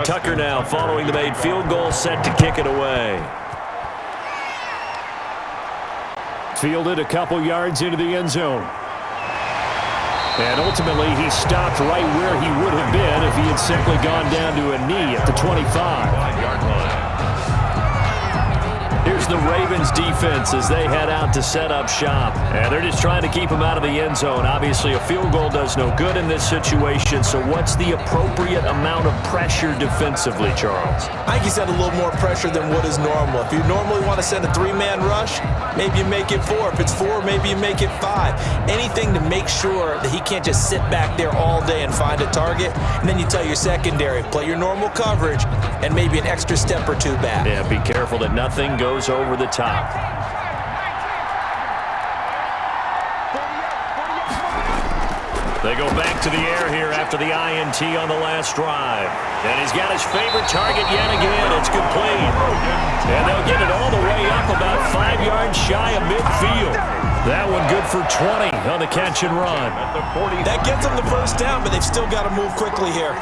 Tucker now following the made field goal, set to kick it away. Fielded a couple yards into the end zone. And ultimately, he stopped right where he would have been if he had simply gone down to a knee at the 25-yard line. Here's the Ravens defense as they head out to set up shop. And they're just trying to keep him out of the end zone. Obviously, a field goal does no good in this situation. So what's the appropriate amount of pressure defensively, Charles? I think you send a little more pressure than what is normal. If you normally want to send a 3-man rush, maybe you make it 4. If it's 4, maybe you make it 5. Anything to make sure that he can't just sit back there all day and find a target. And then you tell your secondary, play your normal coverage and maybe an extra step or 2 back. Yeah, be careful that nothing goes over the top. They go back to the air here after the INT on the last drive. And he's got his favorite target yet again. It's complete. And they'll get it all the way up about 5 yards shy of midfield. That one good for 20 on the catch and run. That gets them the first down, but they've still got to move quickly here.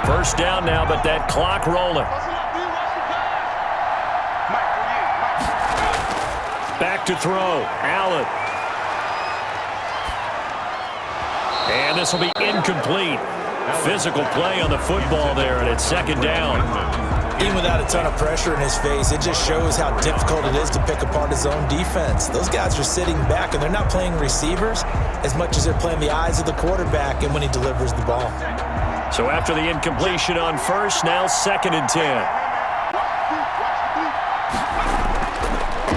First down now, but that clock rolling. Back to throw. Allen. And this will be incomplete. Physical play on the football there, and it's second down. Even without a ton of pressure in his face, it just shows how difficult it is to pick apart his own defense. Those guys are sitting back, and they're not playing receivers as much as they're playing the eyes of the quarterback and when he delivers the ball. So after the incompletion on first, now 2nd and 10.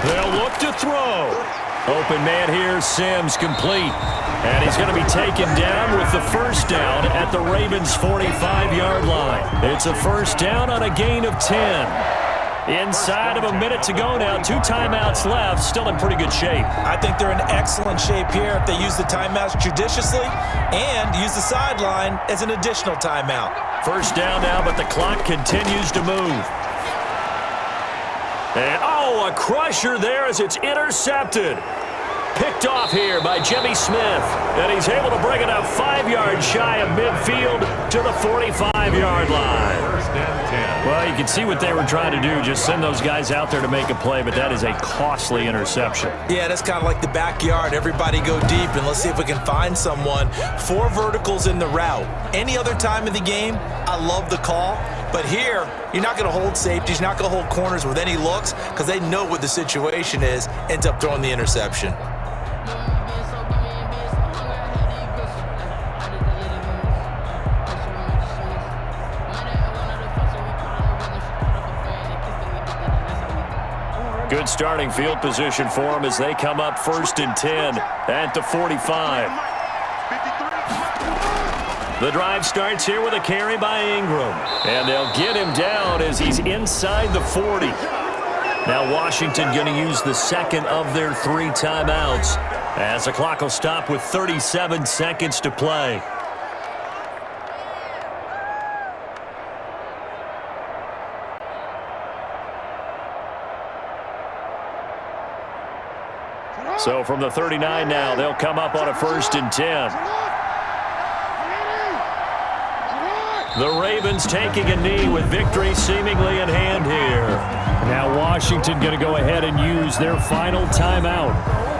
They'll look to throw. Open man here, Sims complete. And he's going to be taken down with the first down at the Ravens' 45-yard line. It's a first down on a gain of 10. Inside of a minute to go now. 2 timeouts left. Still in pretty good shape. I think they're in excellent shape here if they use the timeouts judiciously and use the sideline as an additional timeout. First down now, but the clock continues to move. And, a crusher there as it's intercepted. Picked off here by Jimmy Smith. And he's able to bring it up 5 yards shy of midfield to the 45-yard line. First and 10. Well, you can see what they were trying to do. Just send those guys out there to make a play, but that is a costly interception. Yeah, that's kind of like the backyard. Everybody go deep, and let's see if we can find someone. 4 verticals in the route. Any other time in the game, I love the call. But here, you're not going to hold safeties, you're not going to hold corners with any looks because they know what the situation is, ends up throwing the interception. Good starting field position for them as they come up first and 10 at the 45. The drive starts here with a carry by Ingram. And they'll get him down as he's inside the 40. Now Washington going to use the second of their 3 timeouts as the clock will stop with 37 seconds to play. So from the 39 now, they'll come up on a first and 10. The Ravens taking a knee with victory seemingly in hand here. Now Washington going to go ahead and use their final timeout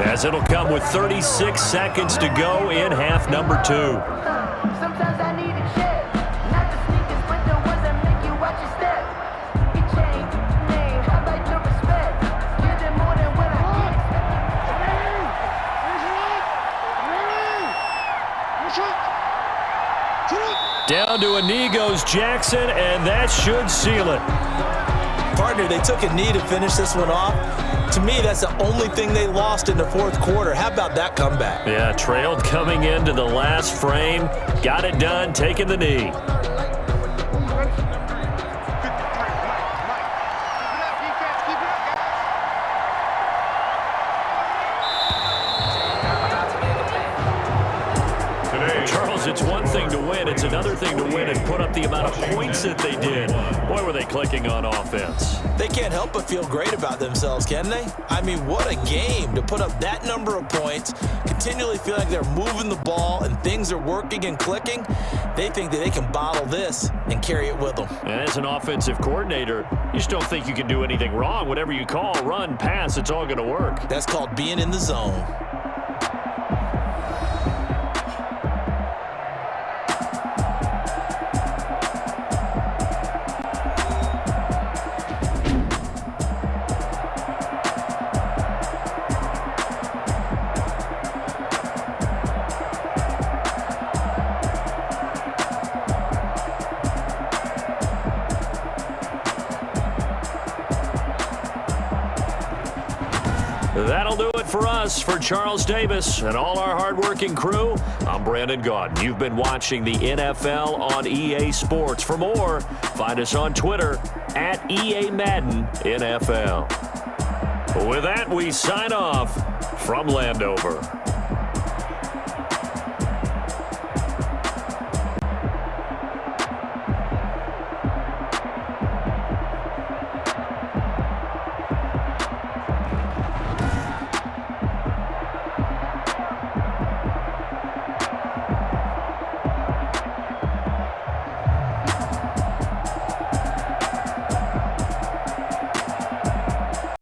as it'll come with 36 seconds to go in half number 2. Sometimes I need a check, not the sneakers, but the ones that make you watch your step. You change name, I like your respect. Give them more than what I get. Down to a knee goes Jackson, and that should seal it. Partner, they took a knee to finish this one off. To me, that's the only thing they lost in the 4th quarter. How about that comeback? Yeah, trailed coming into the last frame. Got it done, taking the knee. It's one thing to win. It's another thing to win and put up the amount of points that they did. Boy, were they clicking on offense. They can't help but feel great about themselves, can they? I mean, what a game to put up that number of points, continually feel like they're moving the ball and things are working and clicking. They think that they can bottle this and carry it with them. And as an offensive coordinator, you just don't think you can do anything wrong. Whatever you call, run, pass, it's all going to work. That's called being in the zone. That'll do it for us. For Charles Davis and all our hardworking crew, I'm Brandon Gaudin. You've been watching the NFL on EA Sports. For more, find us on Twitter at EA Madden NFL. With that, we sign off from Landover.